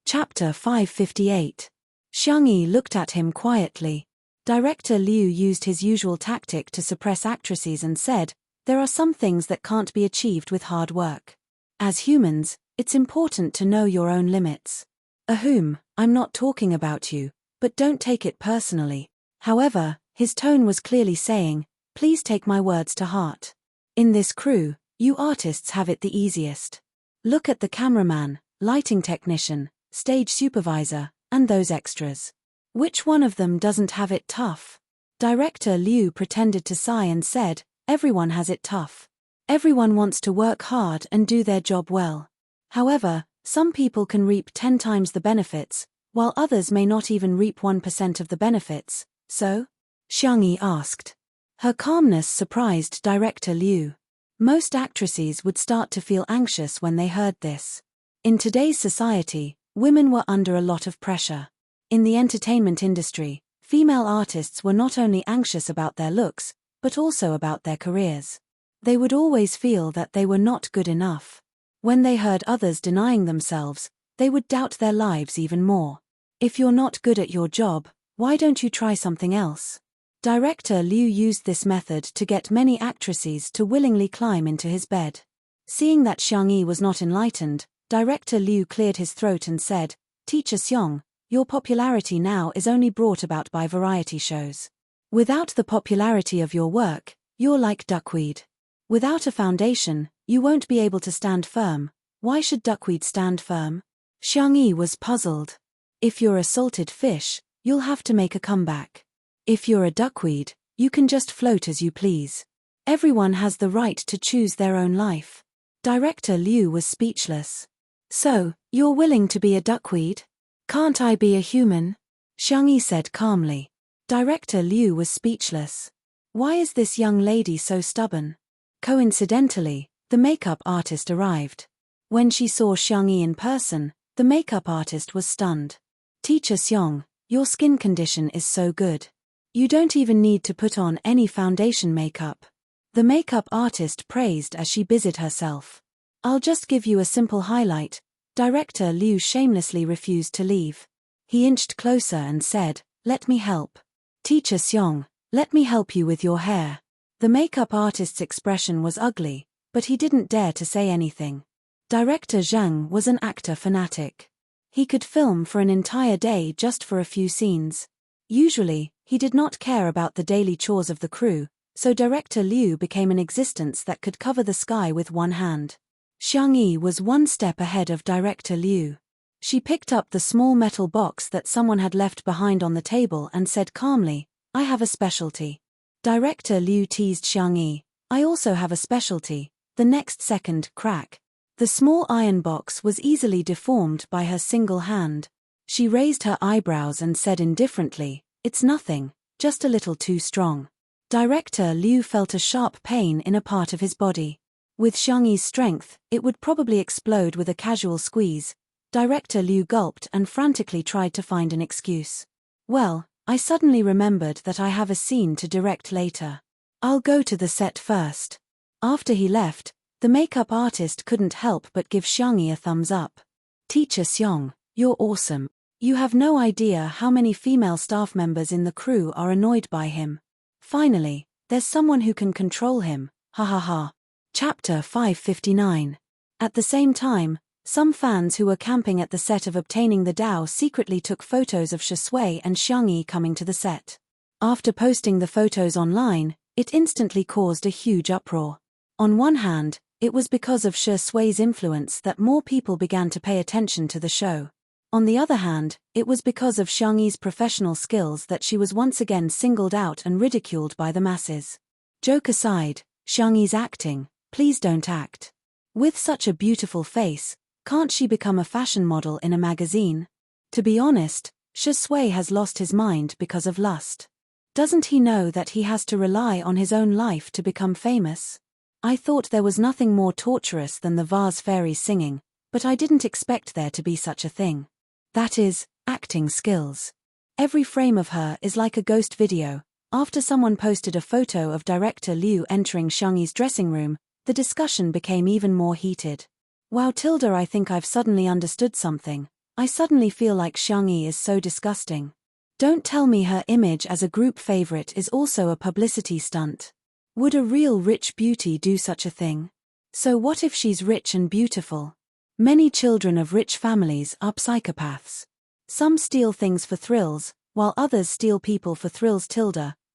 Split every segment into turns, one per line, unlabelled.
Chapter 558. Xiangyi looked at him quietly. Director Liu used his usual tactic to suppress actresses and said, "There are some things that can't be achieved with hard work. As humans, it's important to know your own limits. Ahum, I'm not talking about you, but don't take it personally." However, his tone was clearly saying, "Please take my words to heart. In this crew, you artists have it the easiest. Look at the cameraman, lighting technician, stage supervisor, and those extras. Which one of them doesn't have it tough?" Director Liu pretended to sigh and said, "Everyone has it tough. Everyone wants to work hard and do their job well. However, some people can reap 10 times the benefits, while others may not even reap 1% of the benefits. So?" Xiangyi asked. Her calmness surprised Director Liu. Most actresses would start to feel anxious when they heard this. In today's society, women were under a lot of pressure. In the entertainment industry, female artists were not only anxious about their looks, but also about their careers. They would always feel that they were not good enough. When they heard others denying themselves, they would doubt their lives even more. If you're not good at your job, why don't you try something else? Director Liu used this method to get many actresses to willingly climb into his bed. Seeing that Xiangyi was not enlightened, Director Liu cleared his throat and said, "Teacher Xiong, your popularity now is only brought about by variety shows. Without the popularity of your work, you're like duckweed. Without a foundation, you won't be able to stand firm. Why should duckweed stand firm?" Xiangyi was puzzled. If you're a salted fish, you'll have to make a comeback. If you're a duckweed, you can just float as you please. Everyone has the right to choose their own life. Director Liu was speechless. "So, you're willing to be a duckweed? Can't I be a human?" Xiangyi said calmly. Director Liu was speechless. Why is this young lady so stubborn? Coincidentally, the makeup artist arrived. When she saw Xiangyi in person, the makeup artist was stunned. "Teacher Xiong, your skin condition is so good. You don't even need to put on any foundation makeup." The makeup artist praised as she busied herself. "I'll just give you a simple highlight." Director Liu shamelessly refused to leave. He inched closer and said, "Let me help. Teacher Xiong, let me help you with your hair." The makeup artist's expression was ugly, but he didn't dare to say anything. Director Zhang was an actor fanatic. He could film for an entire day just for a few scenes. Usually, he did not care about the daily chores of the crew, so Director Liu became an existence that could cover the sky with one hand. Xiangyi was one step ahead of Director Liu. She picked up the small metal box that someone had left behind on the table and said calmly, "I have a specialty." Director Liu teased Xiangyi, "I also have a specialty." The next second, crack. The small iron box was easily deformed by her single hand. She raised her eyebrows and said indifferently, "It's nothing, just a little too strong." Director Liu felt a sharp pain in a part of his body. With Xiangyi's strength, it would probably explode with a casual squeeze. Director Liu gulped and frantically tried to find an excuse. "Well, I suddenly remembered that I have a scene to direct later. I'll go to the set first." After he left, the makeup artist couldn't help but give Xiangyi a thumbs up. "Teacher Xiong, you're awesome. You have no idea how many female staff members in the crew are annoyed by him. Finally, there's someone who can control him, ha ha ha." Chapter 559. At the same time, some fans who were camping at the set of Obtaining the Dao secretly took photos of Shui and Xiangyi coming to the set. After posting the photos online, it instantly caused a huge uproar. On one hand, it was because of Shui's influence that more people began to pay attention to the show. On the other hand, it was because of Xiangyi's professional skills that she was once again singled out and ridiculed by the masses. Joke aside, Xiangyi's acting, please don't act. With such a beautiful face, can't she become a fashion model in a magazine? To be honest, Shui has lost his mind because of lust. Doesn't he know that he has to rely on his own life to become famous? I thought there was nothing more torturous than the vase fairies singing, but I didn't expect there to be such a thing. That is, acting skills. Every frame of her is like a ghost video. After someone posted a photo of Director Liu entering Xiangyi's dressing room, the discussion became even more heated. "Wow Tilda, I think I've suddenly understood something. I suddenly feel like Xiangyi is so disgusting. Don't tell me her image as a group favorite is also a publicity stunt. Would a real rich beauty do such a thing? So what if she's rich and beautiful? Many children of rich families are psychopaths. Some steal things for thrills, while others steal people for thrills.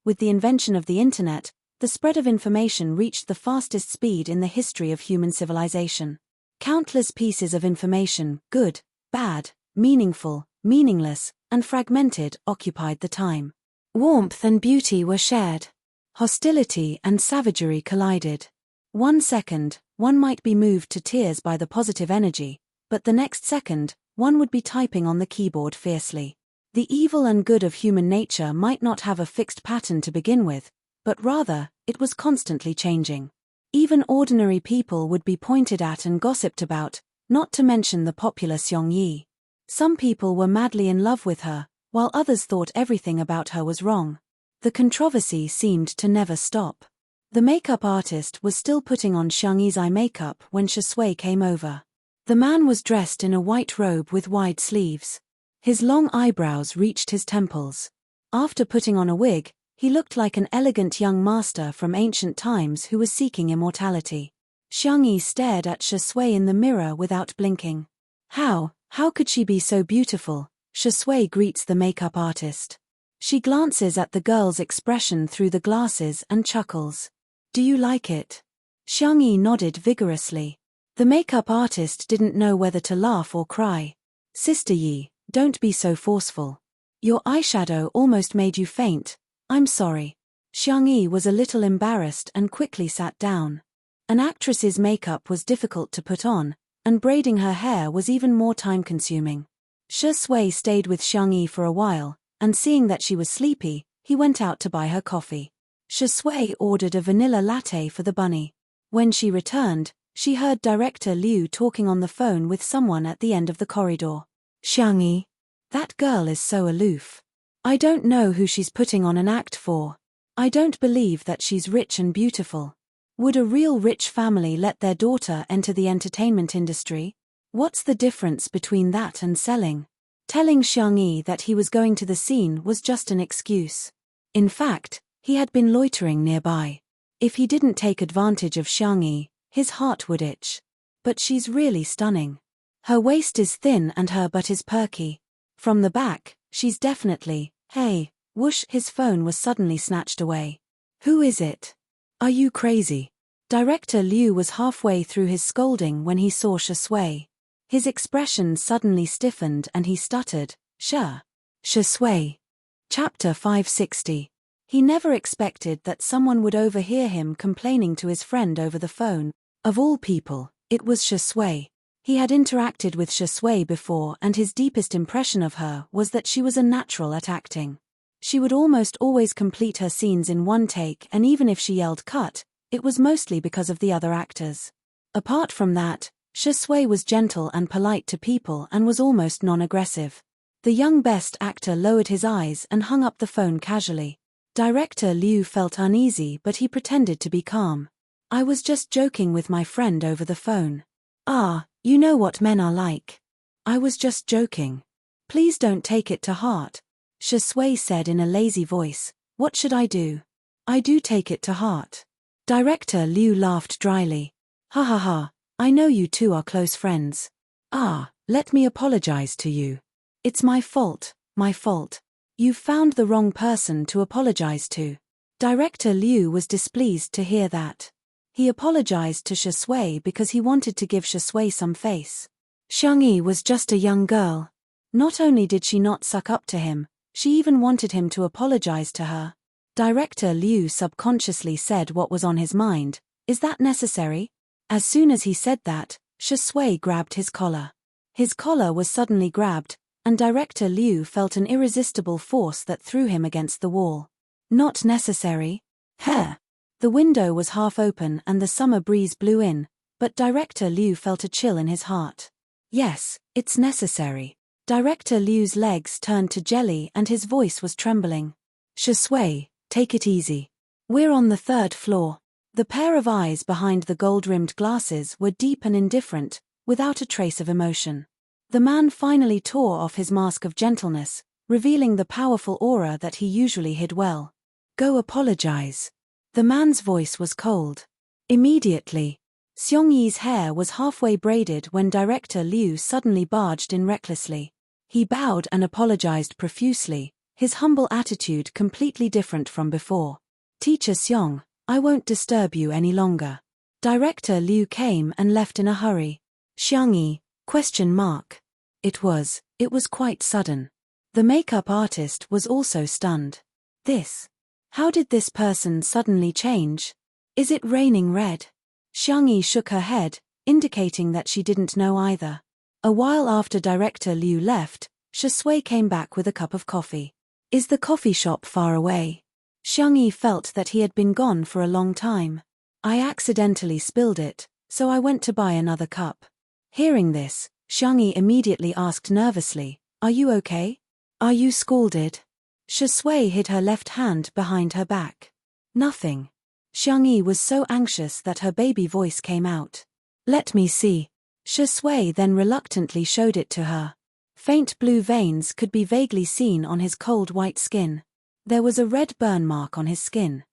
With the invention of the internet, the spread of information reached the fastest speed in the history of human civilization. Countless pieces of information, good, bad, meaningful, meaningless, and fragmented, occupied the time. Warmth and beauty were shared. Hostility and savagery collided. 1 second, one might be moved to tears by the positive energy, but the next second, one would be typing on the keyboard fiercely. The evil and good of human nature might not have a fixed pattern to begin with, but rather, it was constantly changing. Even ordinary people would be pointed at and gossiped about, not to mention the popular Xiangyi. Some people were madly in love with her, while others thought everything about her was wrong. The controversy seemed to never stop. The makeup artist was still putting on Xiangyi's eye makeup when Shui came over. The man was dressed in a white robe with wide sleeves. His long eyebrows reached his temples. After putting on a wig, he looked like an elegant young master from ancient times who was seeking immortality. Xiangyi stared at Shui in the mirror without blinking. How could she be so beautiful? Shui greets the makeup artist. She glances at the girl's expression through the glasses and chuckles. Do you like it? Xiangyi nodded vigorously. The makeup artist didn't know whether to laugh or cry. Sister Yi, don't be so forceful. Your eyeshadow almost made you faint. I'm sorry. Xiangyi was a little embarrassed and quickly sat down. An actress's makeup was difficult to put on, and braiding her hair was even more time-consuming. Shui stayed with Xiangyi for a while, and seeing that she was sleepy, he went out to buy her coffee. Shui ordered a vanilla latte for the bunny. When she returned, she heard Director Liu talking on the phone with someone at the end of the corridor. Xiangyi, that girl is so aloof. I don't know who she's putting on an act for. I don't believe that she's rich and beautiful. Would a real rich family let their daughter enter the entertainment industry? What's the difference between that and selling? Telling Xiangyi that he was going to the scene was just an excuse. In fact, he had been loitering nearby. If he didn't take advantage of Xiangyi, his heart would itch. But she's really stunning. Her waist is thin and her butt is perky. From the back, she's definitely, hey, whoosh, his phone was suddenly snatched away. Who is it? Are you crazy? Director Liu was halfway through his scolding when he saw Shui. His expression suddenly stiffened and he stuttered, Shui. Chapter 560. He never expected that someone would overhear him complaining to his friend over the phone. Of all people, it was Shui. He had interacted with Shui before and his deepest impression of her was that she was a natural at acting. She would almost always complete her scenes in one take, and even if she yelled cut, it was mostly because of the other actors. Apart from that, Shui was gentle and polite to people and was almost non-aggressive. The young best actor lowered his eyes and hung up the phone casually. Director Liu felt uneasy but he pretended to be calm. I was just joking with my friend over the phone. Ah, you know what men are like. I was just joking. Please don't take it to heart. Shui said in a lazy voice. What should I do? I do take it to heart. Director Liu laughed dryly. Ha ha ha, I know you two are close friends. Ah, let me apologize to you. It's my fault, my fault. You've found the wrong person to apologize to. Director Liu was displeased to hear that. He apologized to Shui because he wanted to give Shui some face. Xiangyi was just a young girl. Not only did she not suck up to him, she even wanted him to apologize to her. Director Liu subconsciously said what was on his mind. Is that necessary? As soon as he said that, Shui grabbed his collar. His collar was suddenly grabbed, and Director Liu felt an irresistible force that threw him against the wall. Not necessary? Heh! The window was half open and the summer breeze blew in, but Director Liu felt a chill in his heart. Yes, it's necessary. Director Liu's legs turned to jelly and his voice was trembling. Shui, take it easy. We're on the 3rd floor. The pair of eyes behind the gold-rimmed glasses were deep and indifferent, without a trace of emotion. The man finally tore off his mask of gentleness, revealing the powerful aura that he usually hid well. Go apologize. The man's voice was cold. Immediately, Seong-yi's hair was halfway braided when Director Liu suddenly barged in recklessly. He bowed and apologized profusely, his humble attitude completely different from before. Teacher Seong, I won't disturb you any longer. Director Liu came and left in a hurry. Xiangyi, ? It was quite sudden. The makeup artist was also stunned. How did this person suddenly change? Is it raining red? Xiangyi shook her head, indicating that she didn't know either. A while after Director Liu left, Shui came back with a cup of coffee. Is the coffee shop far away? Xiangyi felt that he had been gone for a long time. I accidentally spilled it, so I went to buy another cup. Hearing this, Xiangyi immediately asked nervously, Are you okay? Are you scalded? Shui hid her left hand behind her back. Nothing. Xiangyi was so anxious that her baby voice came out. Let me see. Shui then reluctantly showed it to her. Faint blue veins could be vaguely seen on his cold white skin. There was a red burn mark on his skin.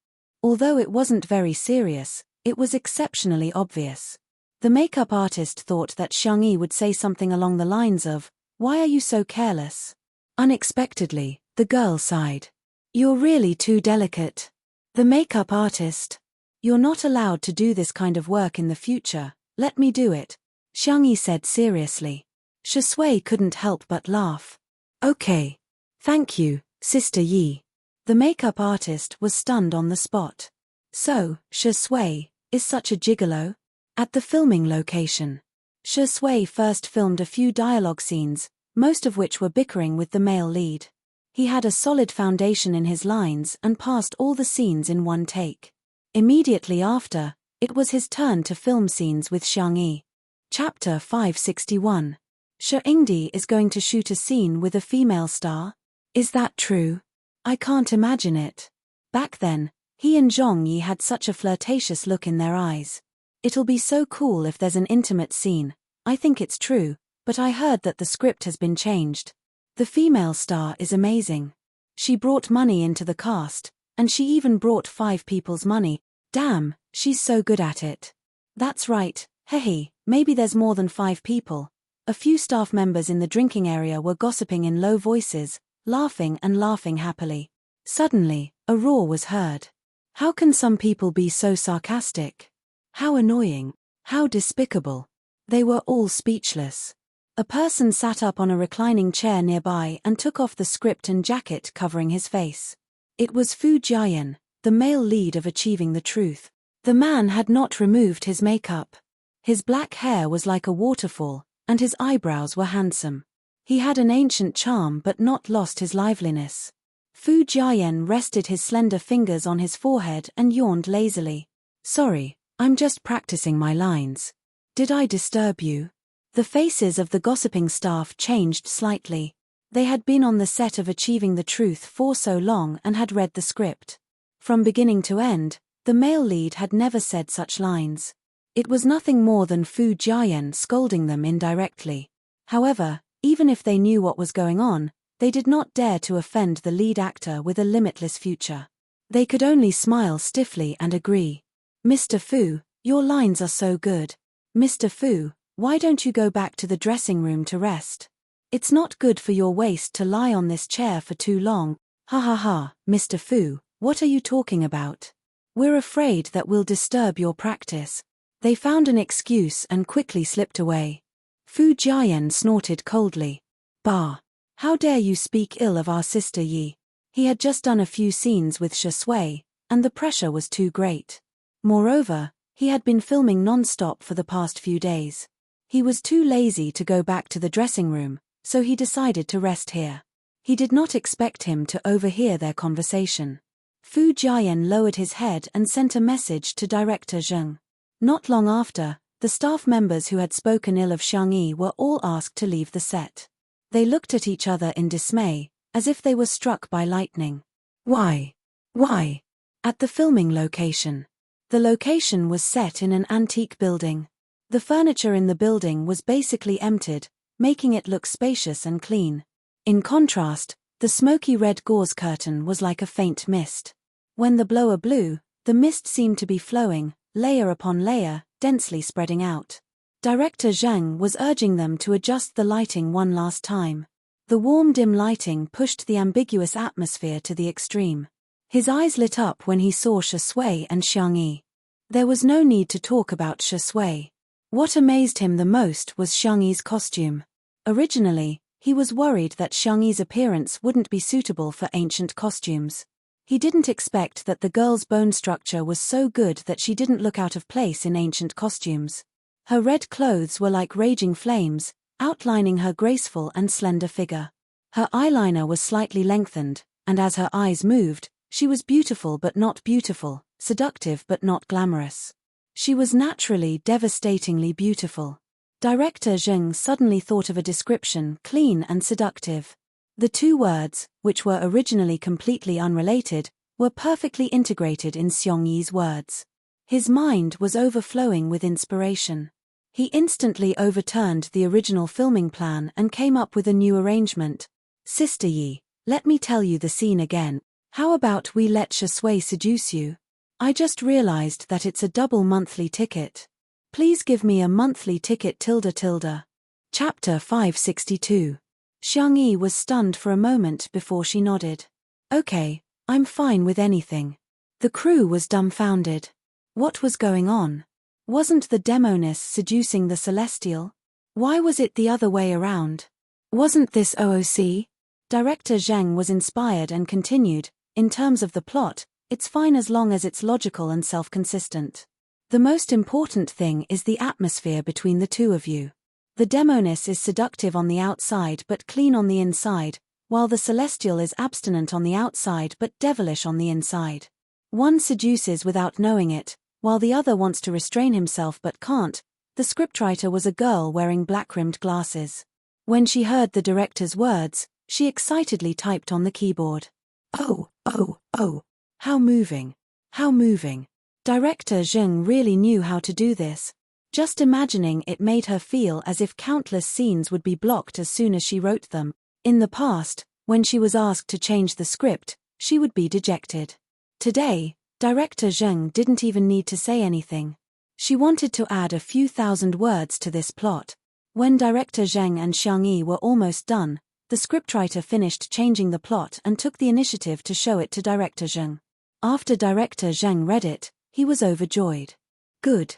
Although it wasn't very serious, it was exceptionally obvious. The makeup artist thought that Xiangyi would say something along the lines of, Why are you so careless? Unexpectedly, the girl sighed. You're really too delicate. The makeup artist. You're not allowed to do this kind of work in the future, let me do it, Xiangyi said seriously. Shui couldn't help but laugh. Okay. Thank you, Sister Yi. The makeup artist was stunned on the spot. So, Shui is such a gigolo? At the filming location, Shui first filmed a few dialogue scenes, most of which were bickering with the male lead. He had a solid foundation in his lines and passed all the scenes in one take. Immediately after, it was his turn to film scenes with Xiangyi. Chapter 561. Ingdi is going to shoot a scene with a female star? Is that true? I can't imagine it. Back then, he and Zhongyi had such a flirtatious look in their eyes. It'll be so cool if there's an intimate scene. I think it's true, but I heard that the script has been changed. The female star is amazing. She brought money into the cast, and she even brought 5 people's money. Damn, she's so good at it. That's right, hehe, maybe there's more than 5 people. A few staff members in the drinking area were gossiping in low voices, laughing and laughing happily. Suddenly, a roar was heard. How can some people be so sarcastic? How annoying. How despicable. They were all speechless. A person sat up on a reclining chair nearby and took off the script and jacket covering his face. It was Fu Jiayan, the male lead of Achieving the Truth. The man had not removed his makeup. His black hair was like a waterfall, and his eyebrows were handsome. He had an ancient charm but not lost his liveliness. Fu Jiayan rested his slender fingers on his forehead and yawned lazily. Sorry, I'm just practicing my lines. Did I disturb you? The faces of the gossiping staff changed slightly. They had been on the set of Achieving the Truth for so long and had read the script. From beginning to end, the male lead had never said such lines. It was nothing more than Fu Jiayan scolding them indirectly. However, even if they knew what was going on, they did not dare to offend the lead actor with a limitless future. They could only smile stiffly and agree. Mr. Fu, your lines are so good. Mr. Fu, why don't you go back to the dressing room to rest? It's not good for your waist to lie on this chair for too long. Ha ha ha, Mr. Fu, what are you talking about? We're afraid that we'll disturb your practice. They found an excuse and quickly slipped away. Fu Jiayan snorted coldly. Bah! How dare you speak ill of our sister Yi? He had just done a few scenes with Shui, and the pressure was too great. Moreover, he had been filming non-stop for the past few days. He was too lazy to go back to the dressing room, so he decided to rest here. He did not expect him to overhear their conversation. Fu Jiayan lowered his head and sent a message to Director Zheng. Not long after, the staff members who had spoken ill of Xiangyi were all asked to leave the set. They looked at each other in dismay, as if they were struck by lightning. Why? Why? At the filming location. The location was set in an antique building. The furniture in the building was basically emptied, making it look spacious and clean. In contrast, the smoky red gauze curtain was like a faint mist. When the blower blew, the mist seemed to be flowing, layer upon layer, densely spreading out. Director Zheng was urging them to adjust the lighting one last time. The warm dim lighting pushed the ambiguous atmosphere to the extreme. His eyes lit up when he saw Shui and Xiangyi. There was no need to talk about Shui. What amazed him the most was Xiangyi's costume. Originally, he was worried that Xiangyi's appearance wouldn't be suitable for ancient costumes. He didn't expect that the girl's bone structure was so good that she didn't look out of place in ancient costumes. Her red clothes were like raging flames, outlining her graceful and slender figure. Her eyeliner was slightly lengthened, and as her eyes moved, she was beautiful but not beautiful, seductive but not glamorous. She was naturally devastatingly beautiful. Director Zheng suddenly thought of a description, clean and seductive. The two words, which were originally completely unrelated, were perfectly integrated in Xiangyi's words. His mind was overflowing with inspiration. He instantly overturned the original filming plan and came up with a new arrangement. Sister Yi, let me tell you the scene again. How about we let Shui seduce you? I just realized that it's a double monthly ticket. Please give me a monthly ticket . Chapter 562. Xiangyi was stunned for a moment before she nodded. Okay, I'm fine with anything. The crew was dumbfounded. What was going on? Wasn't the demoness seducing the celestial? Why was it the other way around? Wasn't this OOC? Director Zheng was inspired and continued, in terms of the plot, it's fine as long as it's logical and self-consistent. The most important thing is the atmosphere between the two of you. The demoness is seductive on the outside but clean on the inside, while the celestial is abstinent on the outside but devilish on the inside. One seduces without knowing it, while the other wants to restrain himself but can't. The scriptwriter was a girl wearing black-rimmed glasses. When she heard the director's words, she excitedly typed on the keyboard. Oh, how moving. How moving. Director Zheng really knew how to do this. Just imagining it made her feel as if countless scenes would be blocked as soon as she wrote them. In the past, when she was asked to change the script, she would be dejected. Today, Director Zheng didn't even need to say anything. She wanted to add a few thousand words to this plot. When Director Zheng and Xiangyi were almost done, the scriptwriter finished changing the plot and took the initiative to show it to Director Zheng. After Director Zheng read it, he was overjoyed. Good.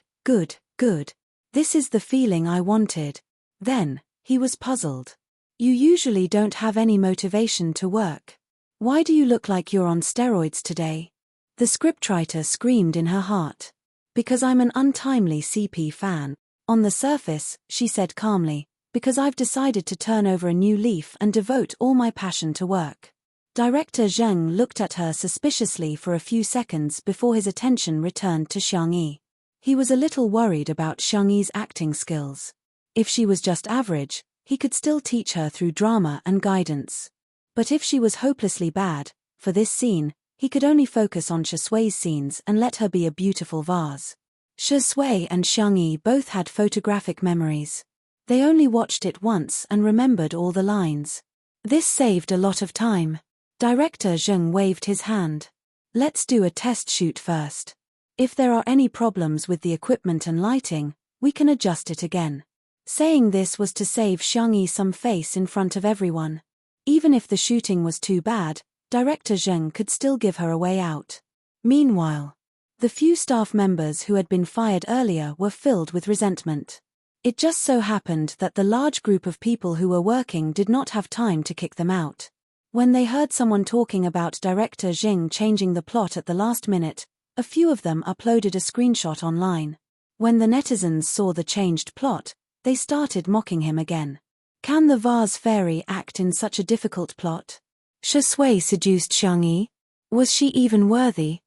This is the feeling I wanted. Then, he was puzzled. You usually don't have any motivation to work. Why do you look like you're on steroids today? The scriptwriter screamed in her heart. Because I'm an untimely CP fan. On the surface, she said calmly, because I've decided to turn over a new leaf and devote all my passion to work. Director Zheng looked at her suspiciously for a few seconds before his attention returned to Xiangyi. He was a little worried about Xiangyi's acting skills. If she was just average, he could still teach her through drama and guidance. But if she was hopelessly bad, for this scene, he could only focus on Shui's scenes and let her be a beautiful vase. Shui and Xiangyi both had photographic memories. They only watched it once and remembered all the lines. This saved a lot of time. Director Zheng waved his hand. Let's do a test shoot first. If there are any problems with the equipment and lighting, we can adjust it again. Saying this was to save Xiangyi some face in front of everyone. Even if the shooting was too bad, Director Zheng could still give her a way out. Meanwhile, the few staff members who had been fired earlier were filled with resentment. It just so happened that the large group of people who were working did not have time to kick them out. When they heard someone talking about Director Zheng changing the plot at the last minute, a few of them uploaded a screenshot online. When the netizens saw the changed plot, they started mocking him again. Can the vase fairy act in such a difficult plot? Shui seduced Xiangyi? Was she even worthy?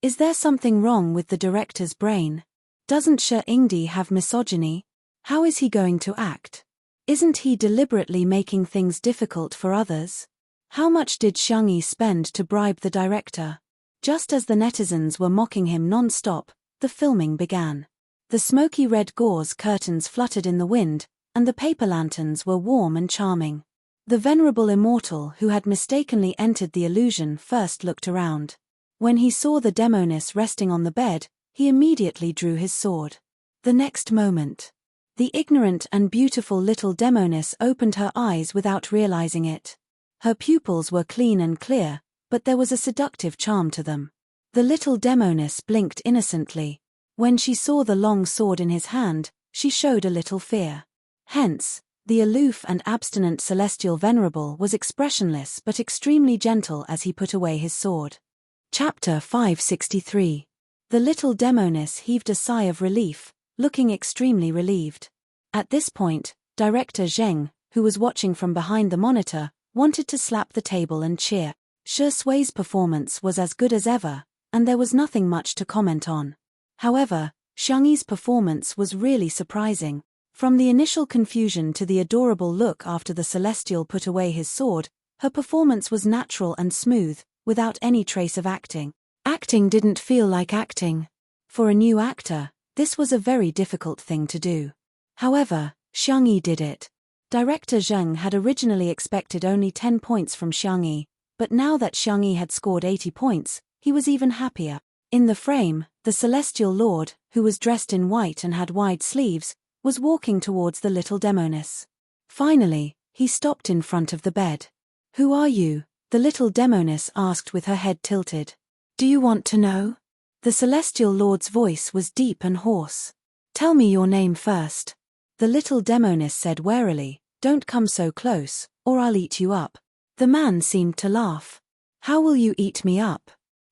Is there something wrong with the director's brain? Doesn't Yingdi have misogyny? How is he going to act? Isn't he deliberately making things difficult for others? How much did Xiangyi spend to bribe the director? Just as the netizens were mocking him non-stop, the filming began. The smoky red gauze curtains fluttered in the wind, and the paper lanterns were warm and charming. The venerable immortal who had mistakenly entered the illusion first looked around. When he saw the demoness resting on the bed, he immediately drew his sword. The next moment, the ignorant and beautiful little demoness opened her eyes without realizing it. Her pupils were clean and clear, but there was a seductive charm to them. The little demoness blinked innocently. When she saw the long sword in his hand, she showed a little fear. Hence, the aloof and abstinent celestial venerable was expressionless but extremely gentle as he put away his sword. Chapter 563. The little demoness heaved a sigh of relief, looking extremely relieved. At this point, Director Zheng, who was watching from behind the monitor, wanted to slap the table and cheer. Shi Sui's performance was as good as ever, and there was nothing much to comment on. However, Xiangyi's performance was really surprising. From the initial confusion to the adorable look after the celestial put away his sword, her performance was natural and smooth, without any trace of acting. Acting didn't feel like acting. For a new actor, this was a very difficult thing to do. However, Xiangyi did it. Director Zheng had originally expected only 10 points from Xiangyi, but now that Xiangyi had scored 80 points, he was even happier. In the frame, the celestial lord, who was dressed in white and had wide sleeves, was walking towards the little demoness. Finally, he stopped in front of the bed. "Who are you?" the little demoness asked with her head tilted. "Do you want to know?" The celestial lord's voice was deep and hoarse. "Tell me your name first." The little demoness said warily, "Don't come so close, or I'll eat you up." The man seemed to laugh. "How will you eat me up?"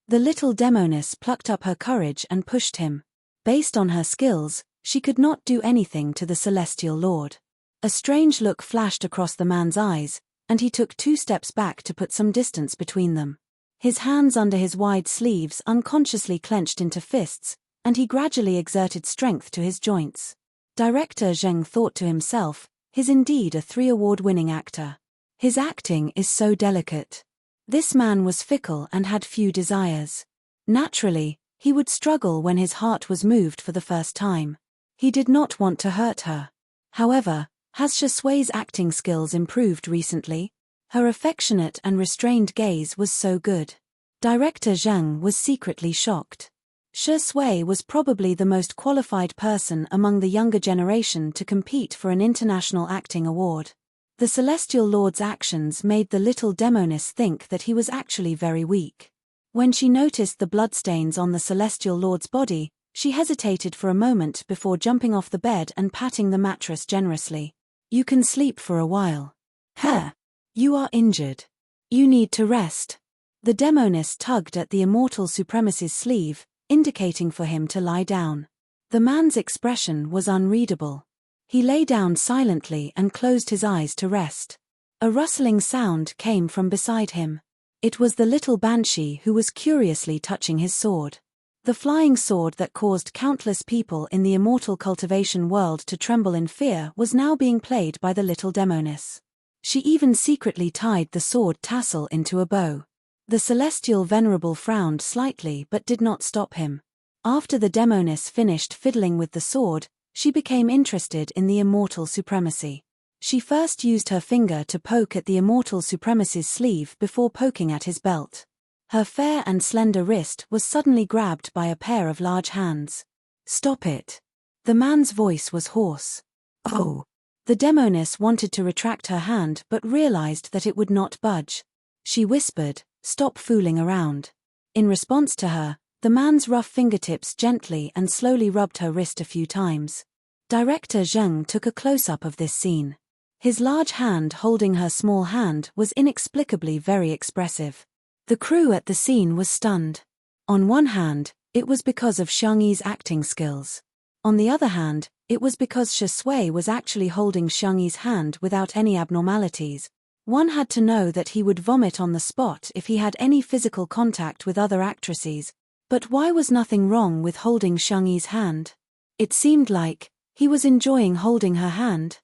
The little demoness plucked up her courage and pushed him. Based on her skills, she could not do anything to the celestial lord. A strange look flashed across the man's eyes, and he took 2 steps back to put some distance between them. His hands under his wide sleeves unconsciously clenched into fists, and he gradually exerted strength to his joints. Director Zheng thought to himself, "He's indeed a 3-award-winning actor. His acting is so delicate." This man was fickle and had few desires. Naturally, he would struggle when his heart was moved for the first time. He did not want to hurt her. However, has Shi Sui's acting skills improved recently? Her affectionate and restrained gaze was so good. Director Zheng was secretly shocked. Shi Sui was probably the most qualified person among the younger generation to compete for an international acting award. The celestial lord's actions made the little demoness think that he was actually very weak. When she noticed the bloodstains on the celestial lord's body, she hesitated for a moment before jumping off the bed and patting the mattress generously. "You can sleep for a while." "Huh. You are injured. You need to rest." The demoness tugged at the immortal supremacist's sleeve, indicating for him to lie down. The man's expression was unreadable. He lay down silently and closed his eyes to rest. A rustling sound came from beside him. It was the little banshee who was curiously touching his sword. The flying sword that caused countless people in the immortal cultivation world to tremble in fear was now being played by the little demoness. She even secretly tied the sword tassel into a bow. The celestial venerable frowned slightly but did not stop him. After the demoness finished fiddling with the sword, she became interested in the immortal supremacy. She first used her finger to poke at the immortal supremacist's sleeve before poking at his belt. Her fair and slender wrist was suddenly grabbed by a pair of large hands. "Stop it." The man's voice was hoarse. "Oh." The demoness wanted to retract her hand but realized that it would not budge. She whispered, "Stop fooling around." In response to her, the man's rough fingertips gently and slowly rubbed her wrist a few times. Director Zheng took a close-up of this scene. His large hand holding her small hand was inexplicably very expressive. The crew at the scene was stunned. On one hand, it was because of Xiangyi's acting skills. On the other hand, it was because Shi Sui was actually holding Xiangyi's hand without any abnormalities. One had to know that he would vomit on the spot if he had any physical contact with other actresses. But why was nothing wrong with holding Xiangyi's hand? It seemed like he was enjoying holding her hand.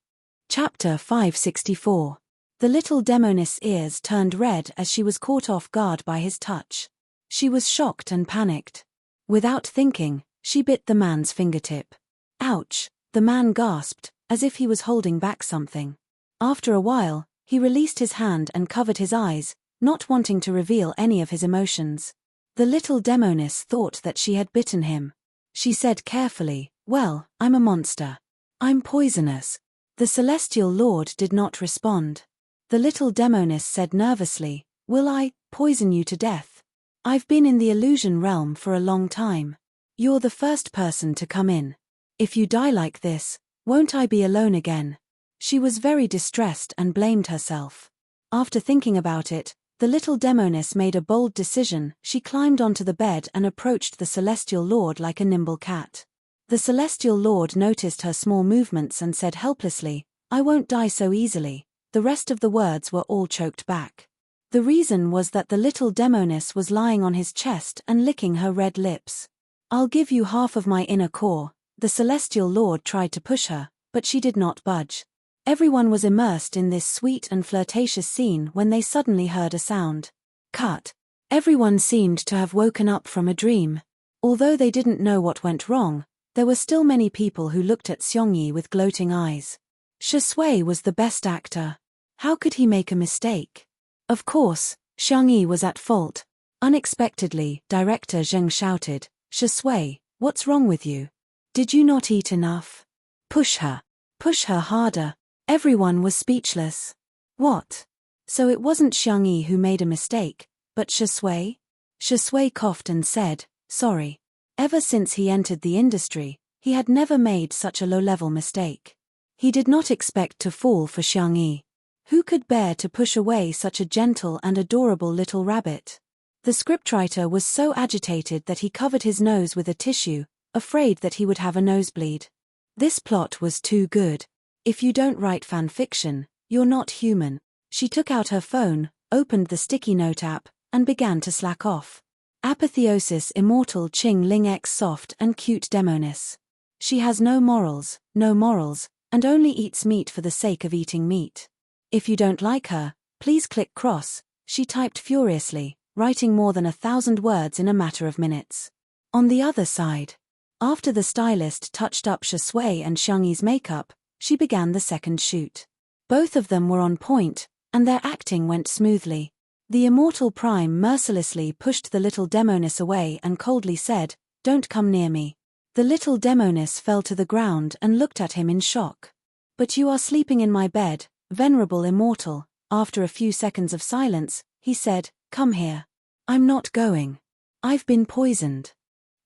Chapter 564. The little demoness' ears turned red as she was caught off guard by his touch. She was shocked and panicked. Without thinking, she bit the man's fingertip. "Ouch," the man gasped, as if he was holding back something. After a while, he released his hand and covered his eyes, not wanting to reveal any of his emotions. The little demoness thought that she had bitten him. She said carefully, "Well, I'm a monster. I'm poisonous." The celestial lord did not respond. The little demoness said nervously, "Will I poison you to death? I've been in the illusion realm for a long time. You're the first person to come in. If you die like this, won't I be alone again?" She was very distressed and blamed herself. After thinking about it, the little demoness made a bold decision. She climbed onto the bed and approached the celestial lord like a nimble cat. The celestial lord noticed her small movements and said helplessly, "I won't die so easily." The rest of the words were all choked back. The reason was that the little demoness was lying on his chest and licking her red lips. "I'll give you half of my inner core." The celestial lord tried to push her, but she did not budge. Everyone was immersed in this sweet and flirtatious scene when they suddenly heard a sound. Cut. Everyone seemed to have woken up from a dream. Although they didn't know what went wrong, there were still many people who looked at Xiongyi with gloating eyes. Shui was the best actor. How could he make a mistake? Of course, Xiongyi was at fault. Unexpectedly, director Zheng shouted, "Shui, what's wrong with you? Did you not eat enough? Push her. Push her harder." Everyone was speechless. What? So it wasn't Xiongyi who made a mistake, but Shui? Shui coughed and said, "Sorry." Ever since he entered the industry, he had never made such a low-level mistake. He did not expect to fall for Xiongyi. Who could bear to push away such a gentle and adorable little rabbit? The scriptwriter was so agitated that he covered his nose with a tissue, afraid that he would have a nosebleed. This plot was too good. If you don't write fan fiction, you're not human. She took out her phone, opened the sticky note app, and began to slack off. Apotheosis Immortal Ching Ling X Soft and Cute Demoness. She has no morals, and only eats meat for the sake of eating meat. If you don't like her, please click cross, she typed furiously, writing more than 1,000 words in a matter of minutes. On the other side, after the stylist touched up Shui and Xiongyi's makeup, she began the second shoot. Both of them were on point, and their acting went smoothly. The Immortal Prime mercilessly pushed the little demoness away and coldly said, "Don't come near me." The little demoness fell to the ground and looked at him in shock. "But you are sleeping in my bed, venerable immortal." After a few seconds of silence, he said, "Come here." "I'm not going. I've been poisoned.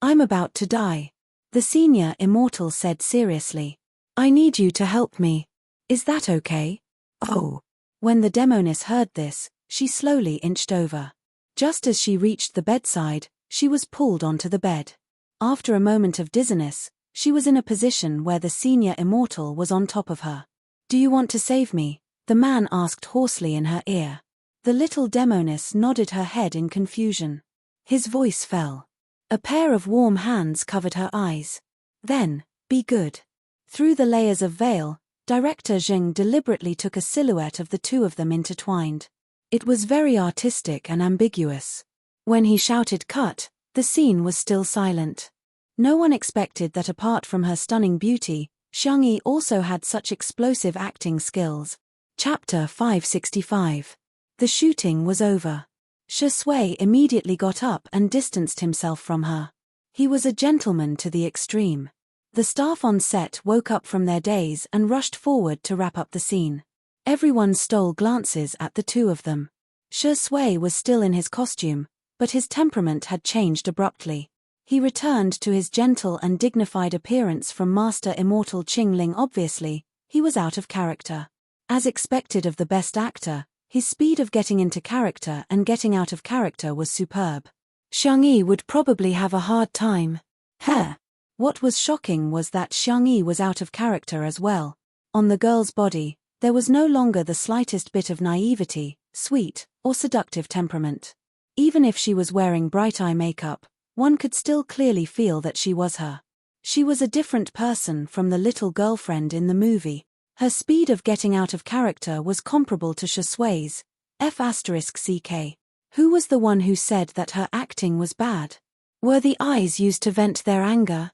I'm about to die." The senior immortal said seriously, "I need you to help me. Is that okay?" "Oh." When the demoness heard this, she slowly inched over. Just as she reached the bedside, she was pulled onto the bed. After a moment of dizziness, she was in a position where the senior immortal was on top of her. "Do you want to save me?" the man asked hoarsely in her ear. The little demoness nodded her head in confusion. His voice fell. A pair of warm hands covered her eyes. "Then, be good." Through the layers of veil, director Zheng deliberately took a silhouette of the two of them intertwined. It was very artistic and ambiguous. When he shouted cut, the scene was still silent. No one expected that apart from her stunning beauty, Xiongyi also had such explosive acting skills. Chapter 565. The shooting was over. Shui immediately got up and distanced himself from her. He was a gentleman to the extreme. The staff on set woke up from their daze and rushed forward to wrap up the scene. Everyone stole glances at the two of them. Shui was still in his costume, but his temperament had changed abruptly. He returned to his gentle and dignified appearance from Master Immortal Qingling. Obviously, he was out of character. As expected of the best actor, his speed of getting into character and getting out of character was superb. Xiongyi would probably have a hard time. What was shocking was that Xiongyi was out of character as well. On the girl's body, there was no longer the slightest bit of naivety, sweet, or seductive temperament. Even if she was wearing bright eye makeup, one could still clearly feel that she was her. She was a different person from the little girlfriend in the movie. Her speed of getting out of character was comparable to Shui's. F***ck. Who was the one who said that her acting was bad? Were the eyes used to vent their anger?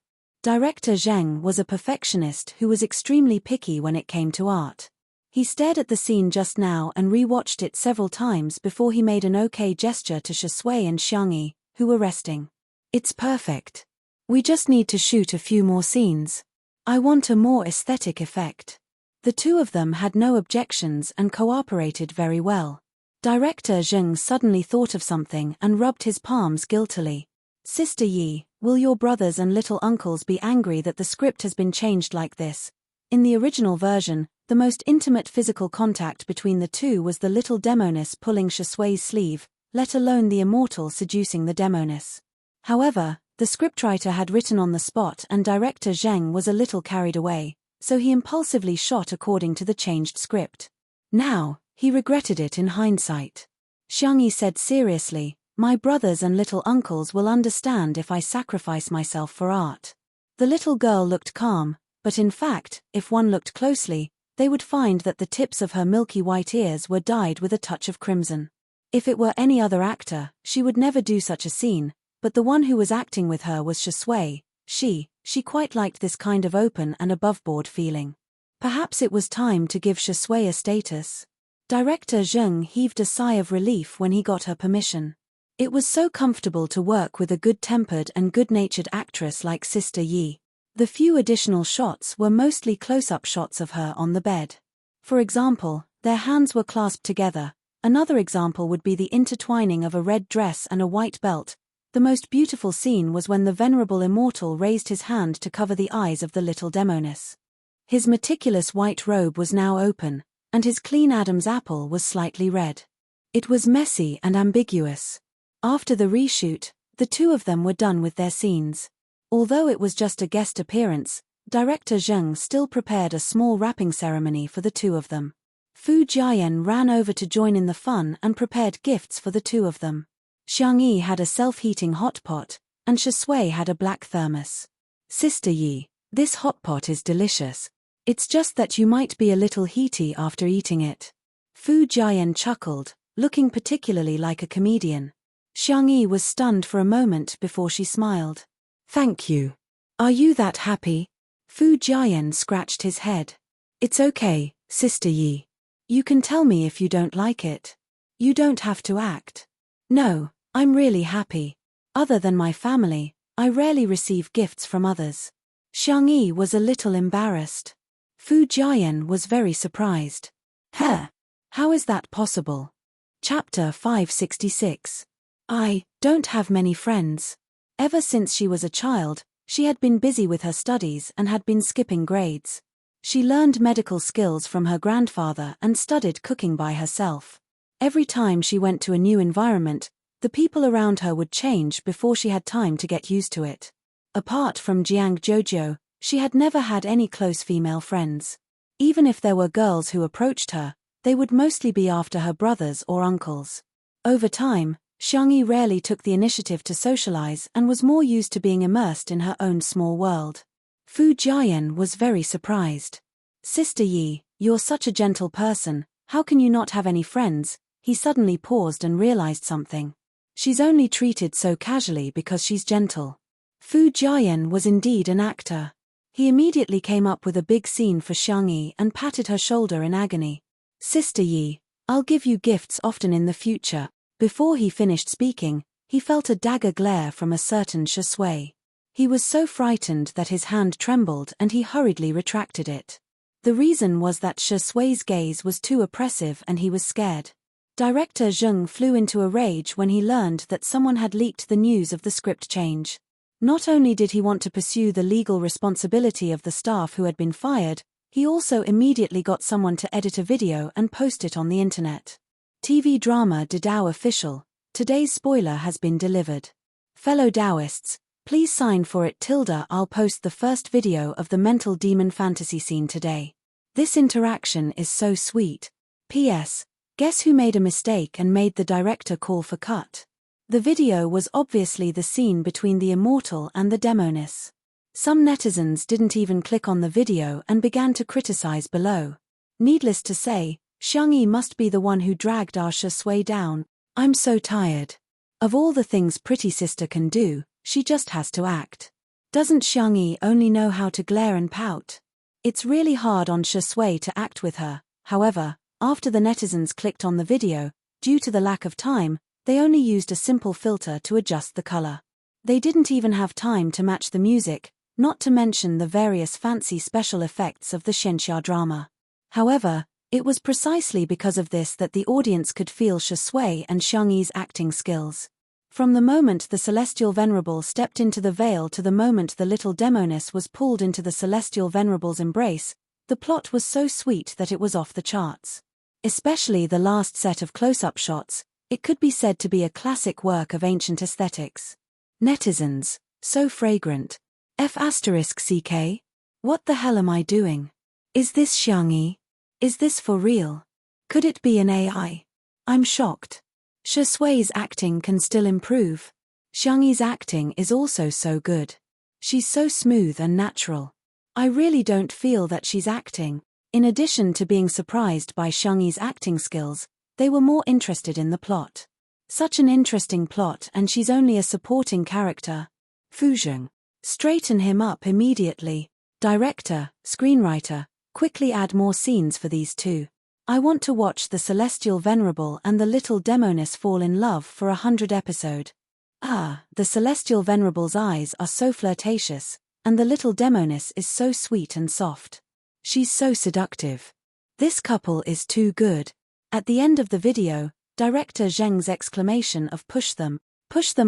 Director Zheng was a perfectionist who was extremely picky when it came to art. He stared at the scene just now and re-watched it several times before he made an okay gesture to Shui and Xiangyi, who were resting. It's perfect. We just need to shoot a few more scenes. I want a more aesthetic effect. The two of them had no objections and cooperated very well. Director Zheng suddenly thought of something and rubbed his palms guiltily. Sister Yi, will your brothers and little uncles be angry that the script has been changed like this? In the original version, the most intimate physical contact between the two was the little demoness pulling Shui's sleeve, let alone the immortal seducing the demoness. However, the scriptwriter had written on the spot and Director Zheng was a little carried away, so he impulsively shot according to the changed script. Now, he regretted it in hindsight. Xiangyi said seriously, my brothers and little uncles will understand if I sacrifice myself for art. The little girl looked calm, but in fact, if one looked closely, they would find that the tips of her milky white ears were dyed with a touch of crimson. If it were any other actor, she would never do such a scene, but the one who was acting with her was Shui. She quite liked this kind of open and aboveboard feeling. Perhaps it was time to give Shui a status. Director Zheng heaved a sigh of relief when he got her permission. It was so comfortable to work with a good-tempered and good-natured actress like Sister Yi. The few additional shots were mostly close-up shots of her on the bed. For example, their hands were clasped together. Another example would be the intertwining of a red dress and a white belt. The most beautiful scene was when the venerable immortal raised his hand to cover the eyes of the little demoness. His meticulous white robe was now open, and his clean Adam's apple was slightly red. It was messy and ambiguous. After the reshoot, the two of them were done with their scenes. Although it was just a guest appearance, Director Zheng still prepared a small wrapping ceremony for the two of them. Fu Jiayan ran over to join in the fun and prepared gifts for the two of them. Xiangyi had a self-heating hot pot, and Shui had a black thermos. Sister Yi, this hot pot is delicious. It's just that you might be a little heaty after eating it. Fu Jiayan chuckled, looking particularly like a comedian. Xiangyi was stunned for a moment before she smiled. Thank you. Are you that happy? Fu Jiayan scratched his head. It's okay, Sister Yi. You can tell me if you don't like it. You don't have to act. No, I'm really happy. Other than my family, I rarely receive gifts from others. Xiangyi was a little embarrassed. Fu Jiayan was very surprised. How is that possible? Chapter 566. I don't have many friends. Ever since she was a child, she had been busy with her studies and had been skipping grades. She learned medical skills from her grandfather and studied cooking by herself. Every time she went to a new environment, the people around her would change before she had time to get used to it. Apart from Jiang Jojo, she had never had any close female friends. Even if there were girls who approached her, they would mostly be after her brothers or uncles. Over time, Xiangyi rarely took the initiative to socialize and was more used to being immersed in her own small world. Fu Jiayan was very surprised. Sister Yi, you're such a gentle person, how can you not have any friends? He suddenly paused and realized something. She's only treated so casually because she's gentle. Fu Jiayan was indeed an actor. He immediately came up with a big scene for Xiangyi and patted her shoulder in agony. Sister Yi, I'll give you gifts often in the future. Before he finished speaking, he felt a dagger glare from a certain Shui. He was so frightened that his hand trembled and he hurriedly retracted it. The reason was that Shui's gaze was too oppressive and he was scared. Director Zheng flew into a rage when he learned that someone had leaked the news of the script change. Not only did he want to pursue the legal responsibility of the staff who had been fired, he also immediately got someone to edit a video and post it on the internet. TV drama De Dao official, today's spoiler has been delivered. Fellow Daoists, please sign for it. I'll post the first video of the mental demon fantasy scene today. This interaction is so sweet. P.S. Guess who made a mistake and made the director call for cut? The video was obviously the scene between the immortal and the demoness. Some netizens didn't even click on the video and began to criticize below. Needless to say, Xiangyi must be the one who dragged our Shui down. I'm so tired. Of all the things pretty sister can do, she just has to act. Doesn't Xiangyi only know how to glare and pout? It's really hard on Shui to act with her. However, after the netizens clicked on the video, due to the lack of time, they only used a simple filter to adjust the color. They didn't even have time to match the music, not to mention the various fancy special effects of the Xianxia drama. However, it was precisely because of this that the audience could feel Shui and Xiangyi's acting skills. From the moment the Celestial Venerable stepped into the veil to the moment the little demoness was pulled into the Celestial Venerable's embrace, the plot was so sweet that it was off the charts. Especially the last set of close-up shots, it could be said to be a classic work of ancient aesthetics. Netizens, so fragrant. F***ck? What the hell am I doing? Is this Xiangyi? Is this for real? Could it be an AI? I'm shocked. Shui's acting can still improve. Xiangyi's acting is also so good. She's so smooth and natural. I really don't feel that she's acting. In addition to being surprised by Xiangyi's acting skills, they were more interested in the plot. Such an interesting plot, and she's only a supporting character. Fuzheng. Straighten him up immediately. Director, screenwriter, quickly add more scenes for these two. I want to watch the Celestial Venerable and the little demoness fall in love for 100 episodes. The Celestial Venerable's eyes are so flirtatious, and the little demoness is so sweet and soft. She's so seductive. This couple is too good. At the end of the video, director Zheng's exclamation of push them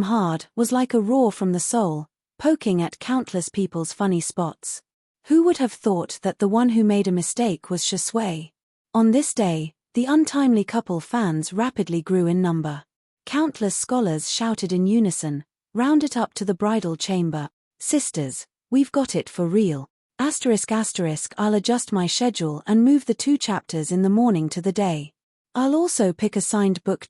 hard, was like a roar from the soul, poking at countless people's funny spots. Who would have thought that the one who made a mistake was Shui? On this day, the untimely couple fans rapidly grew in number. Countless scholars shouted in unison, "Round it up to the bridal chamber. Sisters, we've got it for real. I'll adjust my schedule and move the 2 chapters in the morning to the day. I'll also pick a signed book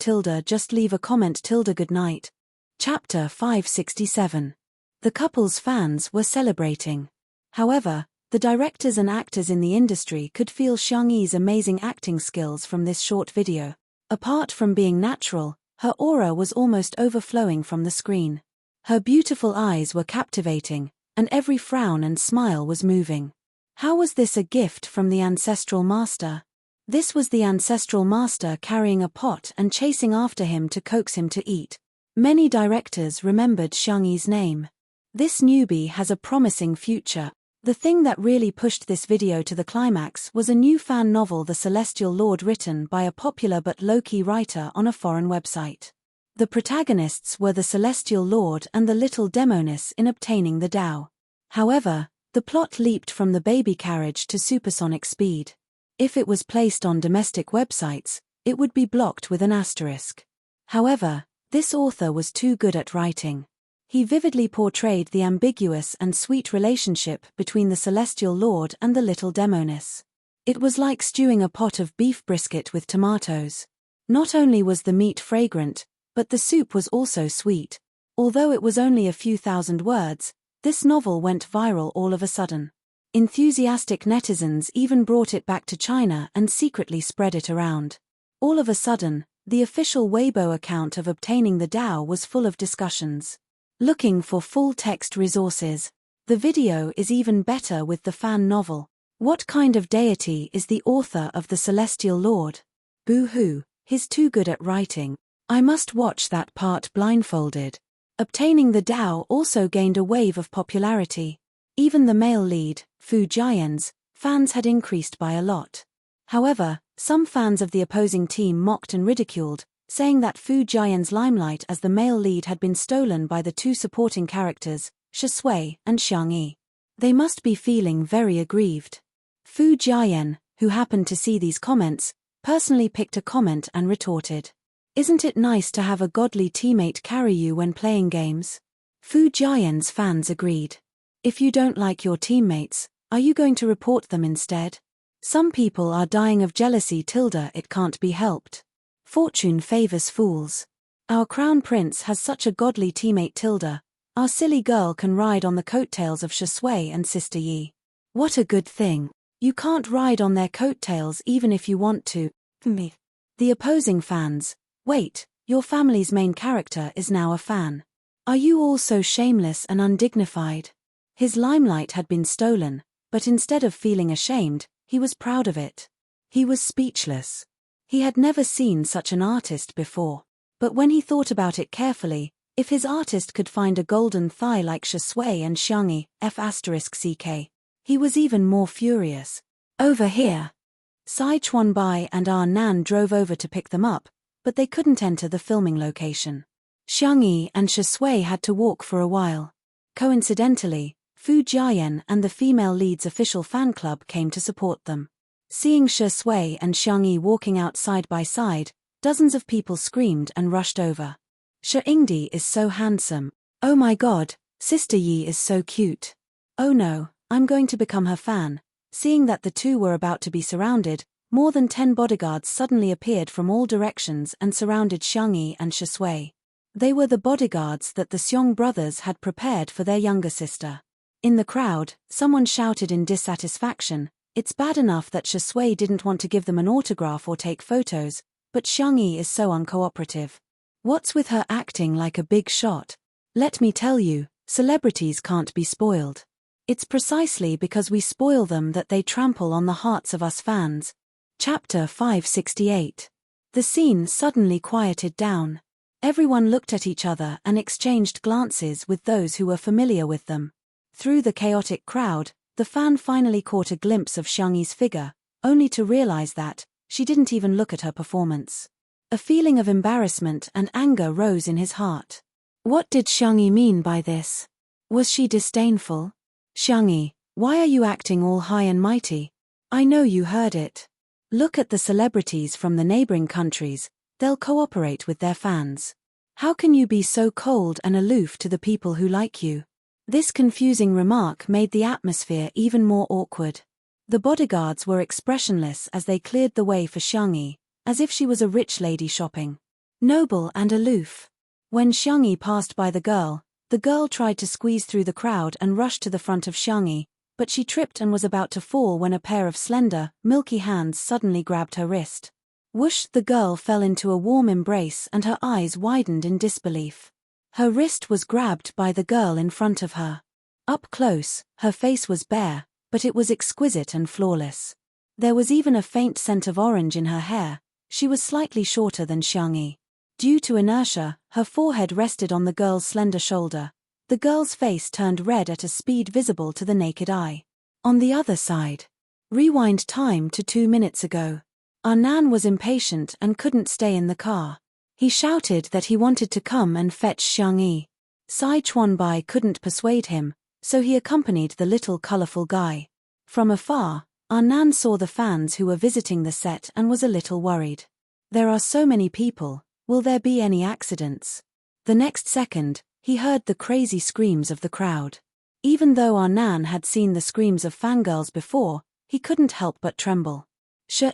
just leave a comment good night." Chapter 567. The couple's fans were celebrating. However, the directors and actors in the industry could feel Xiangyi's amazing acting skills from this short video. Apart from being natural, her aura was almost overflowing from the screen. Her beautiful eyes were captivating, and every frown and smile was moving. How was this a gift from the ancestral master? This was the ancestral master carrying a pot and chasing after him to coax him to eat. Many directors remembered Xiangyi's name. This newbie has a promising future. The thing that really pushed this video to the climax was a new fan novel, The Celestial Lord, written by a popular but low-key writer on a foreign website. The protagonists were the Celestial Lord and the little demoness in obtaining the Tao. However, the plot leaped from the baby carriage to supersonic speed. If it was placed on domestic websites, it would be blocked with an asterisk. However, this author was too good at writing. He vividly portrayed the ambiguous and sweet relationship between the Celestial Lord and the little demoness. It was like stewing a pot of beef brisket with tomatoes. Not only was the meat fragrant, but the soup was also sweet. Although it was only a few thousand words, this novel went viral all of a sudden. Enthusiastic netizens even brought it back to China and secretly spread it around. All of a sudden, the official Weibo account of obtaining the Tao was full of discussions. Looking for full-text resources. The video is even better with the fan novel. What kind of deity is the author of The Celestial Lord? Boo-hoo, he's too good at writing. I must watch that part blindfolded. Obtaining the Tao also gained a wave of popularity. Even the male lead, Fu Jian's, fans had increased by a lot. However, some fans of the opposing team mocked and ridiculed, saying that Fu Jian's limelight as the male lead had been stolen by the 2 supporting characters, Shui and Xiangyi. They must be feeling very aggrieved. Fu Jian, who happened to see these comments, personally picked a comment and retorted, "Isn't it nice to have a godly teammate carry you when playing games?" Fu Jian's fans agreed. If you don't like your teammates, are you going to report them instead? Some people are dying of jealousy. It can't be helped. Fortune favors fools. Our crown prince has such a godly teammate. Our silly girl can ride on the coattails of Shui and Sister Yi. What a good thing. You can't ride on their coattails even if you want to. Me. The opposing fans. Wait, your family's main character is now a fan. Are you all so shameless and undignified? His limelight had been stolen, but instead of feeling ashamed, he was proud of it. He was speechless. He had never seen such an artist before. But when he thought about it carefully, if his artist could find a golden thigh like Shui and Xiangyi, F*ck, he was even more furious. Over here. Sai Chuanbai and Ah Nan drove over to pick them up, but they couldn't enter the filming location. Xiangyi and Shui had to walk for a while. Coincidentally, Fu Jiayan and the female lead's official fan club came to support them. Seeing Shui and Xiangyi walking out side by side, dozens of people screamed and rushed over. Ingdi is so handsome. Oh my god, Sister Yi is so cute. Oh no, I'm going to become her fan. Seeing that the two were about to be surrounded, more than 10 bodyguards suddenly appeared from all directions and surrounded Xiangyi and Shui. They were the bodyguards that the Xiong brothers had prepared for their younger sister. In the crowd, someone shouted in dissatisfaction, "It's bad enough that Shui didn't want to give them an autograph or take photos, but Xiangyi is so uncooperative. What's with her acting like a big shot? Let me tell you, celebrities can't be spoiled. It's precisely because we spoil them that they trample on the hearts of us fans." Chapter 568. The scene suddenly quieted down. Everyone looked at each other and exchanged glances with those who were familiar with them. Through the chaotic crowd, the fan finally caught a glimpse of Xiangyi's figure, only to realize that she didn't even look at her performance. A feeling of embarrassment and anger rose in his heart. What did Xiangyi mean by this? Was she disdainful? "Xiangyi, why are you acting all high and mighty? I know you heard it. Look at the celebrities from the neighboring countries, they'll cooperate with their fans. How can you be so cold and aloof to the people who like you?" This confusing remark made the atmosphere even more awkward. The bodyguards were expressionless as they cleared the way for Xiangyi, as if she was a rich lady shopping. Noble and aloof. When Xiangyi passed by the girl tried to squeeze through the crowd and rushed to the front of Xiangyi, but she tripped and was about to fall when a pair of slender, milky hands suddenly grabbed her wrist. Whoosh! The girl fell into a warm embrace and her eyes widened in disbelief. Her wrist was grabbed by the girl in front of her. Up close, her face was bare, but it was exquisite and flawless. There was even a faint scent of orange in her hair. She was slightly shorter than Xiangyi. Due to inertia, her forehead rested on the girl's slender shoulder. The girl's face turned red at a speed visible to the naked eye. On the other side. Rewind time to 2 minutes ago. Nan was impatient and couldn't stay in the car. He shouted that he wanted to come and fetch Xiangyi. Sai Chuanbai couldn't persuade him, so he accompanied the little colorful guy. From afar, Nan saw the fans who were visiting the set and was a little worried. There are so many people, will there be any accidents? The next second, he heard the crazy screams of the crowd. Even though Nan had seen the screams of fangirls before, he couldn't help but tremble.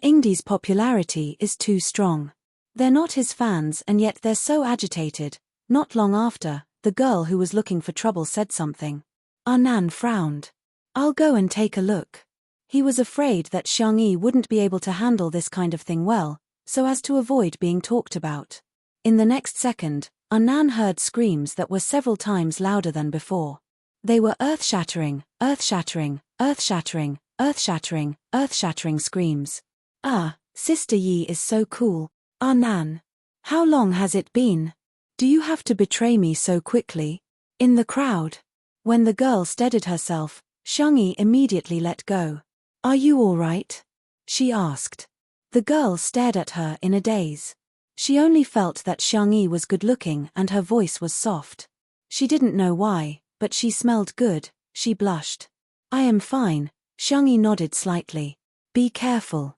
Ingdi's popularity is too strong. They're not his fans and yet they're so agitated. Not long after, the girl who was looking for trouble said something. Nan frowned. "I'll go and take a look." He was afraid that Xiangyi wouldn't be able to handle this kind of thing well, so as to avoid being talked about. In the next second, Nan heard screams that were several times louder than before. They were earth-shattering, earth-shattering, earth-shattering, earth-shattering, earth-shattering screams. "Ah, Sister Yi is so cool. Nan. How long has it been? Do you have to betray me so quickly?" In the crowd. When the girl steadied herself, Xiangyi immediately let go. "Are you all right?" she asked. The girl stared at her in a daze. She only felt that Xiangyi was good-looking and her voice was soft. She didn't know why, but she smelled good. She blushed. "I am fine." Xiangyi nodded slightly. "Be careful.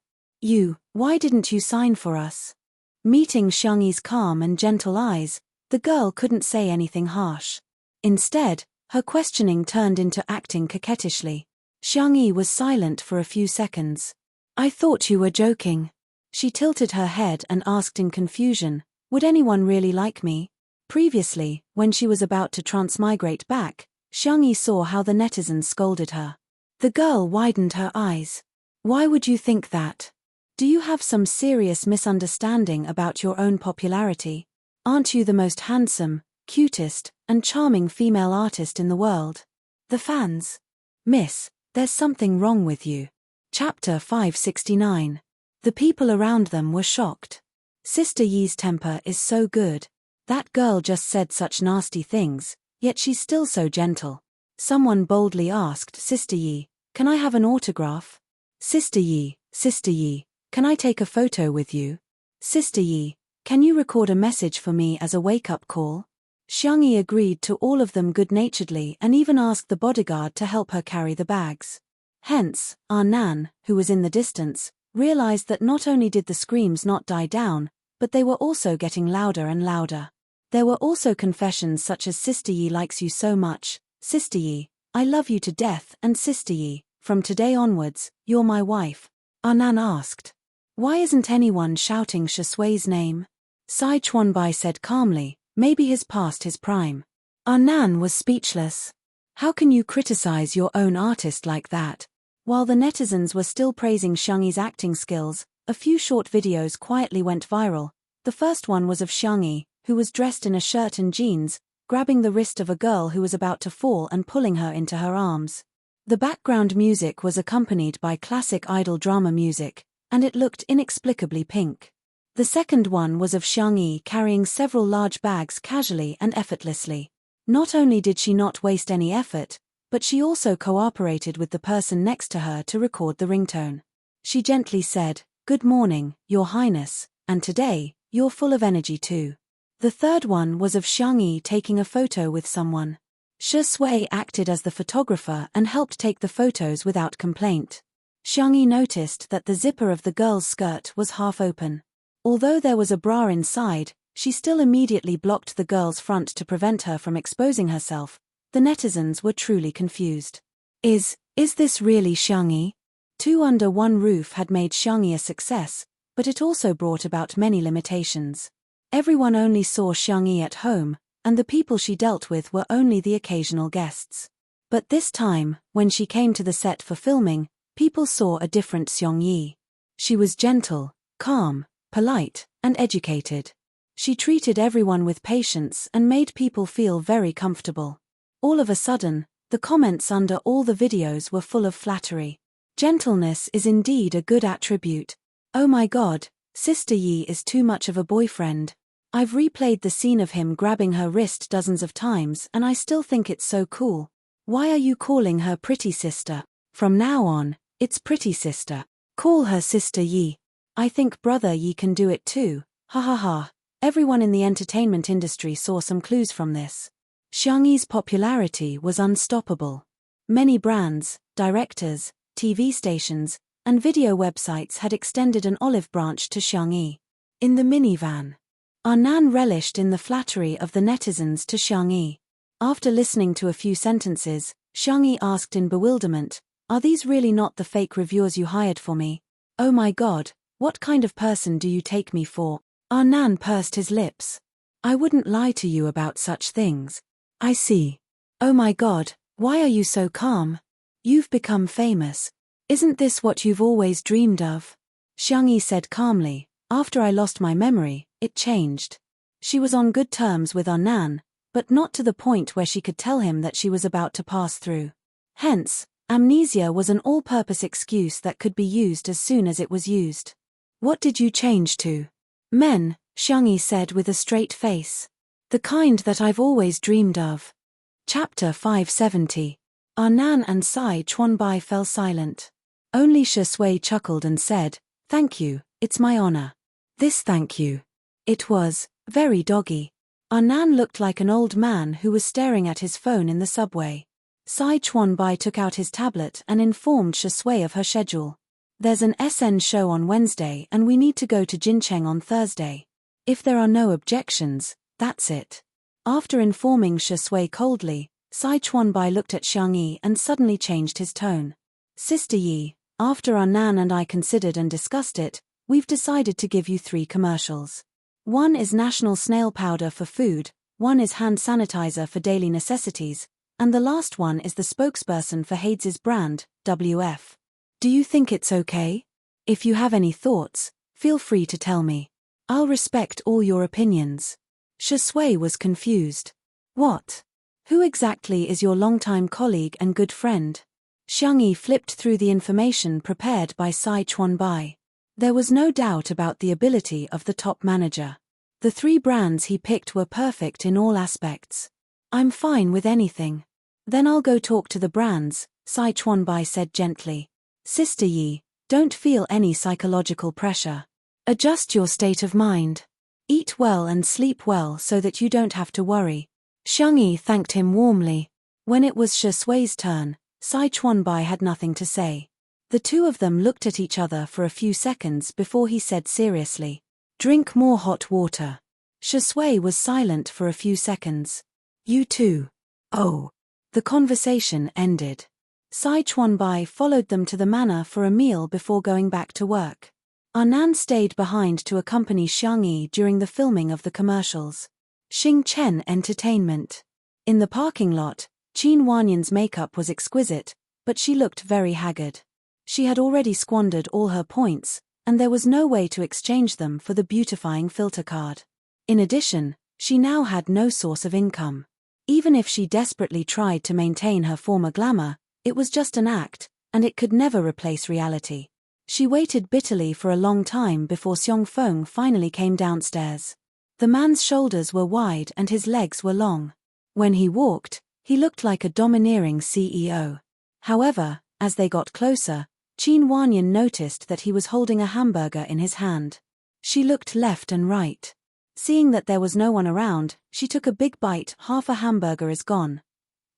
Why didn't you sign for us?" Meeting Xiangyi's calm and gentle eyes, the girl couldn't say anything harsh. Instead, her questioning turned into acting coquettishly. Xiangyi was silent for a few seconds. "I thought you were joking." She tilted her head and asked in confusion, "Would anyone really like me?" Previously, when she was about to transmigrate back, Xiangyi saw how the netizens scolded her. The girl widened her eyes. "Why would you think that? Do you have some serious misunderstanding about your own popularity? Aren't you the most handsome, cutest, and charming female artist in the world?" The fans. Miss, there's something wrong with you. Chapter 569. The people around them were shocked. Sister Yi's temper is so good. That girl just said such nasty things, yet she's still so gentle. Someone boldly asked Sister Yi, "Can I have an autograph?" Sister Yi, can I take a photo with you? Sister Yi, can you record a message for me as a wake-up call? Xiangyi agreed to all of them good-naturedly and even asked the bodyguard to help her carry the bags. Hence, our Nan, who was in the distance, realized that not only did the screams not die down, but they were also getting louder and louder. There were also confessions such as "Sister Yi likes you so much," "Sister Yi, I love you to death," and "Sister Yi, from today onwards, you're my wife." Our Nan asked, "Why isn't anyone shouting Shusui's name?" Sai Chuanbai said calmly, "Maybe he's past his prime." Our Nan was speechless. How can you criticize your own artist like that? While the netizens were still praising Xiangyi's acting skills, a few short videos quietly went viral. The first one was of Xiangyi, who was dressed in a shirt and jeans, grabbing the wrist of a girl who was about to fall and pulling her into her arms. The background music was accompanied by classic idol drama music, and it looked inexplicably pink. The second one was of Xiangyi carrying several large bags casually and effortlessly. Not only did she not waste any effort, but she also cooperated with the person next to her to record the ringtone. She gently said, "Good morning, Your Highness, and today, you're full of energy too." The third one was of Xiangyi taking a photo with someone. Shui acted as the photographer and helped take the photos without complaint. Xiangyi noticed that the zipper of the girl's skirt was half open. Although there was a bra inside, she still immediately blocked the girl's front to prevent her from exposing herself. The netizens were truly confused. Is this really Xiangyi? Two under one roof had made Xiangyi a success, but it also brought about many limitations. Everyone only saw Xiangyi at home, and the people she dealt with were only the occasional guests. But this time, when she came to the set for filming, people saw a different Xiangyi. She was gentle, calm, polite, and educated. She treated everyone with patience and made people feel very comfortable. All of a sudden, the comments under all the videos were full of flattery. Gentleness is indeed a good attribute. Oh my God, Sister Yi is too much of a boyfriend. I've replayed the scene of him grabbing her wrist dozens of times and I still think it's so cool. Why are you calling her pretty sister? From now on, it's pretty sister. Call her Sister Yi. I think brother Yi can do it too. Ha ha ha. Everyone in the entertainment industry saw some clues from this. Xiangyi's popularity was unstoppable. Many brands, directors, TV stations, and video websites had extended an olive branch to Xiangyi. In the minivan, our Nan relished in the flattery of the netizens to Xiangyi. After listening to a few sentences, Xiangyi asked in bewilderment, "Are these really not the fake reviewers you hired for me? Oh my God, what kind of person do you take me for?" Our Nan pursed his lips. "I wouldn't lie to you about such things." "I see. Oh my God, why are you so calm? You've become famous. Isn't this what you've always dreamed of?" Xiangyi said calmly, "After I lost my memory, it changed." She was on good terms with our Nan, but not to the point where she could tell him that she was about to pass through. Hence, amnesia was an all-purpose excuse that could be used as soon as it was used. "What did you change to?" "Men," Xiangyi said with a straight face. "The kind that I've always dreamed of." Chapter 570. Our Nan and Sai Chuanbai fell silent. Only Shui chuckled and said, "Thank you, it's my honor." This thank you. It was very doggy. Our Nan looked like an old man who was staring at his phone in the subway. Sai Chuanbai took out his tablet and informed Shui of her schedule. "There's an SN show on Wednesday and we need to go to Jincheng on Thursday. If there are no objections, that's it." After informing Shui coldly, Sai Chuanbai looked at Xiangyi and suddenly changed his tone. "Sister Yi, after our Nan and I considered and discussed it, we've decided to give you 3 commercials. One is National Snail Powder for food, one is hand sanitizer for daily necessities, and the last one is the spokesperson for Hades' brand, WF. Do you think it's okay? If you have any thoughts, feel free to tell me. I'll respect all your opinions." Shui was confused. "What? Who exactly is your longtime colleague and good friend? Xiangyi flipped through the information prepared by Sai Chuanbai. There was no doubt about the ability of the top manager. The 3 brands he picked were perfect in all aspects. I'm fine with anything. Then I'll go talk to the brands, Sai Chuanbai said gently. Sister Yi, don't feel any psychological pressure. Adjust your state of mind. Eat well and sleep well so that you don't have to worry. Xiangyi thanked him warmly. When it was Shi Sui's turn, Sai Chuanbai had nothing to say. The 2 of them looked at each other for a few seconds before he said seriously, "Drink more hot water." Shi Sui was silent for a few seconds. "You too." "Oh." The conversation ended. Sai Chuanbai followed them to the manor for a meal before going back to work. Arnan stayed behind to accompany Xiangyi during the filming of the commercials. Xing Chen Entertainment. In the parking lot, Qin Wanyan's makeup was exquisite, but she looked very haggard. She had already squandered all her points, and there was no way to exchange them for the beautifying filter card. In addition, she now had no source of income. Even if she desperately tried to maintain her former glamour, it was just an act, and it could never replace reality. She waited bitterly for a long time before Xiong Feng finally came downstairs. The man's shoulders were wide and his legs were long. When he walked, he looked like a domineering CEO. However, as they got closer, Qin Wanyan noticed that he was holding a hamburger in his hand. She looked left and right. Seeing that there was no one around, she took a big bite. Half a hamburger is gone.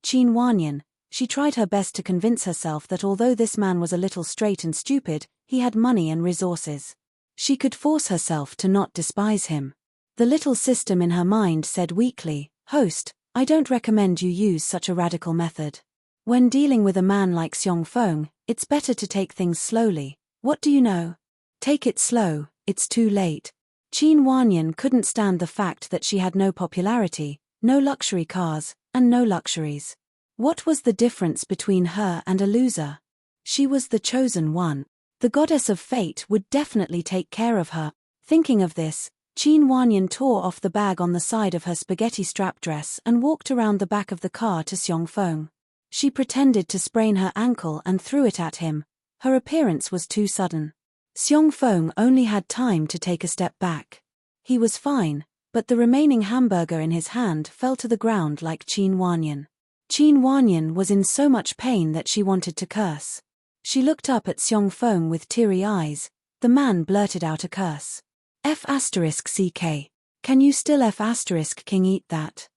Qin Wanyan, she tried her best to convince herself that although this man was a little straight and stupid, he had money and resources. She could force herself to not despise him. The little system in her mind said weakly, "Host, I don't recommend you use such a radical method. When dealing with a man like Xiong Feng, it's better to take things slowly. What do you know? Take it slow, it's too late." Qin Wanyan couldn't stand the fact that she had no popularity, no luxury cars, and no luxuries. What was the difference between her and a loser? She was the chosen one. The goddess of fate would definitely take care of her. Thinking of this, Qin Wanyan tore off the bag on the side of her spaghetti strap dress and walked around the back of the car to Xiong Feng. She pretended to sprain her ankle and threw it at him. Her appearance was too sudden. Xiong Feng only had time to take a step back. He was fine, but the remaining hamburger in his hand fell to the ground like Qin Wanyan. Qin Wanyan was in so much pain that she wanted to curse. She looked up at Xiong Feng with teary eyes. The man blurted out a curse. F***CK. Can you still F***King eat that?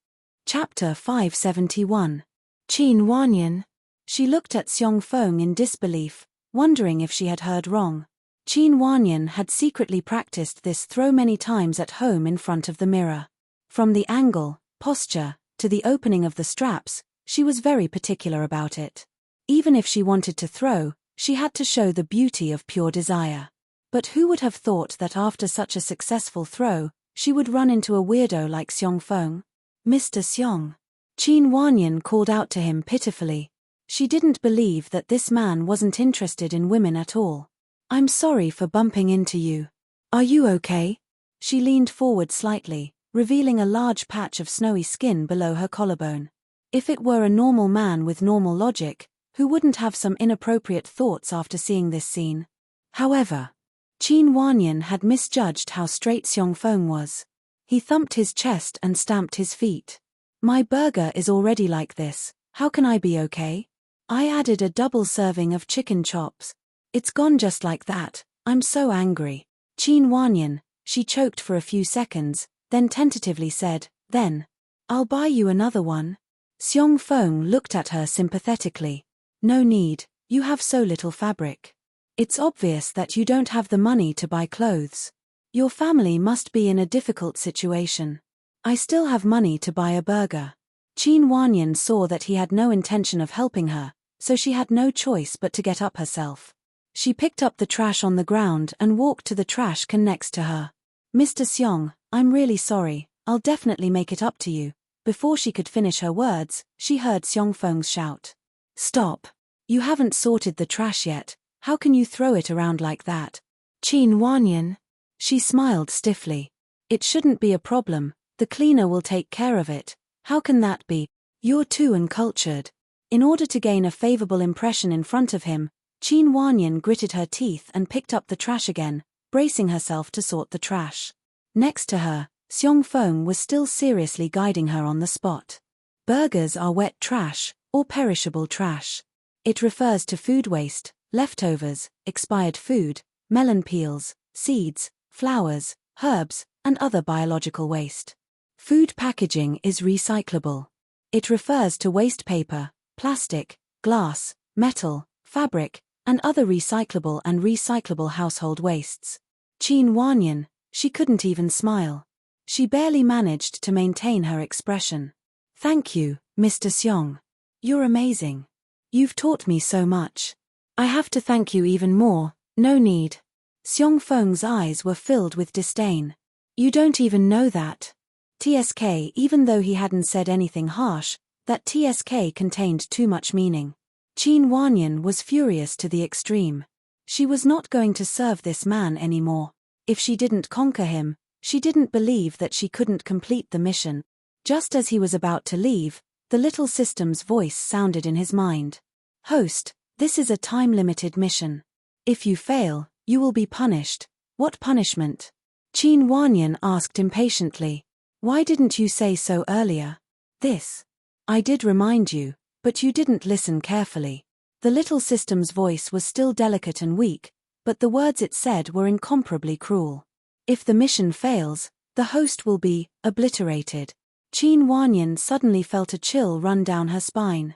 Chapter 571. Qin Wanyan. She looked at Xiong Feng in disbelief, wondering if she had heard wrong. Qin Wanyan had secretly practiced this throw many times at home in front of the mirror. From the angle, posture, to the opening of the straps, she was very particular about it. Even if she wanted to throw, she had to show the beauty of pure desire. But who would have thought that after such a successful throw, she would run into a weirdo like Xiong Feng? "Mr. Xiong." Qin Wanyan called out to him pitifully. She didn't believe that this man wasn't interested in women at all. "I'm sorry for bumping into you. Are you okay?" She leaned forward slightly, revealing a large patch of snowy skin below her collarbone. If it were a normal man with normal logic, who wouldn't have some inappropriate thoughts after seeing this scene? However, Qin Wanyan had misjudged how straight Xiong Feng was. He thumped his chest and stamped his feet. "My burger is already like this, how can I be okay? I added a double serving of chicken chops. It's gone just like that, I'm so angry." Qin Wanyan, she choked for a few seconds, then tentatively said, "Then, I'll buy you another one." Xiong Feng looked at her sympathetically. "No need, you have so little fabric. It's obvious that you don't have the money to buy clothes. Your family must be in a difficult situation. I still have money to buy a burger." Qin Wanyan saw that he had no intention of helping her, so she had no choice but to get up herself. She picked up the trash on the ground and walked to the trash can next to her. "Mr. Xiong, I'm really sorry, I'll definitely make it up to you." Before she could finish her words, she heard Xiong Feng's shout. "Stop. You haven't sorted the trash yet, how can you throw it around like that?" "Qin Wanyan." She smiled stiffly. "It shouldn't be a problem, the cleaner will take care of it." "How can that be? You're too uncultured. In order to gain a favorable impression in front of him, Qin Wanyan gritted her teeth and picked up the trash again, bracing herself to sort the trash. Next to her, Xiong Feng was still seriously guiding her on the spot. Burgers are wet trash, or perishable trash. It refers to food waste, leftovers, expired food, melon peels, seeds, flowers, herbs, and other biological waste. Food packaging is recyclable. It refers to waste paper, plastic, glass, metal, fabric, and other recyclable and recyclable household wastes. Qin Wanyan, she couldn't even smile. She barely managed to maintain her expression. Thank you, Mr. Xiong. You're amazing. You've taught me so much. I have to thank you even more, no need. Xiong Feng's eyes were filled with disdain. You don't even know that. TSK, even though he hadn't said anything harsh, that TSK contained too much meaning. Qin Wanyan was furious to the extreme. She was not going to serve this man anymore. If she didn't conquer him, she didn't believe that she couldn't complete the mission. Just as he was about to leave, the little system's voice sounded in his mind. Host, this is a time-limited mission. If you fail, you will be punished. What punishment? Qin Wanyan asked impatiently. Why didn't you say so earlier? This. I did remind you, but you didn't listen carefully. The little system's voice was still delicate and weak, but the words it said were incomparably cruel. If the mission fails, the host will be obliterated. Qin Wanyan suddenly felt a chill run down her spine.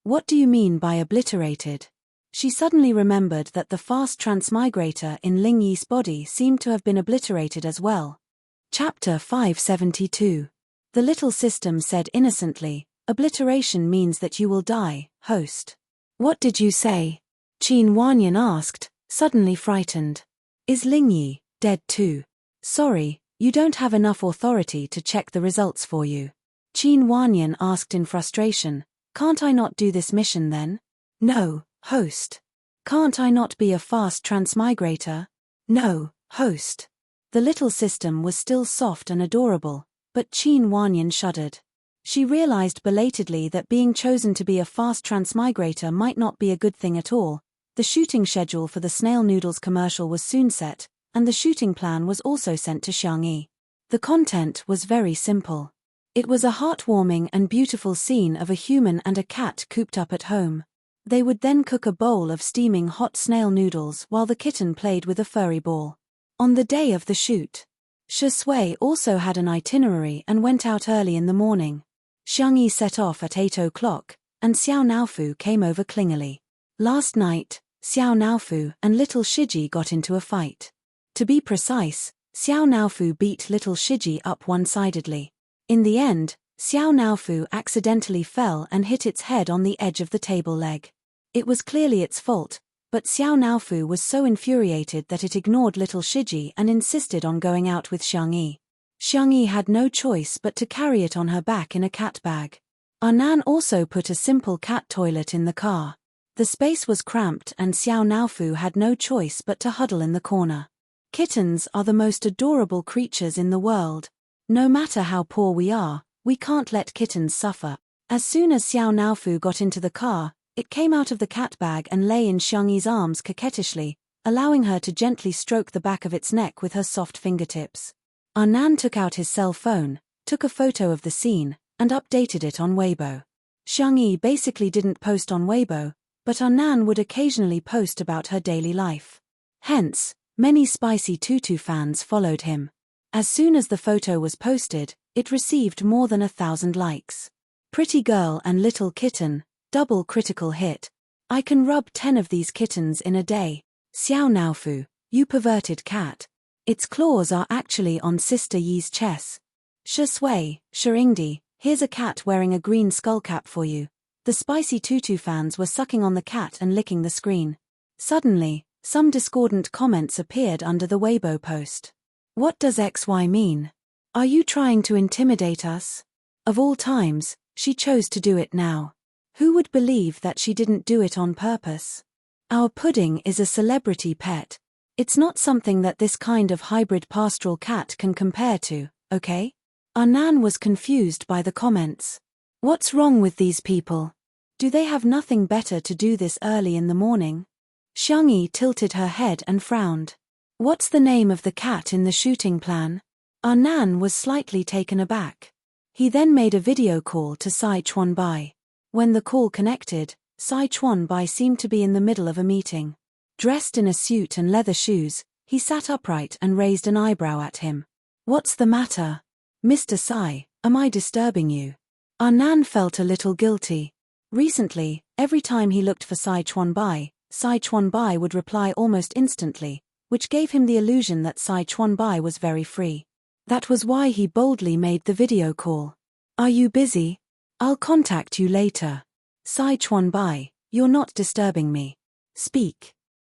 What do you mean by obliterated? She suddenly remembered that the fast transmigrator in Ling Yi's body seemed to have been obliterated as well. Chapter 572. The little system said innocently, obliteration means that you will die, host. What did you say? Qin Wanyan asked, suddenly frightened. Is Ling Yi dead too? Sorry, you don't have enough authority to check the results for you. Qin Wanyan asked in frustration, can't I not do this mission then? No, host. Can't I not be a fast transmigrator? No, host. The little system was still soft and adorable, but Qin Wanyan shuddered. She realized belatedly that being chosen to be a fast transmigrator might not be a good thing at all. The shooting schedule for the snail noodles commercial was soon set, and the shooting plan was also sent to Xiangyi. The content was very simple. It was a heartwarming and beautiful scene of a human and a cat cooped up at home. They would then cook a bowl of steaming hot snail noodles while the kitten played with a furry ball. On the day of the shoot, Shi Sui also had an itinerary and went out early in the morning. Xiangyi set off at 8 o'clock, and Xiao Naofu came over clingily. Last night, Xiao Naofu and little Shiji got into a fight. To be precise, Xiao Naofu beat little Shiji up one-sidedly. In the end, Xiao Naofu accidentally fell and hit its head on the edge of the table leg. It was clearly its fault, but Xiao Naofu was so infuriated that it ignored little Shiji and insisted on going out with Xiangyi. Xiangyi had no choice but to carry it on her back in a cat bag. Nan also put a simple cat toilet in the car. The space was cramped and Xiao Naofu had no choice but to huddle in the corner. Kittens are the most adorable creatures in the world. No matter how poor we are, we can't let kittens suffer. As soon as Xiao Naofu got into the car, it came out of the cat bag and lay in Xiangyi's arms coquettishly, allowing her to gently stroke the back of its neck with her soft fingertips. Nan took out his cell phone, took a photo of the scene, and updated it on Weibo. Xiangyi basically didn't post on Weibo, but Nan would occasionally post about her daily life. Hence, many Spicy Tutu fans followed him. As soon as the photo was posted, it received more than 1,000 likes. Pretty girl and little kitten, double critical hit. I can rub 10 of these kittens in a day. Xiao Naofu, you perverted cat. Its claws are actually on Sister Yi's chest. Shi Sui, Shiringdi, here's a cat wearing a green skullcap for you. The Spicy Tutu fans were sucking on the cat and licking the screen. Suddenly, some discordant comments appeared under the Weibo post. What does XY mean? Are you trying to intimidate us? Of all times, she chose to do it now. Who would believe that she didn't do it on purpose? Our pudding is a celebrity pet. It's not something that this kind of hybrid pastoral cat can compare to, okay? Nan was confused by the comments. What's wrong with these people? Do they have nothing better to do this early in the morning? Xiangyi tilted her head and frowned. What's the name of the cat in the shooting plan? Nan was slightly taken aback. He then made a video call to Sai Chuanbai. When the call connected, Sai Chuanbai seemed to be in the middle of a meeting. Dressed in a suit and leather shoes, he sat upright and raised an eyebrow at him. What's the matter? Mr. Sai, am I disturbing you? Nan felt a little guilty. Recently, every time he looked for Sai Chuanbai would reply almost instantly, which gave him the illusion that Sai Chuanbai was very free. That was why he boldly made the video call. Are you busy? I'll contact you later. Sai Chuanbai, you're not disturbing me. Speak.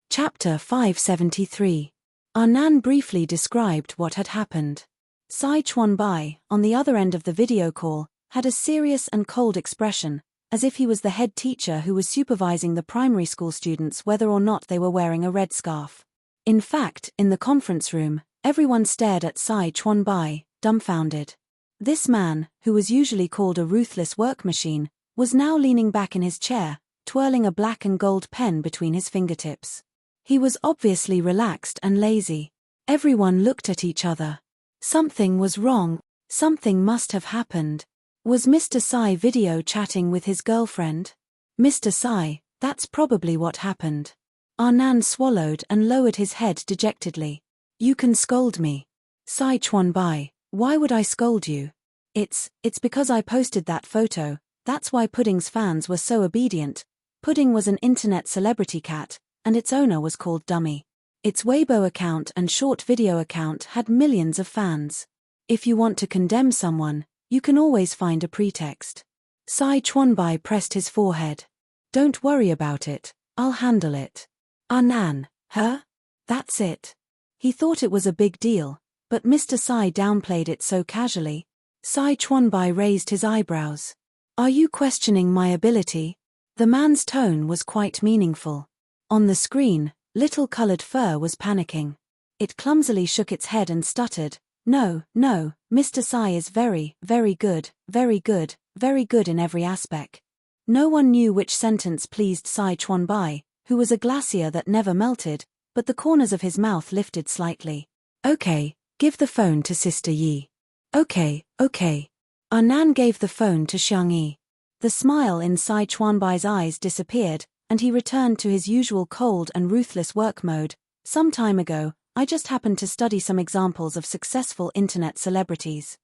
Chapter 573. Nan briefly described what had happened. Sai Chuanbai, on the other end of the video call, had a serious and cold expression, as if he was the head teacher who was supervising the primary school students whether or not they were wearing a red scarf. In fact, in the conference room, everyone stared at Sai Chuanbai, dumbfounded. This man, who was usually called a ruthless work machine, was now leaning back in his chair, twirling a black and gold pen between his fingertips. He was obviously relaxed and lazy. Everyone looked at each other. Something was wrong. Something must have happened. Was Mr. Sai video chatting with his girlfriend? Mr. Sai, that's probably what happened. Nan swallowed and lowered his head dejectedly. You can scold me. Sai Chuanbai, why would I scold you? It's because I posted that photo, that's why Pudding's fans were so obedient. Pudding was an internet celebrity cat, and its owner was called Dummy. Its Weibo account and short video account had millions of fans. If you want to condemn someone, you can always find a pretext. Sai Chuanbai pressed his forehead. Don't worry about it, I'll handle it. Nan, her? That's it. He thought it was a big deal, but Mr. Sai downplayed it so casually. Sai Chuanbai raised his eyebrows. Are you questioning my ability? The man's tone was quite meaningful. On the screen, Little Colored Fur was panicking. It clumsily shook its head and stuttered, No, Mr. Sai is very, very good in every aspect. No one knew which sentence pleased Sai Chuanbai, who was a glacier that never melted, but the corners of his mouth lifted slightly. Okay, give the phone to Sister Yi. Okay. Nan gave the phone to Xiangyi. The smile in Sai Chuanbai's eyes disappeared, and he returned to his usual cold and ruthless work mode. Some time ago, I just happened to study some examples of successful internet celebrities.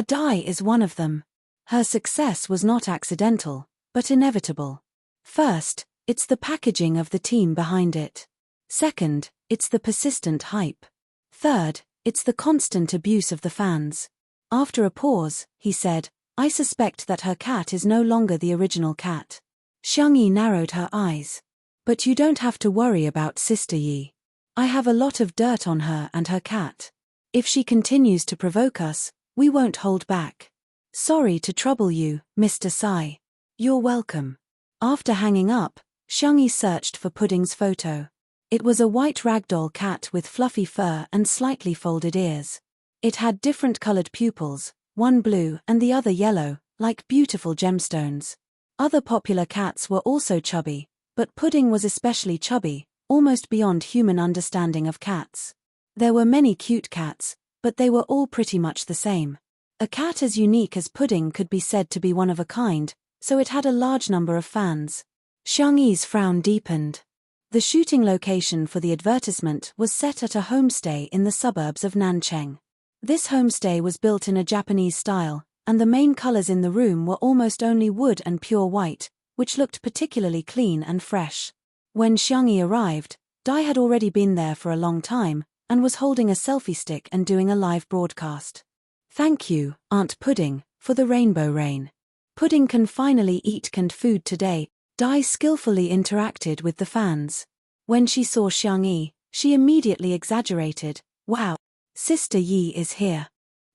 Dai is one of them. Her success was not accidental, but inevitable. First, it's the packaging of the team behind it. Second, it's the persistent hype. Third, it's the constant abuse of the fans. After a pause, he said, I suspect that her cat is no longer the original cat. Xiangyi narrowed her eyes. But you don't have to worry about Sister Yi. I have a lot of dirt on her and her cat. If she continues to provoke us, we won't hold back. Sorry to trouble you, Mr. Sai. You're welcome. After hanging up, Xiangyi searched for Pudding's photo. It was a white ragdoll cat with fluffy fur and slightly folded ears. It had different colored pupils, one blue and the other yellow, like beautiful gemstones. Other popular cats were also chubby, but Pudding was especially chubby, almost beyond human understanding of cats. There were many cute cats, but they were all pretty much the same. A cat as unique as Pudding could be said to be one of a kind, so it had a large number of fans. Xiangyi's frown deepened. The shooting location for the advertisement was set at a homestay in the suburbs of Nancheng. This homestay was built in a Japanese style, and the main colors in the room were almost only wood and pure white, which looked particularly clean and fresh. When Xiangyi arrived, Dai had already been there for a long time, and was holding a selfie stick and doing a live broadcast. Thank you, Aunt Pudding, for the rainbow rain. Pudding can finally eat canned food today. Dai skillfully interacted with the fans. When she saw Xiangyi, she immediately exaggerated. Wow! Sister Yi is here.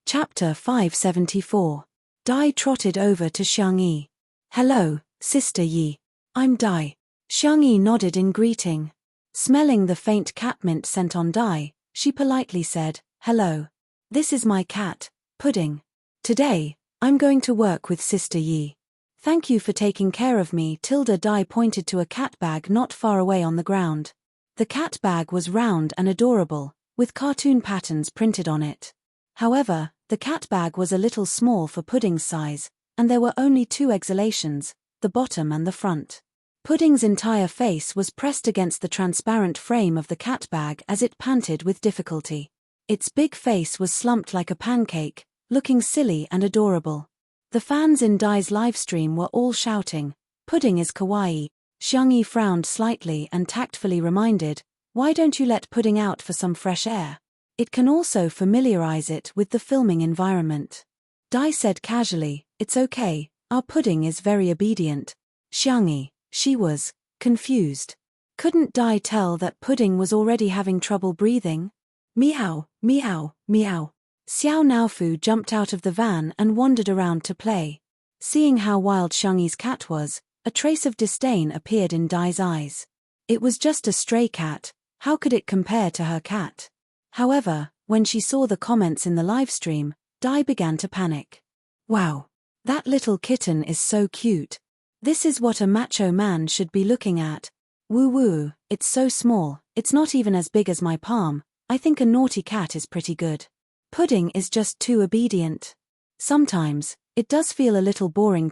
Chapter 574. Dai trotted over to Xiangyi. Hello, Sister Yi. I'm Dai. Xiangyi nodded in greeting. Smelling the faint catmint scent on Dai, she politely said, Hello. This is my cat, Pudding. Today, I'm going to work with Sister Yi. Thank you for taking care of me. Dai pointed to a cat bag not far away on the ground. The cat bag was round and adorable, with cartoon patterns printed on it. However, the cat bag was a little small for Pudding's size, and there were only 2 exhalations, the bottom and the front. Pudding's entire face was pressed against the transparent frame of the cat bag as it panted with difficulty. Its big face was slumped like a pancake, looking silly and adorable. The fans in Dai's livestream were all shouting, "Pudding is kawaii." Xiangyi frowned slightly and tactfully reminded, "Why don't you let Pudding out for some fresh air? It can also familiarize it with the filming environment." Dai said casually, "It's okay, our Pudding is very obedient." Xiangyi, she was confused. Couldn't Dai tell that Pudding was already having trouble breathing? Meow, meow, meow. Xiao Naofu jumped out of the van and wandered around to play. Seeing how wild Xiangyi's cat was, a trace of disdain appeared in Dai's eyes. It was just a stray cat, how could it compare to her cat? However, when she saw the comments in the livestream, Dai began to panic. Wow! That little kitten is so cute. This is what a macho man should be looking at. Woo woo, it's so small, it's not even as big as my palm. I think a naughty cat is pretty good. Pudding is just too obedient. Sometimes, it does feel a little boring.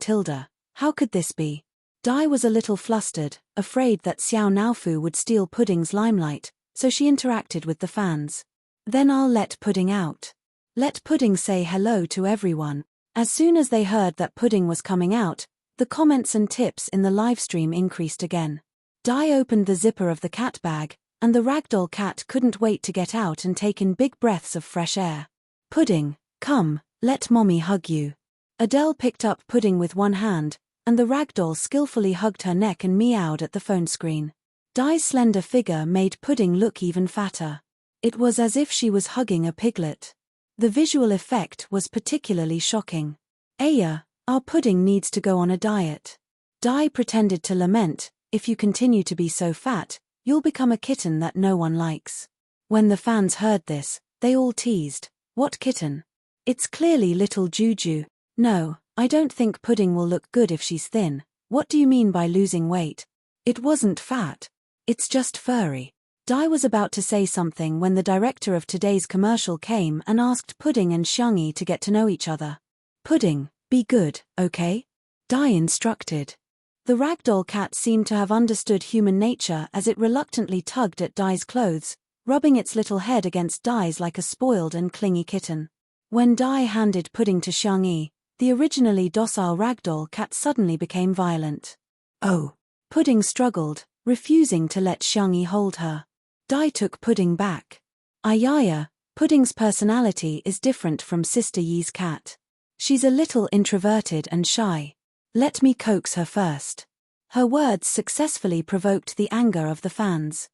How could this be? Dai was a little flustered, afraid that Xiao Naofu would steal Pudding's limelight, so she interacted with the fans. Then I'll let Pudding out. Let Pudding say hello to everyone. As soon as they heard that Pudding was coming out, the comments and tips in the livestream increased again. Dai opened the zipper of the cat bag, and the ragdoll cat couldn't wait to get out and take in big breaths of fresh air. Pudding, come, let mommy hug you. Adele picked up Pudding with one hand, and the ragdoll skillfully hugged her neck and meowed at the phone screen. Dai's slender figure made Pudding look even fatter. It was as if she was hugging a piglet. The visual effect was particularly shocking. Aya, our Pudding needs to go on a diet. Dai pretended to lament, if you continue to be so fat, you'll become a kitten that no one likes. When the fans heard this, they all teased, what kitten? It's clearly little Juju. No, I don't think Pudding will look good if she's thin. What do you mean by losing weight? It wasn't fat. It's just furry. Dai was about to say something when the director of today's commercial came and asked Pudding and Xiangyi to get to know each other. Pudding, be good, okay? Dai instructed. The ragdoll cat seemed to have understood human nature as it reluctantly tugged at Dai's clothes, rubbing its little head against Dai's like a spoiled and clingy kitten. When Dai handed Pudding to Xiangyi, the originally docile ragdoll cat suddenly became violent. Oh! Pudding struggled, refusing to let Xiangyi hold her. Dai took Pudding back. Ayaya, Pudding's personality is different from Sister Yi's cat. She's a little introverted and shy. Let me coax her first. Her words successfully provoked the anger of the fans.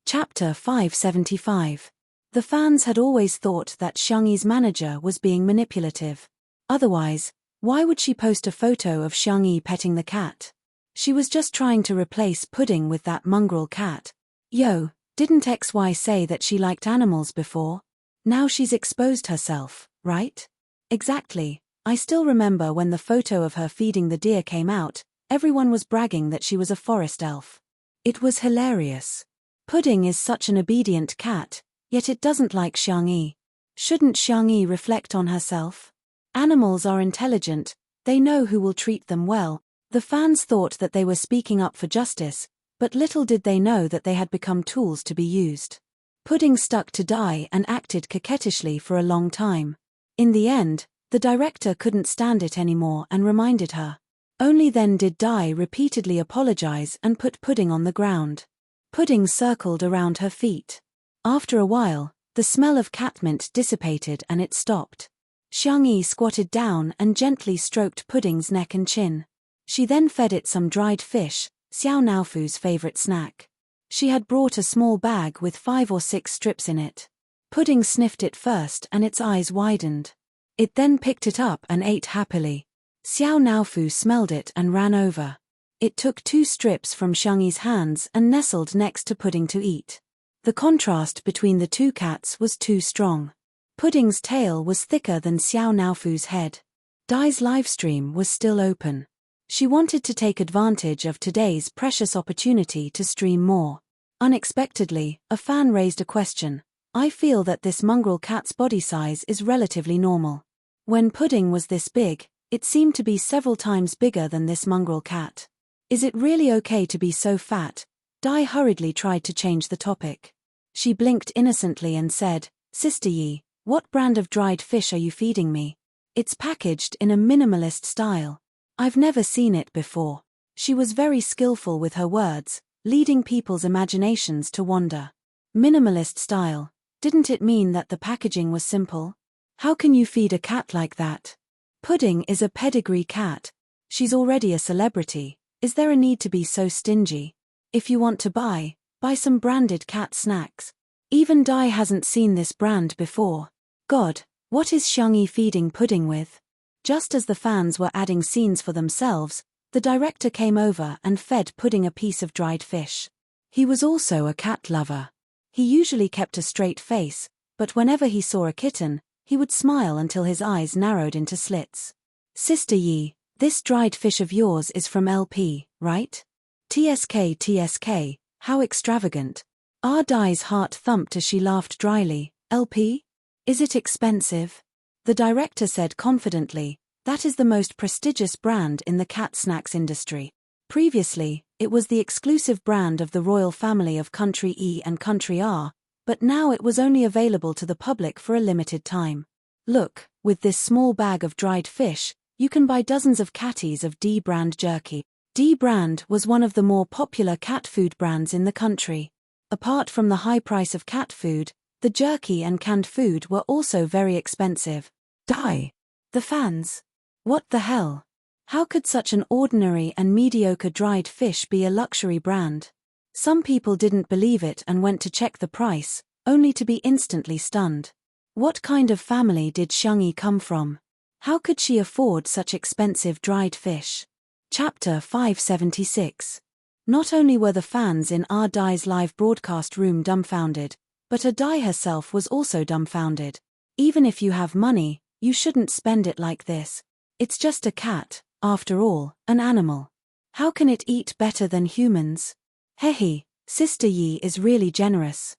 Chapter 575. The fans had always thought that Xiangyi's manager was being manipulative. Otherwise, why would she post a photo of Xiangyi petting the cat? She was just trying to replace Pudding with that mongrel cat. Yo, didn't XY say that she liked animals before? Now she's exposed herself, right? Exactly. I still remember when the photo of her feeding the deer came out, everyone was bragging that she was a forest elf. It was hilarious. Pudding is such an obedient cat, yet it doesn't like Xiangyi. Shouldn't Xiangyi reflect on herself? Animals are intelligent, they know who will treat them well. The fans thought that they were speaking up for justice, but little did they know that they had become tools to be used. Pudding stuck to Dai and acted coquettishly for a long time. In the end, the director couldn't stand it anymore and reminded her. Only then did Dai repeatedly apologize and put Pudding on the ground. Pudding circled around her feet. After a while, the smell of catmint dissipated and it stopped. Xiangyi squatted down and gently stroked Pudding's neck and chin. She then fed it some dried fish, Xiao Naofu's favorite snack. She had brought a small bag with 5 or 6 strips in it. Pudding sniffed it first and its eyes widened. It then picked it up and ate happily. Xiao Naofu smelled it and ran over. It took 2 strips from Xiangyi's hands and nestled next to Pudding to eat. The contrast between the 2 cats was too strong. Pudding's tail was thicker than Xiao Naofu's head. Dai's livestream was still open. She wanted to take advantage of today's precious opportunity to stream more. Unexpectedly, a fan raised a question. I feel that this mongrel cat's body size is relatively normal. When Pudding was this big, it seemed to be several times bigger than this mongrel cat. Is it really okay to be so fat? Dai hurriedly tried to change the topic. She blinked innocently and said, Sister Yi, what brand of dried fish are you feeding me? It's packaged in a minimalist style. I've never seen it before. She was very skillful with her words, leading people's imaginations to wander. Minimalist style. Didn't it mean that the packaging was simple? How can you feed a cat like that? Pudding is a pedigree cat. She's already a celebrity. Is there a need to be so stingy? If you want to buy some branded cat snacks. Even Dai hasn't seen this brand before. God, what is Xiangyi feeding Pudding with? Just as the fans were adding scenes for themselves, the director came over and fed Pudding a piece of dried fish. He was also a cat lover. He usually kept a straight face, but whenever he saw a kitten, he would smile until his eyes narrowed into slits. Sister Yi, this dried fish of yours is from LP, right? TSK, how extravagant. Dai's heart thumped as she laughed dryly. LP? Is it expensive? The director said confidently, that is the most prestigious brand in the cat snacks industry. Previously, it was the exclusive brand of the royal family of Country E and Country R, but now it was only available to the public for a limited time. Look, with this small bag of dried fish, you can buy dozens of catties of D brand jerky. D brand was one of the more popular cat food brands in the country. Apart from the high price of cat food, the jerky and canned food were also very expensive. Dai. The fans. What the hell? How could such an ordinary and mediocre dried fish be a luxury brand? Some people didn't believe it and went to check the price, only to be instantly stunned. What kind of family did Xiangyi come from? How could she afford such expensive dried fish? Chapter 576. Not only were the fans in Dai's live broadcast room dumbfounded, but Dai herself was also dumbfounded. Even if you have money, you shouldn't spend it like this. It's just a cat, after all, an animal. How can it eat better than humans? Hehe, Sister Yi is really generous.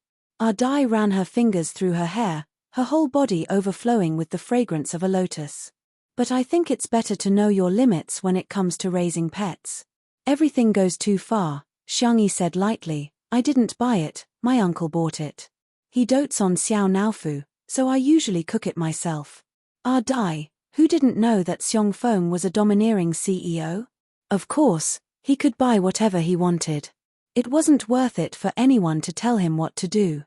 Dai ran her fingers through her hair, her whole body overflowing with the fragrance of a lotus. But I think it's better to know your limits when it comes to raising pets. Everything goes too far, Xiangyi said lightly. I didn't buy it, my uncle bought it. He dotes on xiao naofu, so I usually cook it myself. Dai, who didn't know that Xiongfeng was a domineering CEO? Of course, he could buy whatever he wanted. It wasn't worth it for anyone to tell him what to do.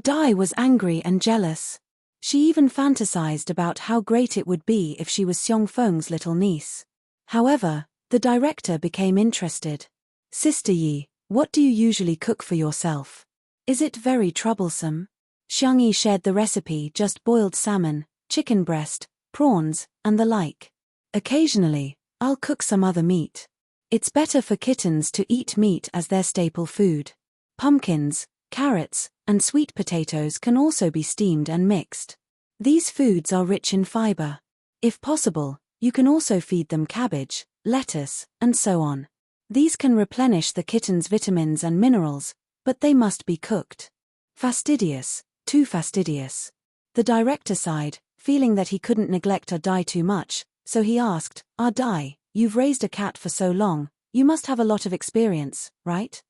Dai was angry and jealous. She even fantasized about how great it would be if she was Xiongfeng's little niece. However, the director became interested. Sister Yi, what do you usually cook for yourself? Is it very troublesome? Xiangyi shared the recipe: just boiled salmon, chicken breast, prawns, and the like. Occasionally, I'll cook some other meat. It's better for kittens to eat meat as their staple food. Pumpkins, carrots, and sweet potatoes can also be steamed and mixed. These foods are rich in fiber. If possible, you can also feed them cabbage, lettuce, and so on. These can replenish the kitten's vitamins and minerals, but they must be cooked. Fastidious, too fastidious. The director sighed, feeling that he couldn't neglect Dai too much, so he asked, Dai, you've raised a cat for so long, you must have a lot of experience, right?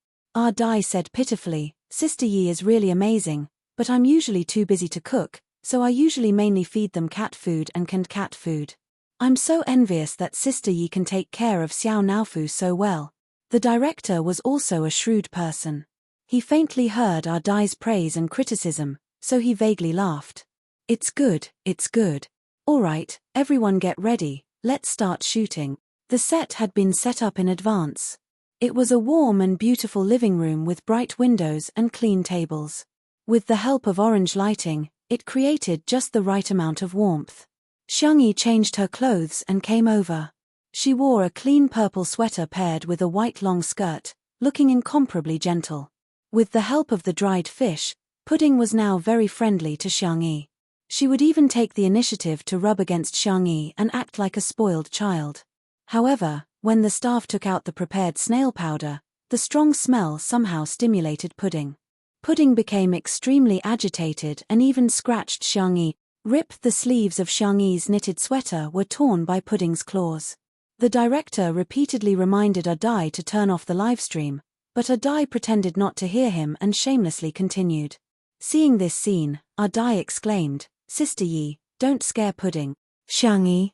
Dai said pitifully, Sister Yi is really amazing, but I'm usually too busy to cook, so I usually mainly feed them cat food and canned cat food. I'm so envious that Sister Yi can take care of Xiao Naofu so well. The director was also a shrewd person. He faintly heard Dai's praise and criticism, so he vaguely laughed. It's good, it's good. All right, everyone get ready, let's start shooting. The set had been set up in advance. It was a warm and beautiful living room with bright windows and clean tables. With the help of orange lighting, it created just the right amount of warmth. Xiangyi changed her clothes and came over. She wore a clean purple sweater paired with a white long skirt, looking incomparably gentle. With the help of the dried fish, Pudding was now very friendly to Xiangyi. She would even take the initiative to rub against Xiangyi and act like a spoiled child. However, When the staff took out the prepared snail powder, the strong smell somehow stimulated Pudding. Pudding became extremely agitated and even scratched Xiangyi. The sleeves of Xiangyi's knitted sweater were torn by Pudding's claws. The director repeatedly reminded Adai to turn off the livestream, but Adai pretended not to hear him and shamelessly continued. Seeing this scene, Adai exclaimed, "Sister Yi, don't scare Pudding." "Xiangyi,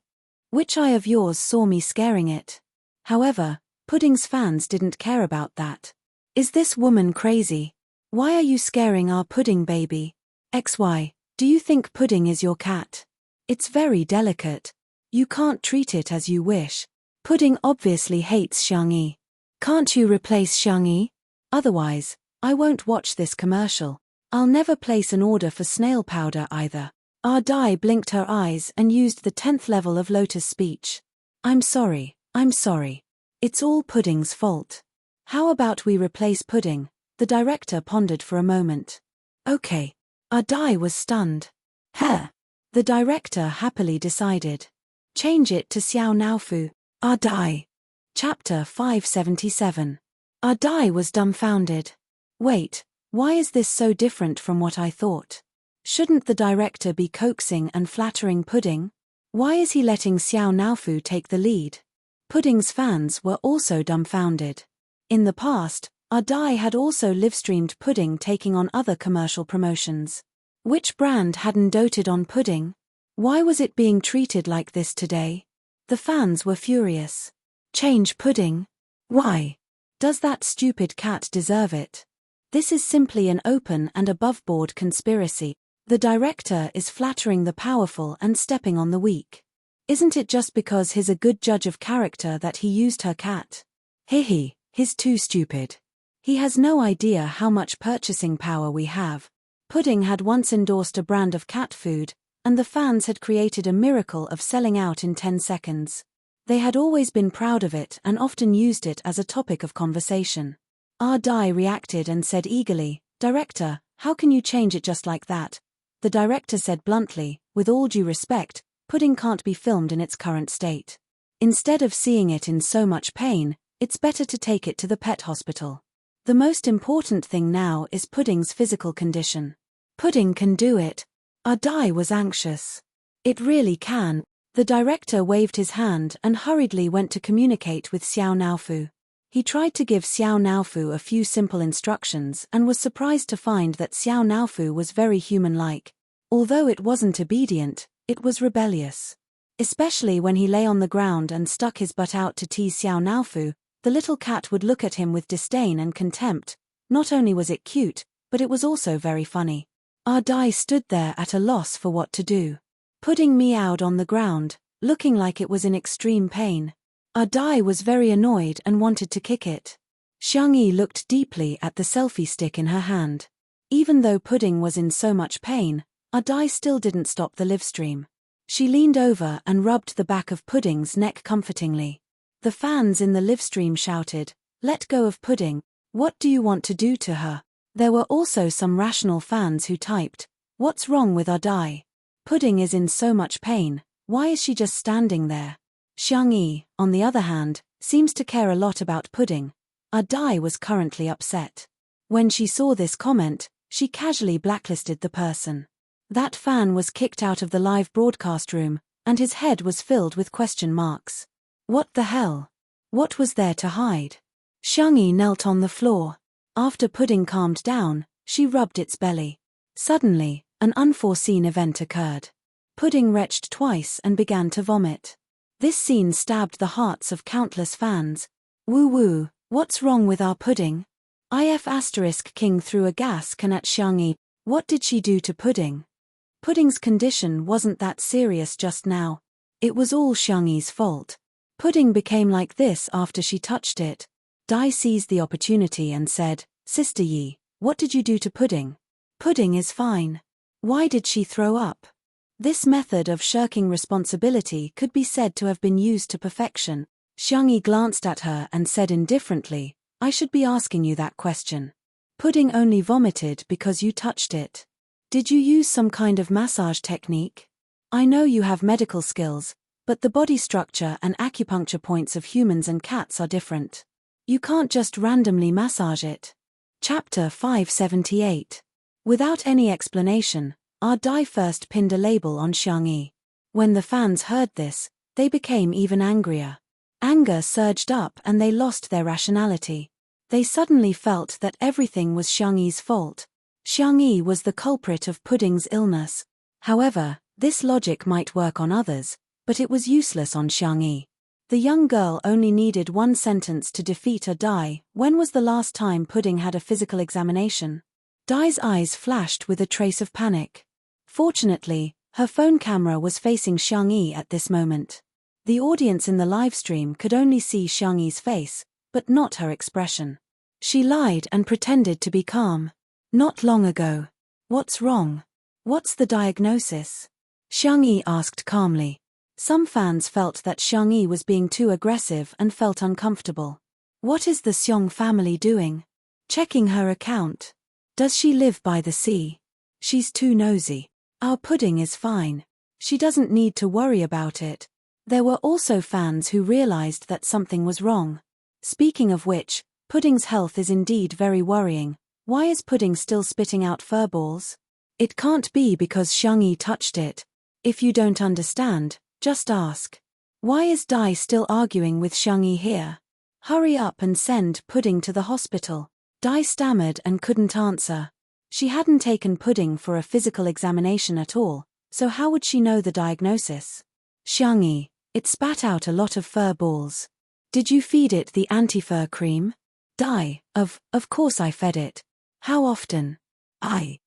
which eye of yours saw me scaring it?" However, Pudding's fans didn't care about that. "Is this woman crazy? Why are you scaring our Pudding baby? XY, do you think Pudding is your cat? It's very delicate. You can't treat it as you wish." Pudding obviously hates Xiangyi. "Can't you replace Xiangyi? Otherwise, I won't watch this commercial. I'll never place an order for snail powder either." Dai blinked her eyes and used the 10th level of Lotus speech. I'm sorry. It's all Pudding's fault. How about we replace Pudding?" The director pondered for a moment. "Okay." Dai was stunned. "Huh." The director happily decided. "Change it to Xiao Naofu." Dai. Chapter 577. Dai was dumbfounded. "Wait, why is this so different from what I thought? Shouldn't the director be coaxing and flattering Pudding? Why is he letting Xiao Naofu take the lead?" Pudding's fans were also dumbfounded. In the past, Dai had also live-streamed Pudding taking on other commercial promotions. Which brand hadn't doted on Pudding? Why was it being treated like this today? The fans were furious. "Change Pudding? Why? Does that stupid cat deserve it? This is simply an open and above-board conspiracy. The director is flattering the powerful and stepping on the weak. Isn't it just because he's a good judge of character that he used her cat? He's too stupid. He has no idea how much purchasing power we have." Pudding had once endorsed a brand of cat food, and the fans had created a miracle of selling out in 10 seconds. They had always been proud of it and often used it as a topic of conversation. Dai reacted and said eagerly, "Director, how can you change it just like that?" The director said bluntly, "With all due respect, Pudding can't be filmed in its current state. Instead of seeing it in so much pain, it's better to take it to the pet hospital. The most important thing now is Pudding's physical condition. Pudding can do it." Dai was anxious. "It really can." The director waved his hand and hurriedly went to communicate with Xiao Naofu. He tried to give Xiao Naofu a few simple instructions and was surprised to find that Xiao Naofu was very human-like. Although it wasn't obedient, it was rebellious. Especially when he lay on the ground and stuck his butt out to tease Xiao Naofu, the little cat would look at him with disdain and contempt. Not only was it cute, but it was also very funny. Dai stood there at a loss for what to do. Pudding meowed on the ground, looking like it was in extreme pain. Dai was very annoyed and wanted to kick it. Xiangyi looked deeply at the selfie stick in her hand. Even though Pudding was in so much pain, Dai still didn't stop the livestream. She leaned over and rubbed the back of Pudding's neck comfortingly. The fans in the livestream shouted, "Let go of Pudding. What do you want to do to her?" There were also some rational fans who typed, "What's wrong with Dai? Pudding is in so much pain, why is she just standing there?" Xiangyi, on the other hand, seems to care a lot about Pudding. Dai was currently upset. When she saw this comment, she casually blacklisted the person. That fan was kicked out of the live broadcast room, and his head was filled with question marks. What the hell? What was there to hide? Xiangyi knelt on the floor. After Pudding calmed down, she rubbed its belly. Suddenly, an unforeseen event occurred. Pudding retched twice and began to vomit. This scene stabbed the hearts of countless fans. "Woo-woo, what's wrong with our Pudding?" King threw a gas can at Xiangyi. What did she do to Pudding? Pudding's condition wasn't that serious just now. It was all Xiangyi's fault. Pudding became like this after she touched it. Dai seized the opportunity and said, "Sister Yi, what did you do to Pudding?" "Pudding is fine. Why did she throw up?" This method of shirking responsibility could be said to have been used to perfection. Xiangyi glanced at her and said indifferently, "I should be asking you that question. Pudding only vomited because you touched it. Did you use some kind of massage technique? I know you have medical skills, But the body structure and acupuncture points of humans and cats are different. You can't just randomly massage it. Chapter 578. Without any explanation, our Dai first pinned a label on Xiangyi. When the fans heard this, they became even angrier. Anger surged up and they lost their rationality. They suddenly felt that everything was Xiangyi's fault. Xiangyi was the culprit of Pudding's illness. However, this logic might work on others, but it was useless on Xiangyi. The young girl only needed one sentence to defeat a Dai. When was the last time Pudding had a physical examination? Dai's eyes flashed with a trace of panic. Fortunately, her phone camera was facing Xiangyi at this moment. The audience in the livestream could only see Xiangyi's face, but not her expression. She lied and pretended to be calm. Not long ago. What's wrong? What's the diagnosis? Xiangyi asked calmly. Some fans felt that Xiangyi was being too aggressive and felt uncomfortable. What is the Xiong family doing? Checking her account. Does she live by the sea? She's too nosy. Our Pudding is fine. She doesn't need to worry about it. There were also fans who realized that something was wrong. Speaking of which, Pudding's health is indeed very worrying. Why is Pudding still spitting out fur balls? It can't be because Xiangyi touched it. If you don't understand, just ask. Why is Dai still arguing with Xiangyi here? Hurry up and send Pudding to the hospital. Dai stammered and couldn't answer. She hadn't taken Pudding for a physical examination at all, so how would she know the diagnosis? Xiangyi, it spat out a lot of fur balls. Did you feed it the anti-fur cream? Dai, of course I fed it. How often? I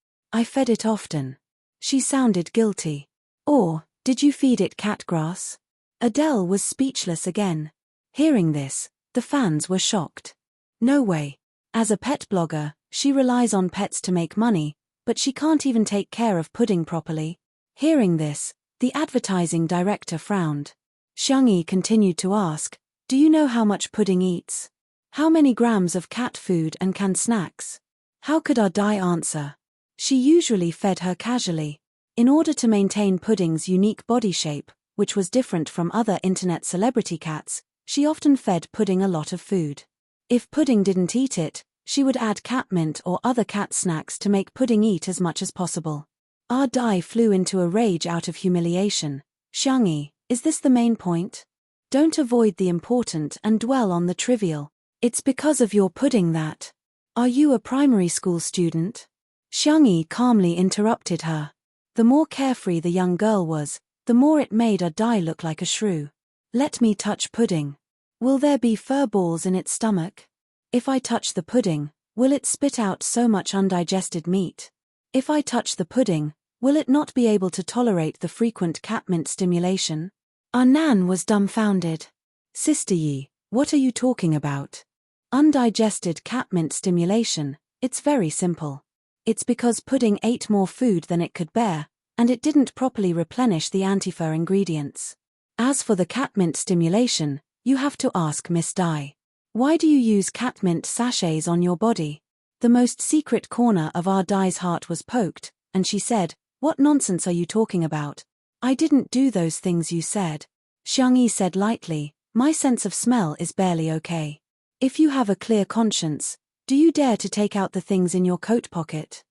fed it often. She sounded guilty. Or, did you feed it cat grass? Adele was speechless again. Hearing this, the fans were shocked. No way. As a pet blogger, she relies on pets to make money, but she can't even take care of Pudding properly. Hearing this, the advertising director frowned. Xiangyi continued to ask, do you know how much Pudding eats? How many grams of cat food and canned snacks? How could our Dai answer? She usually fed her casually. In order to maintain Pudding's unique body shape, which was different from other internet celebrity cats, she often fed Pudding a lot of food. If Pudding didn't eat it, she would add catmint or other cat snacks to make Pudding eat as much as possible. Our Dai flew into a rage out of humiliation. Xiangyi, is this the main point? Don't avoid the important and dwell on the trivial. It's because of your Pudding that. Are you a primary school student? Xiangyi calmly interrupted her. The more carefree the young girl was, the more it made a Dai look like a shrew. Let me touch Pudding. Will there be fur balls in its stomach? If I touch the Pudding, will it spit out so much undigested meat? If I touch the Pudding, will it not be able to tolerate the frequent catmint stimulation? Our Nan was dumbfounded. Sister Yi, what are you talking about? Undigested catmint stimulation, it's very simple. It's because Pudding ate more food than it could bear, and it didn't properly replenish the anti-fur ingredients. As for the catmint stimulation, you have to ask Miss Dai. Why do you use catmint sachets on your body? The most secret corner of our Dai's heart was poked, and she said, what nonsense are you talking about? I didn't do those things you said. Xiangyi said lightly, my sense of smell is barely okay. If you have a clear conscience, do you dare to take out the things in your coat pocket?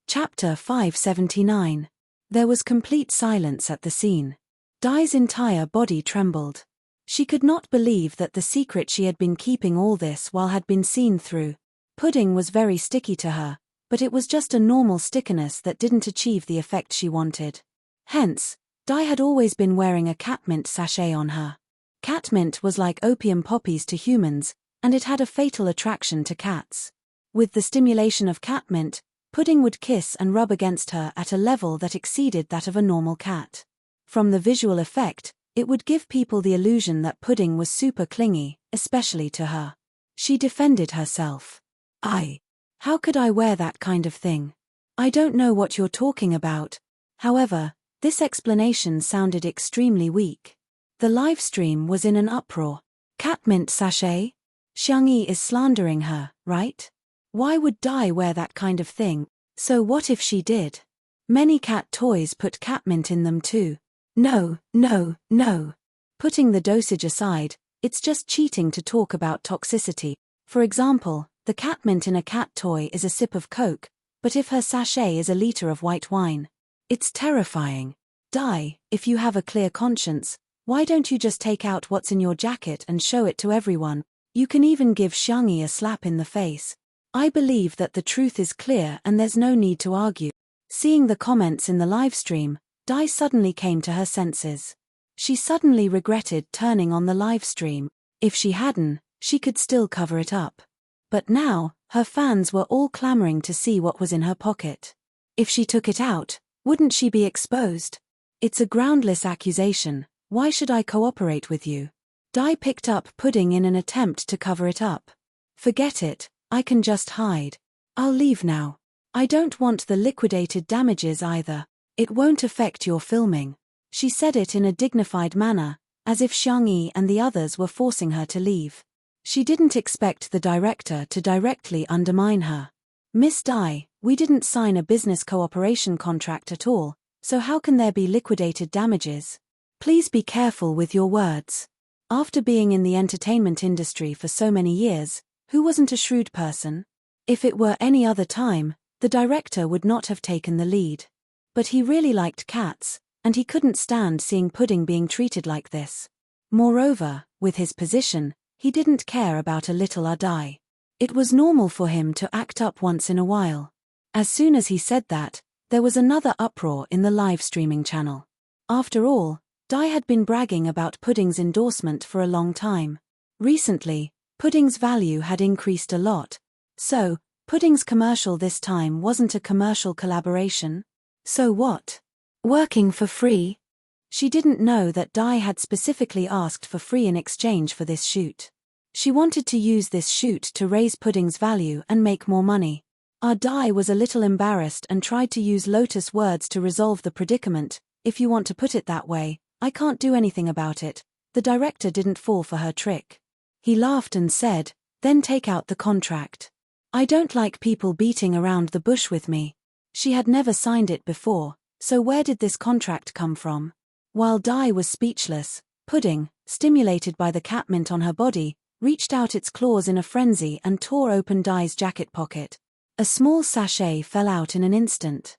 Chapter 579. There was complete silence at the scene. Dai's entire body trembled. She could not believe that the secret she had been keeping all this while had been seen through. Pudding was very sticky to her, but it was just a normal stickiness that didn't achieve the effect she wanted. Hence, Dai had always been wearing a catmint sachet on her. Catmint was like opium poppies to humans, and it had a fatal attraction to cats. With the stimulation of catmint, Pudding would kiss and rub against her at a level that exceeded that of a normal cat. From the visual effect, it would give people the illusion that Pudding was super clingy, especially to her. She defended herself. How could I wear that kind of thing? I don't know what you're talking about. However, this explanation sounded extremely weak. The live stream was in an uproar. Catmint sachet? Xiangyi is slandering her, right? Why would Dai wear that kind of thing? So what if she did? Many cat toys put catmint in them too. No. Putting the dosage aside, it's just cheating to talk about toxicity. For example, the cat mint in a cat toy is a sip of Coke, but if her sachet is a liter of white wine, it's terrifying. Di, if you have a clear conscience, why don't you just take out what's in your jacket and show it to everyone? You can even give Xiangyi a slap in the face. I believe that the truth is clear and there's no need to argue. Seeing the comments in the livestream, Di suddenly came to her senses. She suddenly regretted turning on the livestream. If she hadn't, she could still cover it up. But now, her fans were all clamoring to see what was in her pocket. If she took it out, wouldn't she be exposed? It's a groundless accusation. Why should I cooperate with you? Di picked up pudding in an attempt to cover it up. Forget it, I can just hide. I'll leave now. I don't want the liquidated damages either. It won't affect your filming. She said it in a dignified manner, as if Xiangyi and the others were forcing her to leave. She didn't expect the director to directly undermine her. Miss Di, we didn't sign a business cooperation contract at all, so how can there be liquidated damages? Please be careful with your words. After being in the entertainment industry for so many years, who wasn't a shrewd person? If it were any other time, the director would not have taken the lead. But he really liked cats, and he couldn't stand seeing Pudding being treated like this. Moreover, with his position, he didn't care about a little Di. It was normal for him to act up once in a while. As soon as he said that, there was another uproar in the live streaming channel. After all, Di had been bragging about Pudding's endorsement for a long time. Recently, Pudding's value had increased a lot. So, Pudding's commercial this time wasn't a commercial collaboration. So what? Working for free? She didn't know that Di had specifically asked for free in exchange for this shoot. She wanted to use this shoot to raise Pudding's value and make more money. Di was a little embarrassed and tried to use Lotus words to resolve the predicament. If you want to put it that way, I can't do anything about it. The director didn't fall for her trick. He laughed and said, then take out the contract. I don't like people beating around the bush with me. She had never signed it before, so where did this contract come from? While Di was speechless, Pudding, stimulated by the cat mint on her body, reached out its claws in a frenzy and tore open Di's jacket pocket. A small sachet fell out in an instant.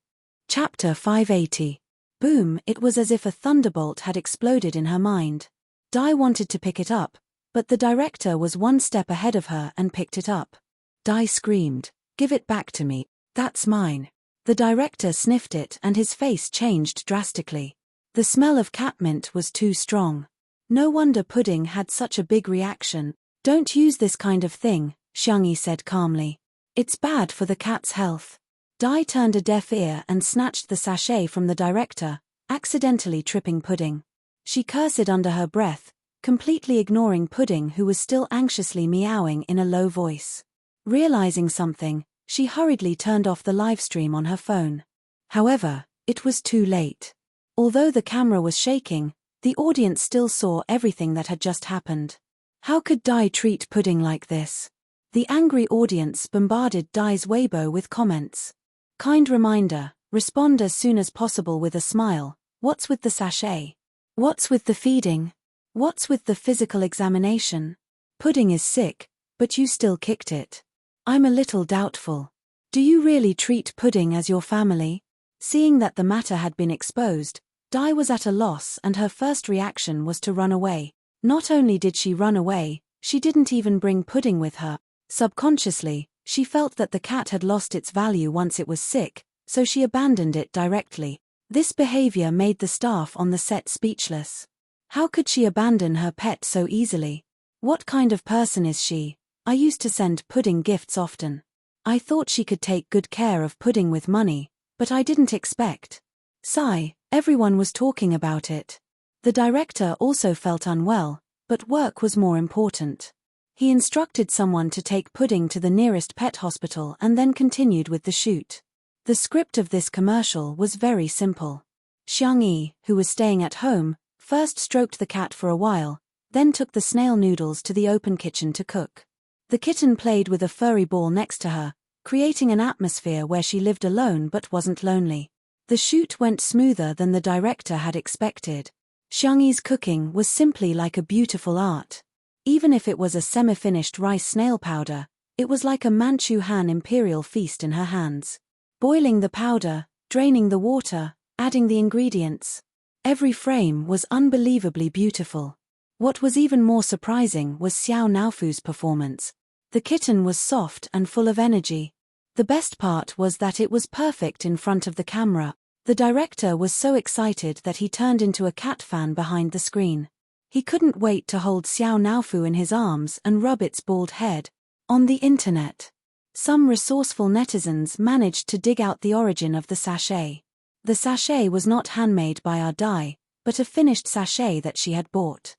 Chapter 580. Boom! It was as if a thunderbolt had exploded in her mind. Di wanted to pick it up, but the director was one step ahead of her and picked it up. Di screamed, "Give it back to me, that's mine." The director sniffed it and his face changed drastically. The smell of cat mint was too strong. No wonder Pudding had such a big reaction. Don't use this kind of thing, Xiangyi said calmly. It's bad for the cat's health. Di turned a deaf ear and snatched the sachet from the director, accidentally tripping Pudding. She cursed under her breath, completely ignoring Pudding who was still anxiously meowing in a low voice. Realizing something, she hurriedly turned off the livestream on her phone. However, it was too late. Although the camera was shaking, the audience still saw everything that had just happened. How could Di treat Pudding like this? The angry audience bombarded Di's Weibo with comments. Kind reminder, respond as soon as possible with a smile. What's with the sachet? What's with the feeding? What's with the physical examination? Pudding is sick, but you still kicked it. I'm a little doubtful. Do you really treat Pudding as your family? Seeing that the matter had been exposed, Di was at a loss and her first reaction was to run away. Not only did she run away, she didn't even bring Pudding with her. Subconsciously, she felt that the cat had lost its value once it was sick, so she abandoned it directly. This behavior made the staff on the set speechless. How could she abandon her pet so easily? What kind of person is she? I used to send Pudding gifts often. I thought she could take good care of Pudding with money, but I didn't expect. Sigh, everyone was talking about it. The director also felt unwell, but work was more important. He instructed someone to take Pudding to the nearest pet hospital and then continued with the shoot. The script of this commercial was very simple. Xiangyi, who was staying at home, first stroked the cat for a while, then took the snail noodles to the open kitchen to cook. The kitten played with a furry ball next to her, creating an atmosphere where she lived alone but wasn't lonely. The shoot went smoother than the director had expected. Xiangyi's cooking was simply like a beautiful art. Even if it was a semi-finished rice snail powder, it was like a Manchu Han imperial feast in her hands. Boiling the powder, draining the water, adding the ingredients. Every frame was unbelievably beautiful. What was even more surprising was Xiao Naofu's performance. The kitten was soft and full of energy. The best part was that it was perfect in front of the camera. The director was so excited that he turned into a cat fan behind the screen. He couldn't wait to hold Xiao Naofu in his arms and rub its bald head. On the internet, some resourceful netizens managed to dig out the origin of the sachet. The sachet was not handmade by Ardai, but a finished sachet that she had bought.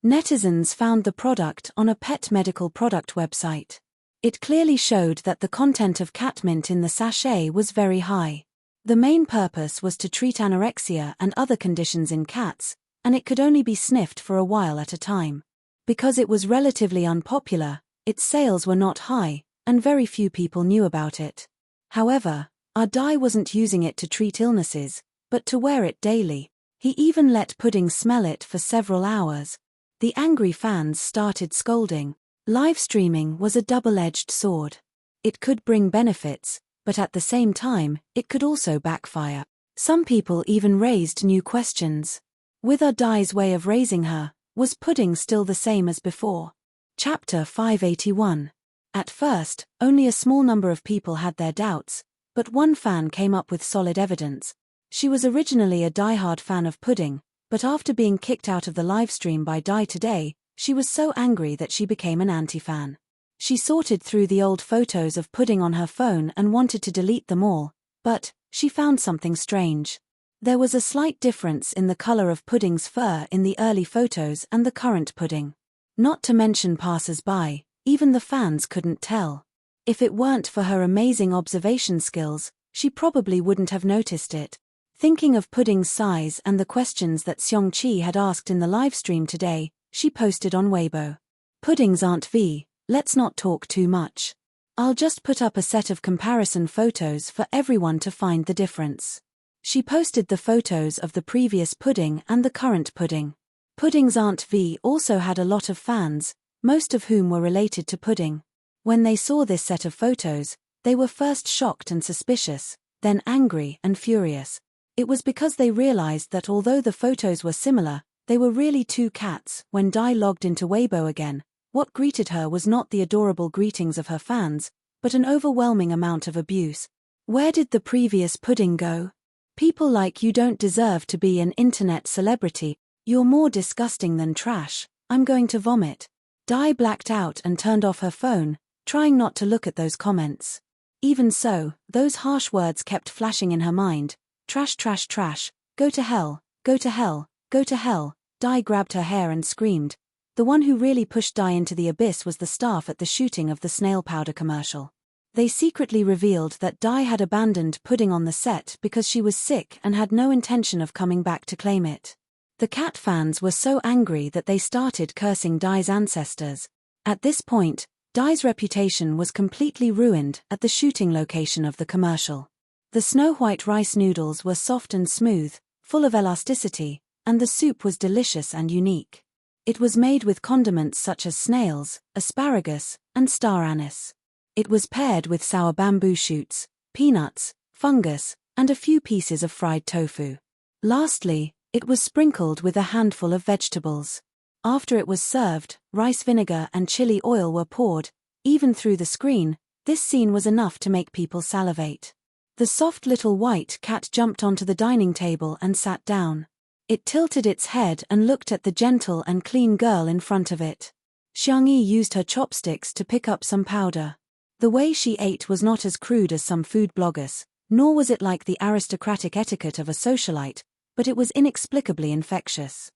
Netizens found the product on a pet medical product website. It clearly showed that the content of catmint in the sachet was very high. The main purpose was to treat anorexia and other conditions in cats, and it could only be sniffed for a while at a time. Because it was relatively unpopular, its sales were not high, and very few people knew about it. However, Ardai wasn't using it to treat illnesses, but to wear it daily. He even let Pudding smell it for several hours. The angry fans started scolding. Live streaming was a double-edged sword. It could bring benefits, but at the same time, it could also backfire. Some people even raised new questions. With Ardai's way of raising her, was Pudding still the same as before? Chapter 581. At first, only a small number of people had their doubts, but one fan came up with solid evidence. She was originally a die-hard fan of Pudding, but after being kicked out of the livestream by Dai today, she was so angry that she became an anti-fan. She sorted through the old photos of Pudding on her phone and wanted to delete them all, but she found something strange. There was a slight difference in the color of Pudding's fur in the early photos and the current Pudding. Not to mention passers-by, even the fans couldn't tell. If it weren't for her amazing observation skills, she probably wouldn't have noticed it. Thinking of Pudding's size and the questions that Xiongqi had asked in the livestream today, she posted on Weibo. Pudding's Aunt V, let's not talk too much. I'll just put up a set of comparison photos for everyone to find the difference. She posted the photos of the previous Pudding and the current Pudding. Pudding's Aunt V also had a lot of fans, most of whom were related to Pudding. When they saw this set of photos, they were first shocked and suspicious, then angry and furious. It was because they realized that although the photos were similar, they were really two cats. When Dai logged into Weibo again, what greeted her was not the adorable greetings of her fans, but an overwhelming amount of abuse. Where did the previous Pudding go? People like you don't deserve to be an internet celebrity. You're more disgusting than trash. I'm going to vomit. Dai blacked out and turned off her phone, trying not to look at those comments. Even so, those harsh words kept flashing in her mind. Trash, trash, trash. Go to hell. Go to hell. Go to hell. Dai grabbed her hair and screamed. The one who really pushed Dai into the abyss was the staff at the shooting of the snail powder commercial. They secretly revealed that Dai had abandoned Pudding on the set because she was sick and had no intention of coming back to claim it. The cat fans were so angry that they started cursing Dai's ancestors. At this point, Dai's reputation was completely ruined at the shooting location of the commercial. The snow-white rice noodles were soft and smooth, full of elasticity, and the soup was delicious and unique. It was made with condiments such as snails, asparagus, and star anise. It was paired with sour bamboo shoots, peanuts, fungus, and a few pieces of fried tofu. Lastly, it was sprinkled with a handful of vegetables. After it was served, rice vinegar and chili oil were poured. Even through the screen, this scene was enough to make people salivate. The soft little white cat jumped onto the dining table and sat down. It tilted its head and looked at the gentle and clean girl in front of it. Xiangyi used her chopsticks to pick up some powder. The way she ate was not as crude as some food bloggers, nor was it like the aristocratic etiquette of a socialite, but it was inexplicably infectious.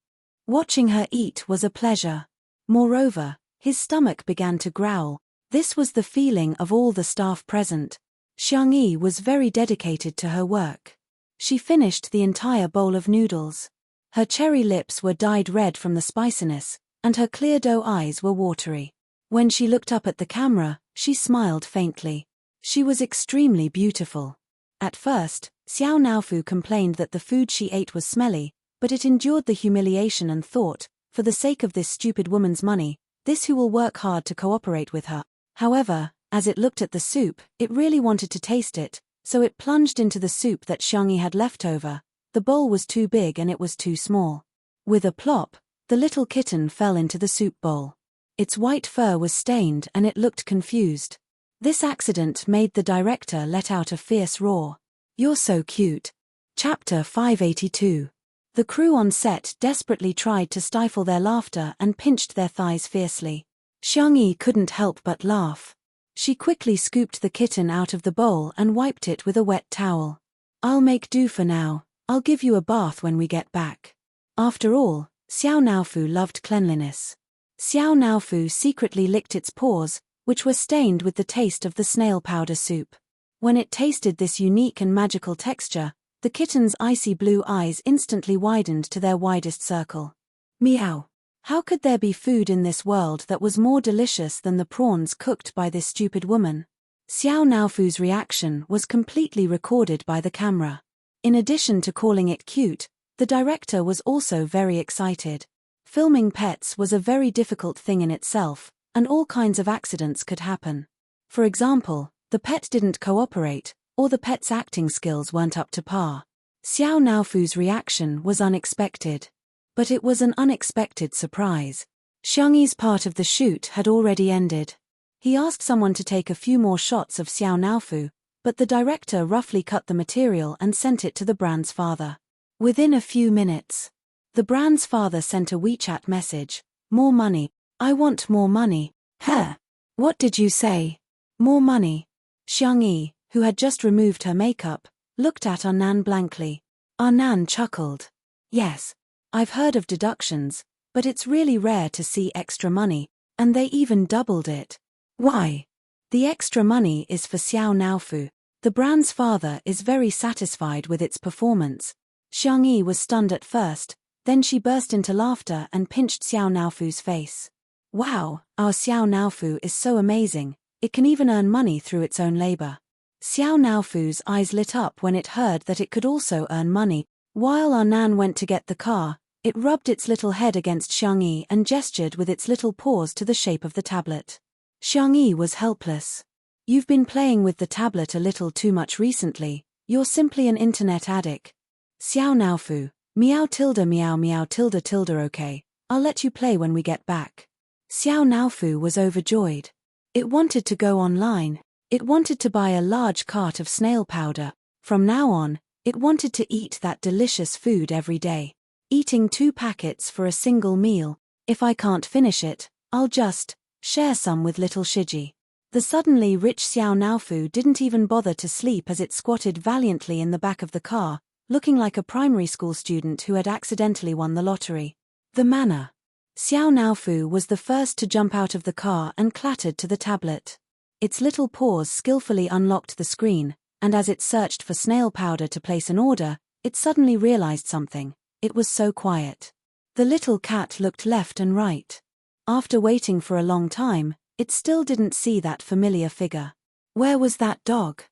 Watching her eat was a pleasure. Moreover, his stomach began to growl. This was the feeling of all the staff present. Xiangyi was very dedicated to her work. She finished the entire bowl of noodles. Her cherry lips were dyed red from the spiciness, and her clear doe eyes were watery. When she looked up at the camera, she smiled faintly. She was extremely beautiful. At first, Xiao Naofu complained that the food she ate was smelly, but it endured the humiliation and thought, for the sake of this stupid woman's money, this who will work hard to cooperate with her. However, as it looked at the soup, it really wanted to taste it, so it plunged into the soup that Xiangyi had left over. The bowl was too big and it was too small. With a plop, the little kitten fell into the soup bowl. Its white fur was stained and it looked confused. This accident made the director let out a fierce roar. "You're so cute." Chapter 582. The crew on set desperately tried to stifle their laughter and pinched their thighs fiercely. Xiangyi couldn't help but laugh. She quickly scooped the kitten out of the bowl and wiped it with a wet towel. "I'll make do for now. I'll give you a bath when we get back." After all, Xiao Naofu loved cleanliness. Xiao Naofu secretly licked its paws, which were stained with the taste of the snail powder soup. When it tasted this unique and magical texture, the kitten's icy blue eyes instantly widened to their widest circle. Meow. How could there be food in this world that was more delicious than the prawns cooked by this stupid woman? Xiao Naofu's reaction was completely recorded by the camera. In addition to calling it cute, the director was also very excited. Filming pets was a very difficult thing in itself, and all kinds of accidents could happen. For example, the pet didn't cooperate, or the pet's acting skills weren't up to par. Xiao Naofu's reaction was unexpected. But it was an unexpected surprise. Xiangyi's part of the shoot had already ended. He asked someone to take a few more shots of Xiao Naofu, but the director roughly cut the material and sent it to the brand's father. Within a few minutes, the brand's father sent a WeChat message. "More money. I want more money." "Huh? What did you say?" "More money." Xiangyi, who had just removed her makeup, looked at Nan blankly. Nan chuckled. "Yes, I've heard of deductions, but it's really rare to see extra money, and they even doubled it." "Why?" "The extra money is for Xiao Naofu. The brand's father is very satisfied with its performance." Xiangyi was stunned at first, then she burst into laughter and pinched Xiao Naofu's face. "Wow, our Xiao Naofu is so amazing, it can even earn money through its own labor." Xiao Naofu's eyes lit up when it heard that it could also earn money. While Nan went to get the car, it rubbed its little head against Xiangyi and gestured with its little paws to the shape of the tablet. Xiangyi was helpless. "You've been playing with the tablet a little too much recently, you're simply an internet addict." Xiao Naofu, meow tilde okay, I'll let you play when we get back. Xiao Naofu was overjoyed. It wanted to go online. It wanted to buy a large cart of snail powder. From now on, it wanted to eat that delicious food every day. Eating 2 packets for a single meal. "If I can't finish it, I'll just share some with little Shiji." The suddenly rich Xiao Naofu didn't even bother to sleep as it squatted valiantly in the back of the car, looking like a primary school student who had accidentally won the lottery. The manner. Xiao Naofu was the first to jump out of the car and clattered to the tablet. Its little paws skillfully unlocked the screen, and as it searched for snail powder to place an order, it suddenly realized something. It was so quiet. The little cat looked left and right. After waiting for a long time, it still didn't see that familiar figure. Where was that dog?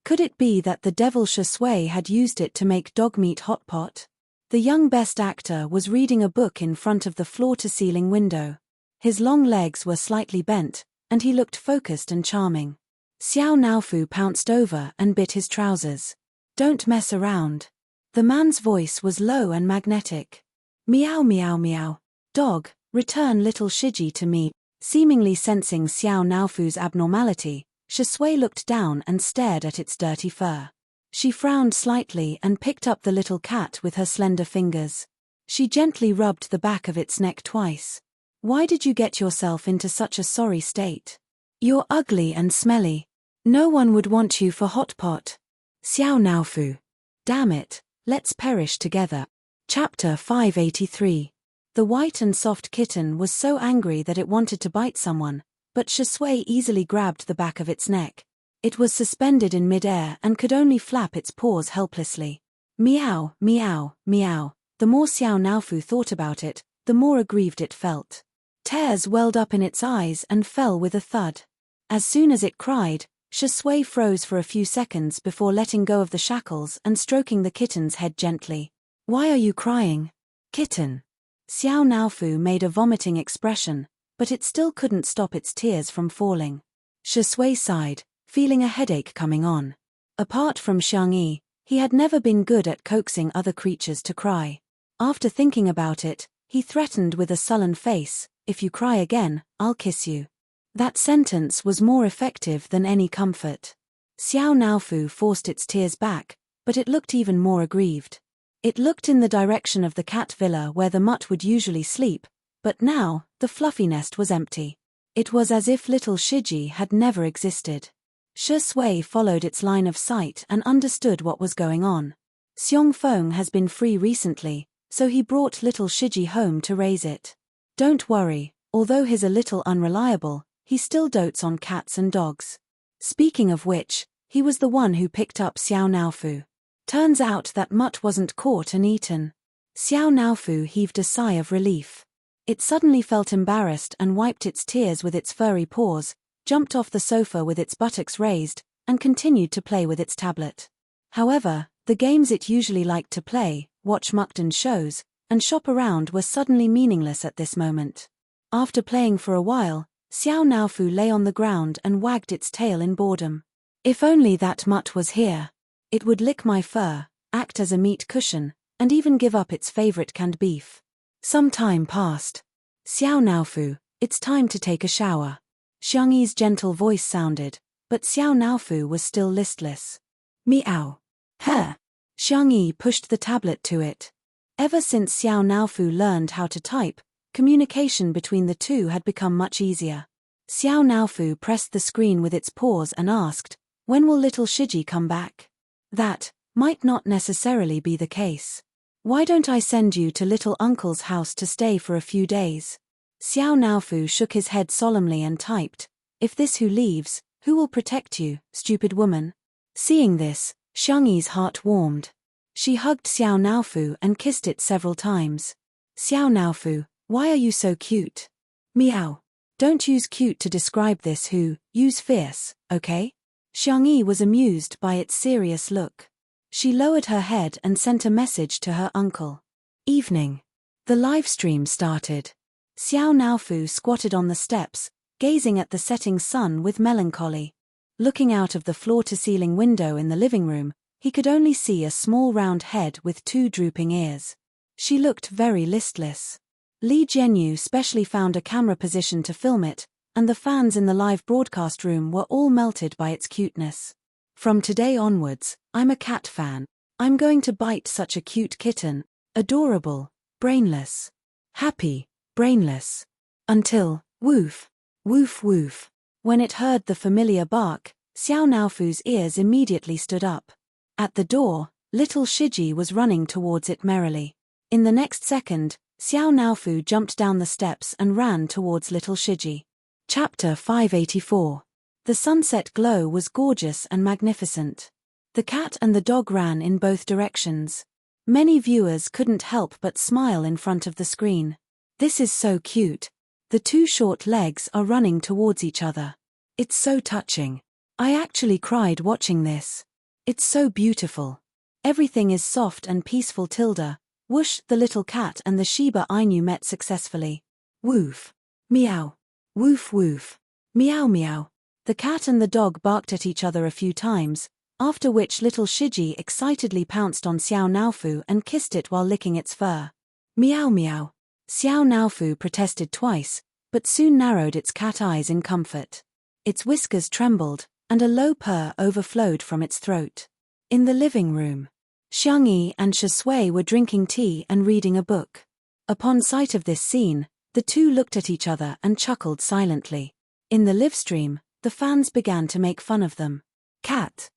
Could it be that the devil Shui had used it to make dog meat hot pot? The young best actor was reading a book in front of the floor-to-ceiling window. His long legs were slightly bent, and he looked focused and charming. Xiao Naofu pounced over and bit his trousers. "Don't mess around." The man's voice was low and magnetic. "Meow meow meow. Dog, return little Shiji to me." Seemingly sensing Xiao Naofu's abnormality, Shui looked down and stared at its dirty fur. She frowned slightly and picked up the little cat with her slender fingers. She gently rubbed the back of its neck twice. "Why did you get yourself into such a sorry state? You're ugly and smelly. No one would want you for hot pot." Xiao Naofu. "Damn it, let's perish together." Chapter 583. The white and soft kitten was so angry that it wanted to bite someone, but Shui easily grabbed the back of its neck. It was suspended in midair and could only flap its paws helplessly. Meow, meow, meow. The more Xiao Naofu thought about it, the more aggrieved it felt. Tears welled up in its eyes and fell with a thud. As soon as it cried, Shui froze for a few seconds before letting go of the shackles and stroking the kitten's head gently. "Why are you crying?" Kitten. Xiao Naofu made a vomiting expression, but it still couldn't stop its tears from falling. Shui sighed, feeling a headache coming on. Apart from Xiangyi, he had never been good at coaxing other creatures to cry. After thinking about it, he threatened with a sullen face, "If you cry again, I'll kiss you." That sentence was more effective than any comfort. Xiao Naofu forced its tears back, but it looked even more aggrieved. It looked in the direction of the cat villa where the mutt would usually sleep, but now, the fluffy nest was empty. It was as if little Shiji had never existed. Shui followed its line of sight and understood what was going on. Xiong Feng has been free recently, so he brought little Shiji home to raise it. Don't worry, although he's a little unreliable, he still dotes on cats and dogs. Speaking of which, he was the one who picked up Xiao Naofu. Turns out that mutt wasn't caught and eaten. Xiao Naofu heaved a sigh of relief. It suddenly felt embarrassed and wiped its tears with its furry paws, jumped off the sofa with its buttocks raised, and continued to play with its tablet. However, the games it usually liked to play, watch Mukden shows, and shop around were suddenly meaningless at this moment. After playing for a while, Xiao Naofu lay on the ground and wagged its tail in boredom. If only that mutt was here. It would lick my fur, act as a meat cushion, and even give up its favorite canned beef. Some time passed. Xiao Naofu, it's time to take a shower. Xiangyi's gentle voice sounded, but Xiao Naofu was still listless. Meow. Huh. Xiangyi pushed the tablet to it. Ever since Xiao Naofu learned how to type, communication between the two had become much easier. Xiao Naofu pressed the screen with its paws and asked, "When will little Shiji come back?" That might not necessarily be the case. Why don't I send you to little uncle's house to stay for a few days? Xiao Naofu shook his head solemnly and typed, "If this who leaves, who will protect you, stupid woman?" Seeing this, Xiangyi's heart warmed. She hugged Xiao Naofu and kissed it several times. "Xiao Naofu, why are you so cute?" Meow. Don't use cute to describe this who, use fierce, okay? Xiangyi was amused by its serious look. She lowered her head and sent a message to her uncle. Evening. The live stream started. Xiao Naofu squatted on the steps, gazing at the setting sun with melancholy. Looking out of the floor-to-ceiling window in the living room, he could only see a small round head with two drooping ears. She looked very listless. Li Jianyu specially found a camera position to film it, and the fans in the live broadcast room were all melted by its cuteness. From today onwards, I'm a cat fan. I'm going to bite such a cute kitten. Adorable, brainless, happy, brainless. Until, woof, woof woof. When it heard the familiar bark, Xiao Naofu's ears immediately stood up. At the door, little Shiji was running towards it merrily. In the next second, Xiao Naofu jumped down the steps and ran towards little Shiji. Chapter 584. The sunset glow was gorgeous and magnificent. The cat and the dog ran in both directions. Many viewers couldn't help but smile in front of the screen. This is so cute. The two short legs are running towards each other. It's so touching. I actually cried watching this. It's so beautiful. Everything is soft and peaceful. Tilda. Whoosh, the little cat and the Shiba Inu met successfully. Woof. Meow. Woof woof. Meow meow. The cat and the dog barked at each other a few times, after which little Shiji excitedly pounced on Xiao Naofu and kissed it while licking its fur. Meow meow. Xiao Naofu protested twice, but soon narrowed its cat eyes in comfort. Its whiskers trembled, and a low purr overflowed from its throat. In the living room, Xiangyi and Shui were drinking tea and reading a book. Upon sight of this scene, the two looked at each other and chuckled silently. In the live stream, the fans began to make fun of them. Cat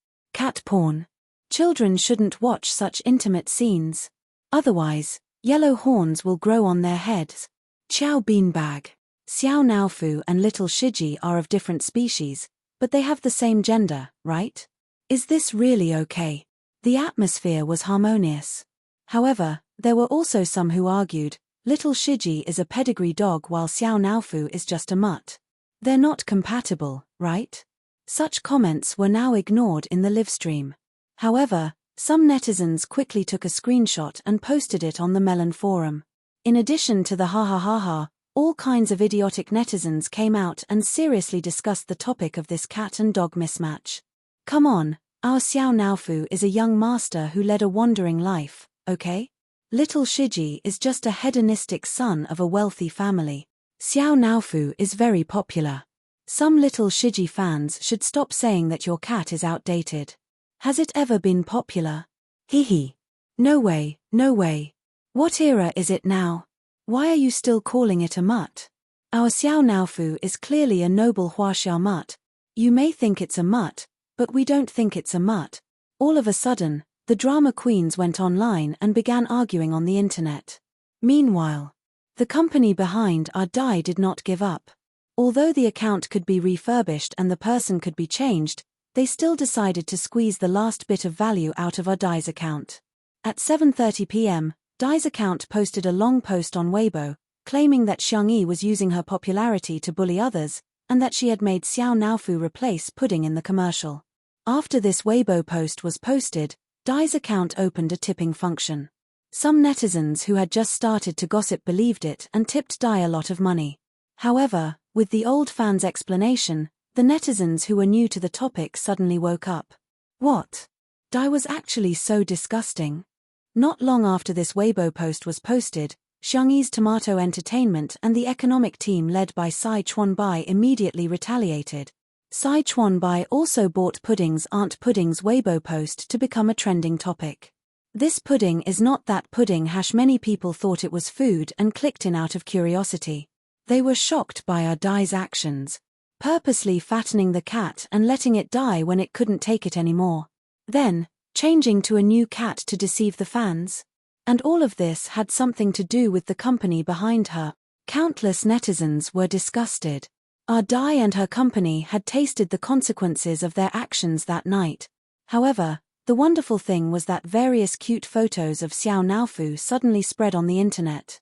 porn. Children shouldn't watch such intimate scenes. Otherwise, yellow horns will grow on their heads. Chow beanbag. Xiao Naofu and little Shiji are of different species, but they have the same gender, right? Is this really okay? The atmosphere was harmonious. However, there were also some who argued, little Shiji is a pedigree dog while Xiao Naofu is just a mutt. They're not compatible, right? Such comments were now ignored in the live stream. However, some netizens quickly took a screenshot and posted it on the Melon forum. In addition to the ha ha ha ha, all kinds of idiotic netizens came out and seriously discussed the topic of this cat and dog mismatch. Come on, our Xiao Naofu is a young master who led a wandering life, okay? Little Shiji is just a hedonistic son of a wealthy family. Xiao Naofu is very popular. Some Little Shiji fans should stop saying that your cat is outdated. Has it ever been popular? Hee. No way, no way. What era is it now? Why are you still calling it a mutt? Our Xiao Naofu is clearly a noble Huaxiao mutt. You may think it's a mutt, but we don't think it's a mutt. All of a sudden, the drama queens went online and began arguing on the internet. Meanwhile, the company behind our dye did not give up. Although the account could be refurbished and the person could be changed, they still decided to squeeze the last bit of value out of our dye's account. At 7:30 p.m., Dai's account posted a long post on Weibo, claiming that Xiangyi was using her popularity to bully others, and that she had made Xiao Naofu replace pudding in the commercial. After this Weibo post was posted, Dai's account opened a tipping function. Some netizens who had just started to gossip believed it and tipped Dai a lot of money. However, with the old fans' explanation, the netizens who were new to the topic suddenly woke up. What? Dai was actually so disgusting. Not long after this Weibo post was posted, Xiangyi's Tomato Entertainment and the economic team led by Sai Chuanbai immediately retaliated. Sai Chuanbai also bought Pudding's Aunt Pudding's Weibo post to become a trending topic. This pudding is not that pudding. Many people thought it was food and clicked in out of curiosity. They were shocked by our Dai's actions, purposely fattening the cat and letting it die when it couldn't take it anymore. Then, changing to a new cat to deceive the fans. And all of this had something to do with the company behind her. Countless netizens were disgusted. Our Dai and her company had tasted the consequences of their actions that night. However, the wonderful thing was that various cute photos of Xiao Naofu suddenly spread on the internet.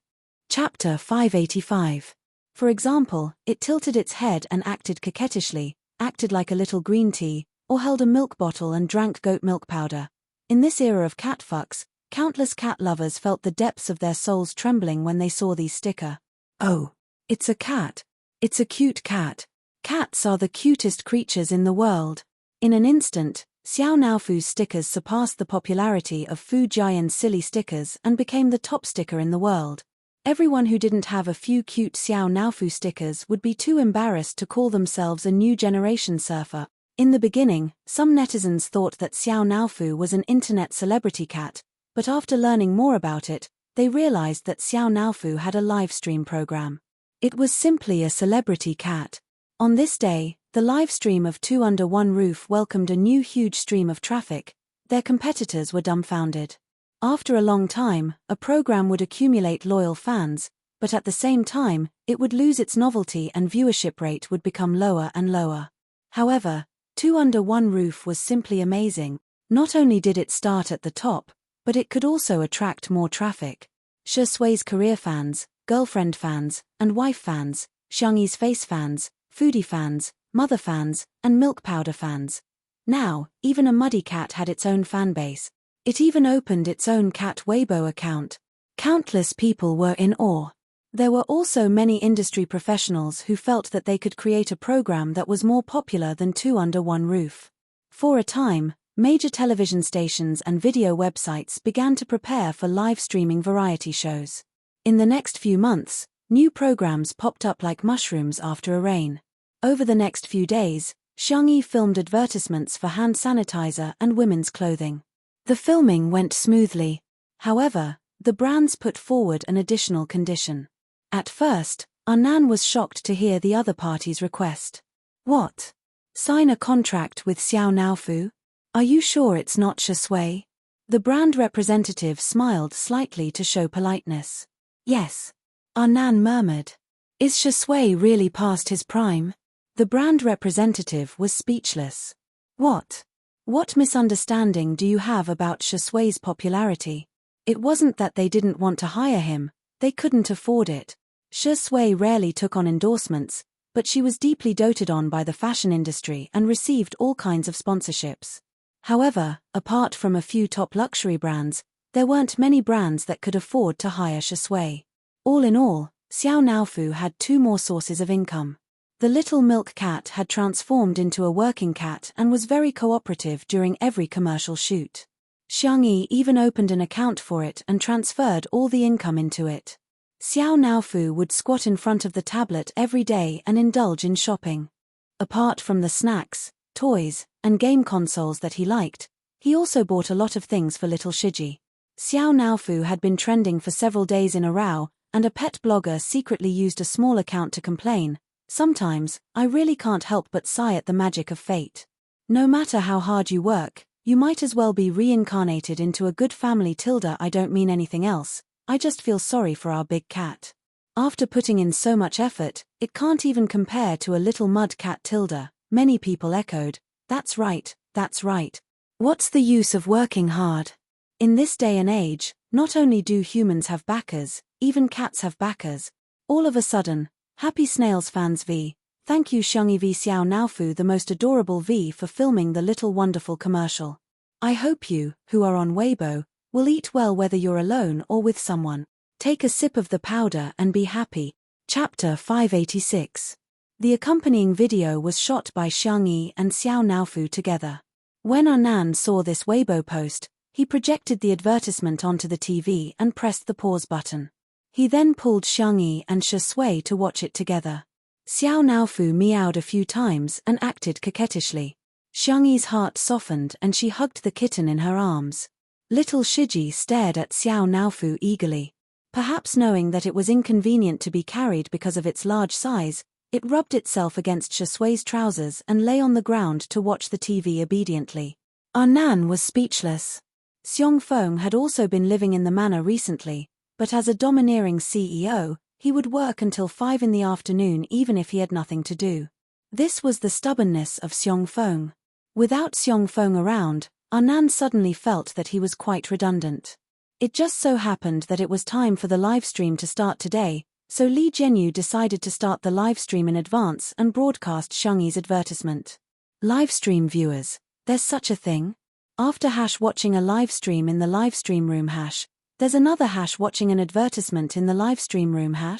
Chapter 585. For example, it tilted its head and acted coquettishly, acted like a little green tea, or held a milk bottle and drank goat milk powder. In this era of catfucks, countless cat lovers felt the depths of their souls trembling when they saw these stickers. Oh, it's a cat. It's a cute cat. Cats are the cutest creatures in the world. In an instant, Xiao Naofu's stickers surpassed the popularity of Fu Jian's silly stickers and became the top sticker in the world. Everyone who didn't have a few cute Xiao Naofu stickers would be too embarrassed to call themselves a new generation surfer. In the beginning, some netizens thought that Xiao Naofu was an internet celebrity cat, but after learning more about it, they realized that Xiao Naofu had a live stream program. It was simply a celebrity cat. On this day, the live stream of Two Under One Roof welcomed a new huge stream of traffic. Their competitors were dumbfounded. After a long time, a program would accumulate loyal fans, but at the same time, it would lose its novelty and viewership rate would become lower and lower. However, Two Under One Roof was simply amazing. Not only did it start at the top, but it could also attract more traffic. Shi Sui's career fans, girlfriend fans, and wife fans, Xiangyi's face fans, foodie fans, mother fans, and milk powder fans. Now, even a muddy cat had its own fanbase. It even opened its own cat Weibo account. Countless people were in awe. There were also many industry professionals who felt that they could create a program that was more popular than Two Under One Roof. For a time, major television stations and video websites began to prepare for live streaming variety shows. In the next few months, new programs popped up like mushrooms after a rain. Over the next few days, Xiangyi filmed advertisements for hand sanitizer and women's clothing. The filming went smoothly. However, the brands put forward an additional condition. At first, Annan was shocked to hear the other party's request. What? Sign a contract with Xiao Naofu? Are you sure it's not Shi Sui? The brand representative smiled slightly to show politeness. Yes. Annan murmured. Is Shi Sui really past his prime? The brand representative was speechless. What? What misunderstanding do you have about Shi Sui's popularity? It wasn't that they didn't want to hire him, they couldn't afford it. Shi Sui rarely took on endorsements, but she was deeply doted on by the fashion industry and received all kinds of sponsorships. However, apart from a few top luxury brands, there weren't many brands that could afford to hire Shi Sui. All in all, Xiao Naofu had 2 more sources of income. The little milk cat had transformed into a working cat and was very cooperative during every commercial shoot. Xiang Yi even opened an account for it and transferred all the income into it. Xiao Naofu would squat in front of the tablet every day and indulge in shopping. Apart from the snacks, toys, and game consoles that he liked, he also bought a lot of things for little Shiji. Xiao Naofu had been trending for several days in a row, and a pet blogger secretly used a small account to complain, "Sometimes, I really can't help but sigh at the magic of fate. No matter how hard you work, you might as well be reincarnated into a good family tilde. I don't mean anything else, I just feel sorry for our big cat. After putting in so much effort, it can't even compare to a little mud cat tilde." Many people echoed, "That's right, that's right. What's the use of working hard? In this day and age, not only do humans have backers, even cats have backers." All of a sudden, Happy Snails fans v. Thank you Xiangyi v Xiao Naofu the most adorable v for filming the little wonderful commercial. I hope you, who are on Weibo, will eat well whether you're alone or with someone. Take a sip of the powder and be happy. Chapter 586. The accompanying video was shot by Xiangyi and Xiao Naofu together. When Anand saw this Weibo post, he projected the advertisement onto the TV and pressed the pause button. He then pulled Xiangyi and Shui to watch it together. Xiao Naofu meowed a few times and acted coquettishly. Xiangyi's heart softened and she hugged the kitten in her arms. Little Shiji stared at Xiao Naofu eagerly. Perhaps knowing that it was inconvenient to be carried because of its large size, it rubbed itself against Shui's trousers and lay on the ground to watch the TV obediently. Nan was speechless. Xiong Feng had also been living in the manor recently, but as a domineering CEO, he would work until 5 in the afternoon even if he had nothing to do. This was the stubbornness of Xiong Feng. Without Xiong Feng around, Nan suddenly felt that he was quite redundant. It just so happened that it was time for the livestream to start today, so Li Jianyu decided to start the livestream in advance and broadcast Xiangyi's advertisement. Livestream viewers, there's such a thing? After watching a livestream in the livestream room there's another watching an advertisement in the livestream room Ha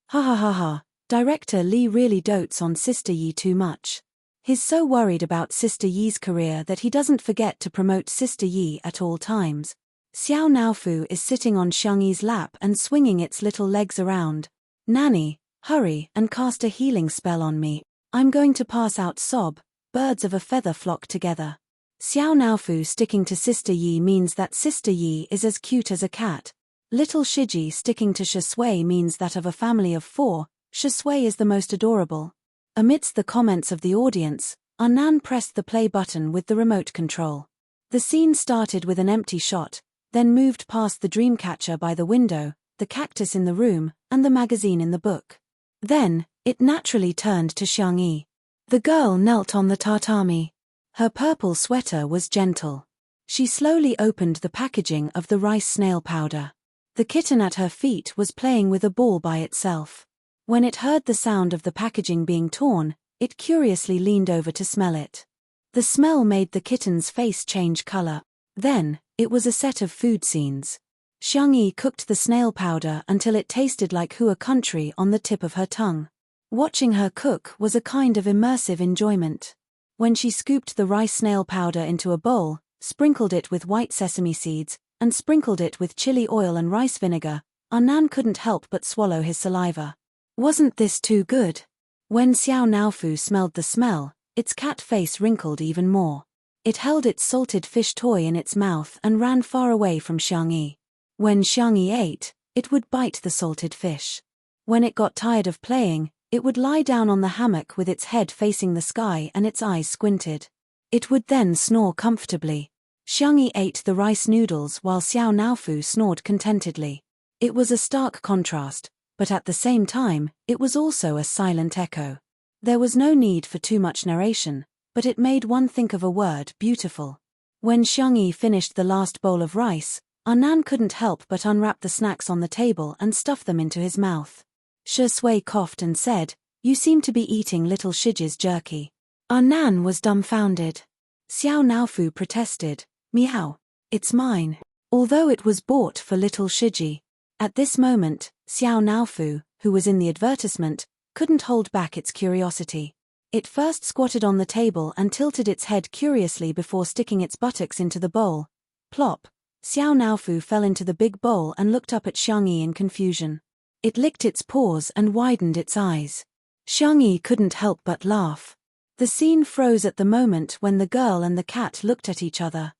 ha ha ha, Director Li really dotes on Sister Yi too much. He's so worried about Sister Yi's career that he doesn't forget to promote Sister Yi at all times. Xiao Naofu is sitting on Xiangyi's lap and swinging its little legs around. "Nanny, hurry and cast a healing spell on me. I'm going to pass out sob." Birds of a feather flock together. Xiao Naofu sticking to Sister Yi means that Sister Yi is as cute as a cat. Little Shiji sticking to Shui means that of a family of 4, Shui is the most adorable. Amidst the comments of the audience, Nan pressed the play button with the remote control. The scene started with an empty shot, then moved past the dreamcatcher by the window, the cactus in the room, and the magazine in the book. Then, it naturally turned to Xiangyi. The girl knelt on the tatami. Her purple sweater was gentle. She slowly opened the packaging of the rice snail powder. The kitten at her feet was playing with a ball by itself. When it heard the sound of the packaging being torn, it curiously leaned over to smell it. The smell made the kitten's face change color. Then, it was a set of food scenes. Xiangyi cooked the snail powder until it tasted like Hua country on the tip of her tongue. Watching her cook was a kind of immersive enjoyment. When she scooped the rice snail powder into a bowl, sprinkled it with white sesame seeds, and sprinkled it with chili oil and rice vinegar, Nan couldn't help but swallow his saliva. Wasn't this too good? When Xiao Naofu smelled the smell, its cat face wrinkled even more. It held its salted fish toy in its mouth and ran far away from Xiangyi. When Xiangyi ate, it would bite the salted fish. When it got tired of playing, it would lie down on the hammock with its head facing the sky and its eyes squinted. It would then snore comfortably. Xiangyi ate the rice noodles while Xiao Naofu snored contentedly. It was a stark contrast, but at the same time, it was also a silent echo. There was no need for too much narration, but it made one think of a word, beautiful. When Xiangyi finished the last bowl of rice, Nan couldn't help but unwrap the snacks on the table and stuff them into his mouth. Shui coughed and said, "You seem to be eating little Shiji's jerky." Nan was dumbfounded. Xiao Naofu protested, "Meow. It's mine." Although it was bought for little Shiji. At this moment, Xiao Naofu, who was in the advertisement, couldn't hold back its curiosity. It first squatted on the table and tilted its head curiously before sticking its buttocks into the bowl. Plop! Xiao Naofu fell into the big bowl and looked up at Xiangyi in confusion. It licked its paws and widened its eyes. Xiangyi couldn't help but laugh. The scene froze at the moment when the girl and the cat looked at each other.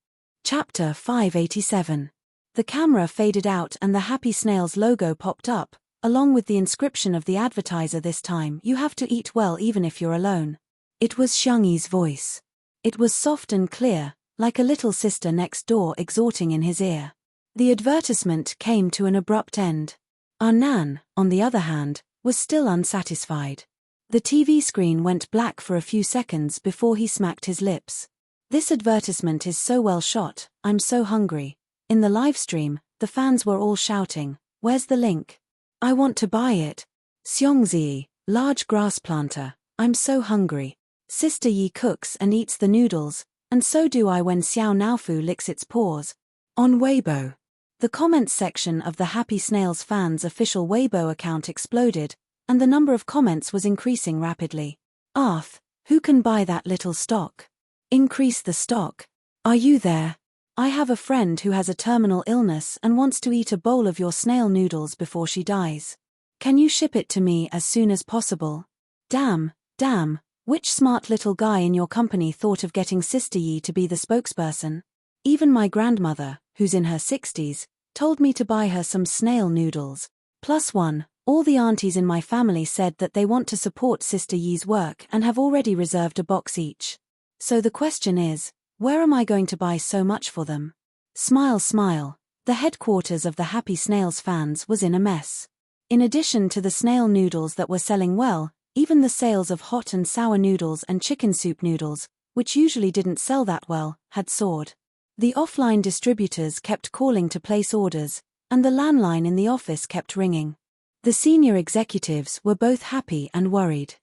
Chapter 587. The camera faded out and the Happy Snails logo popped up, along with the inscription of the advertiser this time: "You have to eat well even if you're alone." It was Xiangyi's voice. It was soft and clear, like a little sister next door exhorting in his ear. The advertisement came to an abrupt end. Our Nan, on the other hand, was still unsatisfied. The TV screen went black for a few seconds before he smacked his lips. "This advertisement is so well shot, I'm so hungry." In the live stream, the fans were all shouting, "Where's the link? I want to buy it." Xiongzi, large grass planter, "I'm so hungry." Sister Yi cooks and eats the noodles, and so do I when Xiao Naofu licks its paws. On Weibo. The comments section of the Happy Snails fans' official Weibo account exploded, and the number of comments was increasing rapidly. "Arth, who can buy that little stock? Increase the stock. Are you there? I have a friend who has a terminal illness and wants to eat a bowl of your snail noodles before she dies. Can you ship it to me as soon as possible? Damn, which smart little guy in your company thought of getting Sister Yi to be the spokesperson? Even my grandmother, who's in her 60s, told me to buy her some snail noodles. +1, all the aunties in my family said that they want to support Sister Yi's work and have already reserved a box each. So the question is, where am I going to buy so much for them?" Smile, smile. The headquarters of the Happy Snails fans was in a mess. In addition to the snail noodles that were selling well, even the sales of hot and sour noodles and chicken soup noodles, which usually didn't sell that well, had soared. The offline distributors kept calling to place orders, and the landline in the office kept ringing. The senior executives were both happy and worried.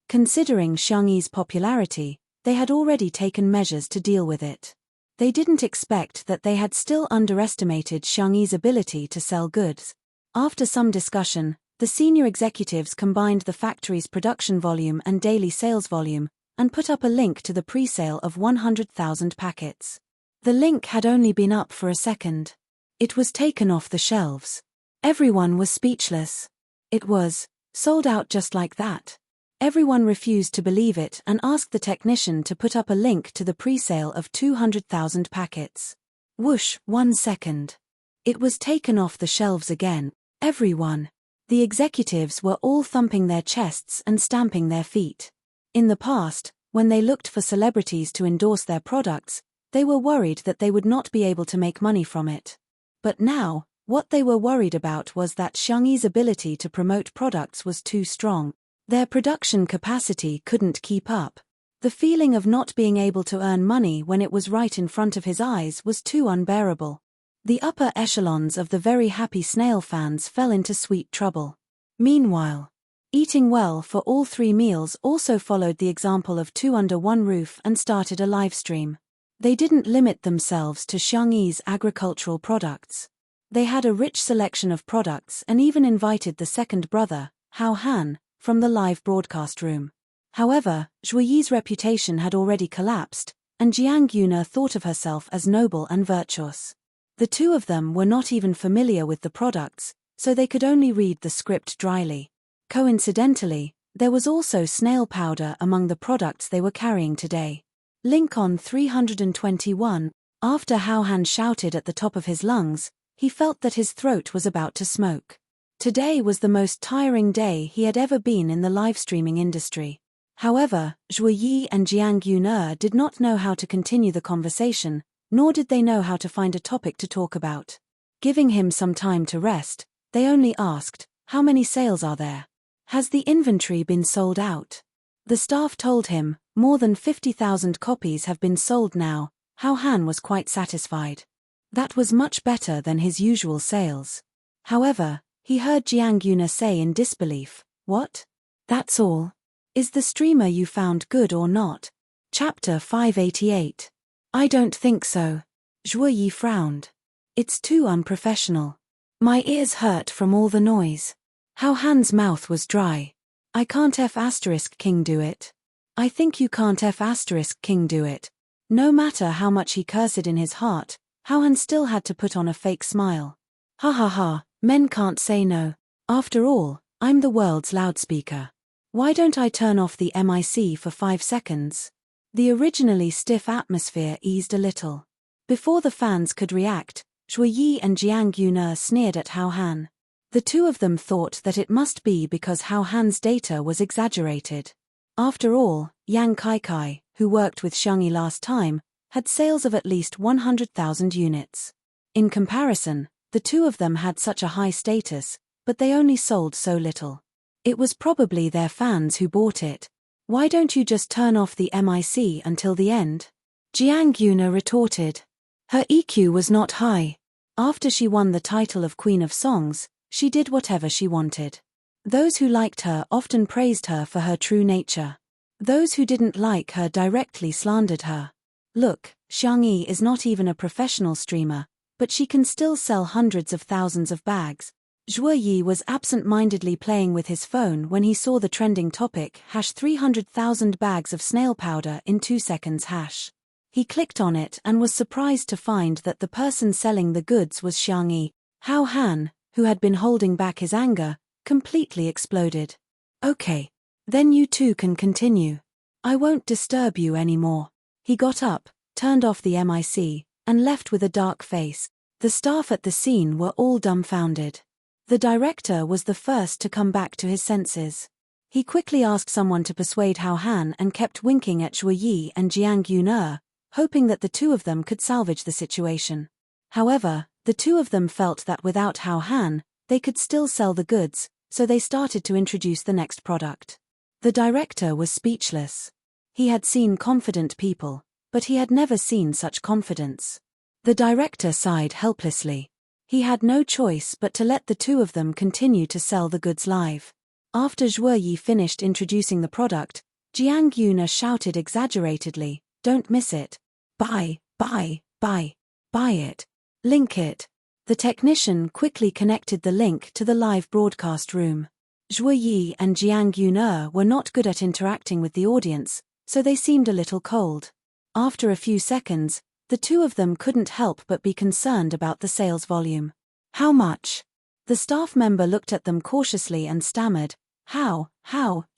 Considering Xiangyi's popularity, they had already taken measures to deal with it. They didn't expect that they had still underestimated Xiangyi's ability to sell goods. After some discussion, the senior executives combined the factory's production volume and daily sales volume, and put up a link to the pre-sale of 100,000 packets. The link had only been up for a second. It was taken off the shelves. Everyone was speechless. It was sold out just like that. Everyone refused to believe it and asked the technician to put up a link to the pre-sale of 200,000 packets. Whoosh, 1 second. It was taken off the shelves again. Everyone. The executives were all thumping their chests and stamping their feet. In the past, when they looked for celebrities to endorse their products, they were worried that they would not be able to make money from it. But now, what they were worried about was that Xiangyi's ability to promote products was too strong. Their production capacity couldn't keep up. The feeling of not being able to earn money when it was right in front of his eyes was too unbearable. The upper echelons of the very Happy Snail fans fell into sweet trouble. Meanwhile, Eating Well for all 3 meals also followed the example of 2 under one roof and started a live stream. They didn't limit themselves to Xiangyi's agricultural products. They had a rich selection of products and even invited the second brother, Hao Han, from the live broadcast room. However, Zhuyi's reputation had already collapsed, and Jiang Yuna thought of herself as noble and virtuous. The two of them were not even familiar with the products, so they could only read the script dryly. Coincidentally, there was also snail powder among the products they were carrying today. Link on 321. After Hao Han shouted at the top of his lungs, he felt that his throat was about to smoke. Today was the most tiring day he had ever been in the live streaming industry. However, Zhuyi and Jiang Yuna did not know how to continue the conversation, nor did they know how to find a topic to talk about. Giving him some time to rest, they only asked, "How many sales are there? Has the inventory been sold out?" The staff told him, "More than 50,000 copies have been sold now." Hao Han was quite satisfied. That was much better than his usual sales. However, he heard Jiang Yuna say in disbelief, "What? That's all? Is the streamer you found good or not?" Chapter 588. "I don't think so." Zhuyi frowned. "It's too unprofessional. My ears hurt from all the noise." How Han's mouth was dry. I can't F***king do it. I think you can't F***king do it. No matter how much he cursed in his heart, How Han still had to put on a fake smile. Ha ha ha, men can't say no. After all, I'm the world's loudspeaker. Why don't I turn off the mic for 5 seconds? The originally stiff atmosphere eased a little. Before the fans could react, Zhuo Yi and Jiang Yuner sneered at Hao Han. The two of them thought that it must be because Hao Han's data was exaggerated. After all, Yang Kaikai, who worked with Xiangyi last time, had sales of at least 100,000 units. In comparison, the two of them had such a high status, but they only sold so little. It was probably their fans who bought it. Why don't you just turn off the mic until the end? Jiang Yuner retorted. Her EQ was not high. After she won the title of Queen of Songs, she did whatever she wanted. Those who liked her often praised her for her true nature. Those who didn't like her directly slandered her. Look, Xiangyi is not even a professional streamer, but she can still sell hundreds of thousands of bags. Zhuo Yi was absent-mindedly playing with his phone when he saw the trending topic #300,000 bags of snail powder in 2 seconds #. He clicked on it and was surprised to find that the person selling the goods was Xiangyi. Hao Han, who had been holding back his anger, completely exploded. Okay. Then you two can continue. I won't disturb you anymore. He got up, turned off the mic, and left with a dark face. The staff at the scene were all dumbfounded. The director was the first to come back to his senses. He quickly asked someone to persuade Hao Han and kept winking at Zhuo Yi and Jiang Yuner, hoping that the two of them could salvage the situation. However, the two of them felt that without Hao Han, they could still sell the goods, so they started to introduce the next product. The director was speechless. He had seen confident people, but he had never seen such confidence. The director sighed helplessly. He had no choice but to let the two of them continue to sell the goods live. After Zhuo Yi finished introducing the product, Jiang Yuner shouted exaggeratedly, "Don't miss it. Buy, buy, buy, buy it. Link it." The technician quickly connected the link to the live broadcast room. Zhuo Yi and Jiang Yuner were not good at interacting with the audience, so they seemed a little cold. After a few seconds, the two of them couldn't help but be concerned about the sales volume. How much? The staff member looked at them cautiously and stammered. How,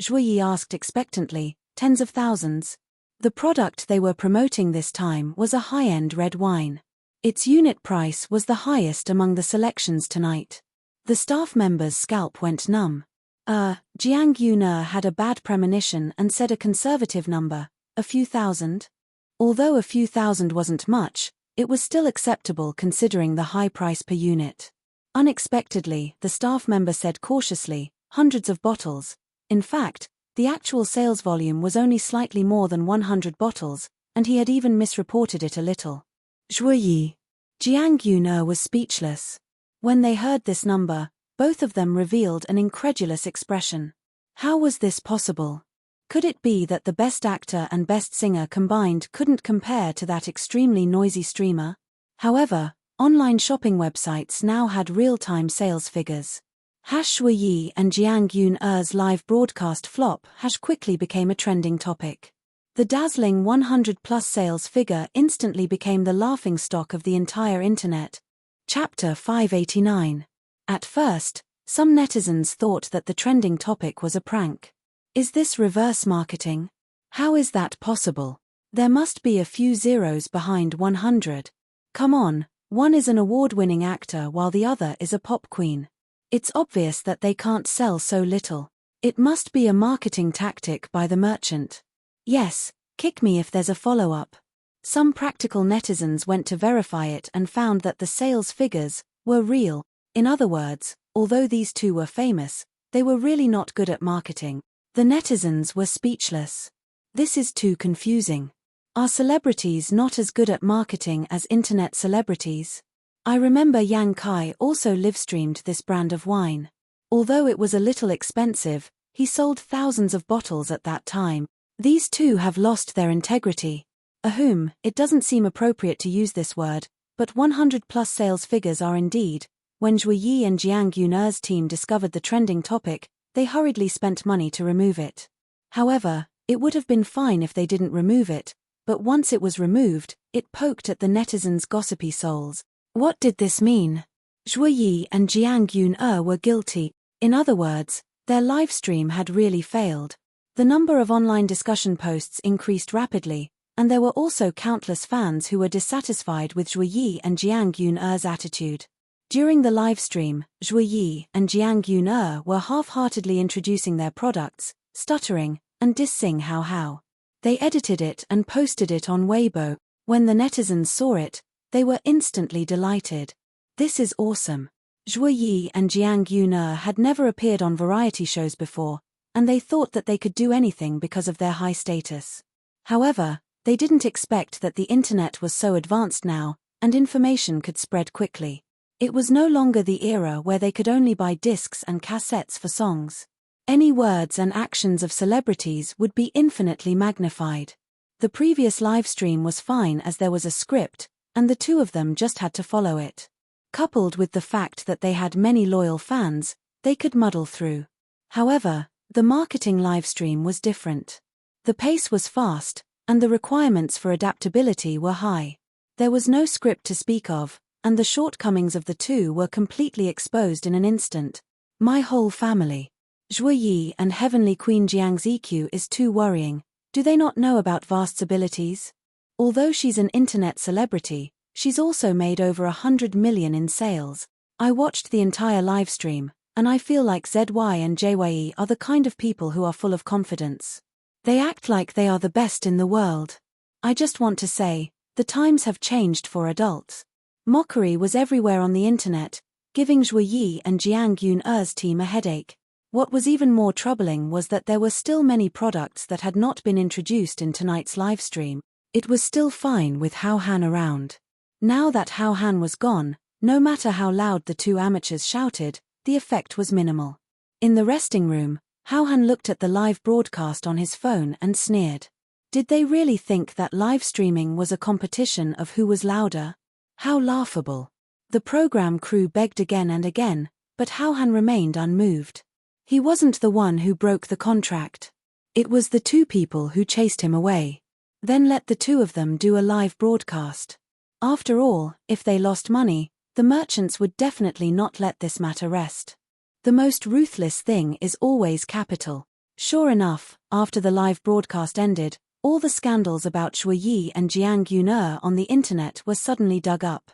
Zhuo Yi asked expectantly, "Tens of thousands." The product they were promoting this time was a high-end red wine. Its unit price was the highest among the selections tonight. The staff member's scalp went numb. Jiang Yuner had a bad premonition and said a conservative number, a few thousand. Although a few thousand wasn't much, it was still acceptable considering the high price per unit. Unexpectedly, the staff member said cautiously, hundreds of bottles. In fact, the actual sales volume was only slightly more than 100 bottles, and he had even misreported it a little. Zhuo Yi. Jiang Yuner was speechless. When they heard this number, both of them revealed an incredulous expression. How was this possible? Could it be that the best actor and best singer combined couldn't compare to that extremely noisy streamer? However, online shopping websites now had real-time sales figures. Zhuo Yi and Jiang Yuner's live broadcast flop quickly became a trending topic. The dazzling 100-plus sales figure instantly became the laughingstock of the entire internet. Chapter 589. At first, some netizens thought that the trending topic was a prank. Is this reverse marketing? How is that possible? There must be a few zeros behind 100. Come on, one is an award-winning actor while the other is a pop queen. It's obvious that they can't sell so little. It must be a marketing tactic by the merchant. Yes, kick me if there's a follow-up. Some practical netizens went to verify it and found that the sales figures were real. In other words, although these two were famous, they were really not good at marketing. The netizens were speechless. This is too confusing. Are celebrities not as good at marketing as internet celebrities? I remember Yang Kai also live-streamed this brand of wine. Although it was a little expensive, he sold thousands of bottles at that time. These two have lost their integrity. It doesn't seem appropriate to use this word, but 100-plus sales figures are indeed When Zhui Yi and Jiang Yun'er's team discovered the trending topic, they hurriedly spent money to remove it. However, it would have been fine if they didn't remove it, but once it was removed, it poked at the netizens' gossipy souls. What did this mean? Zhui Yi and Jiang Yun'er were guilty. In other words, their livestream had really failed. The number of online discussion posts increased rapidly, and there were also countless fans who were dissatisfied with Zhui Yi and Jiang Yun'er's attitude. During the livestream, Zhui Yi and Jiang Yun'er were half-heartedly introducing their products, stuttering, and dissing How. They edited it and posted it on Weibo. When the netizens saw it, they were instantly delighted. This is awesome. Zhui Yi and Jiang Yun'er had never appeared on variety shows before, and they thought that they could do anything because of their high status. However, they didn't expect that the internet was so advanced now, and information could spread quickly. It was no longer the era where they could only buy discs and cassettes for songs. Any words and actions of celebrities would be infinitely magnified. The previous livestream was fine as there was a script, and the two of them just had to follow it. Coupled with the fact that they had many loyal fans, they could muddle through. However, the marketing livestream was different. The pace was fast, and the requirements for adaptability were high. There was no script to speak of, and the shortcomings of the two were completely exposed in an instant. My whole family. Zhui Yi and Heavenly Queen Jiang's EQ is too worrying. Do they not know about Vast's abilities? Although she's an internet celebrity, she's also made over 100 million in sales. I watched the entire livestream, and I feel like ZY and JYE are the kind of people who are full of confidence. They act like they are the best in the world. I just want to say, the times have changed for adults. Mockery was everywhere on the internet, giving Zhui Yi and Jiang Yun'er's team a headache. What was even more troubling was that there were still many products that had not been introduced in tonight's livestream. It was still fine with Hao Han around. Now that Hao Han was gone, no matter how loud the two amateurs shouted, the effect was minimal. In the resting room, Hao Han looked at the live broadcast on his phone and sneered. Did they really think that live streaming was a competition of who was louder? How laughable. The program crew begged again and again, but Hao Han remained unmoved. He wasn't the one who broke the contract. It was the two people who chased him away. Then let the two of them do a live broadcast. After all, if they lost money, the merchants would definitely not let this matter rest. The most ruthless thing is always capital. Sure enough, after the live broadcast ended, all the scandals about Zhui Yi and Jiang Yun'er on the internet were suddenly dug up.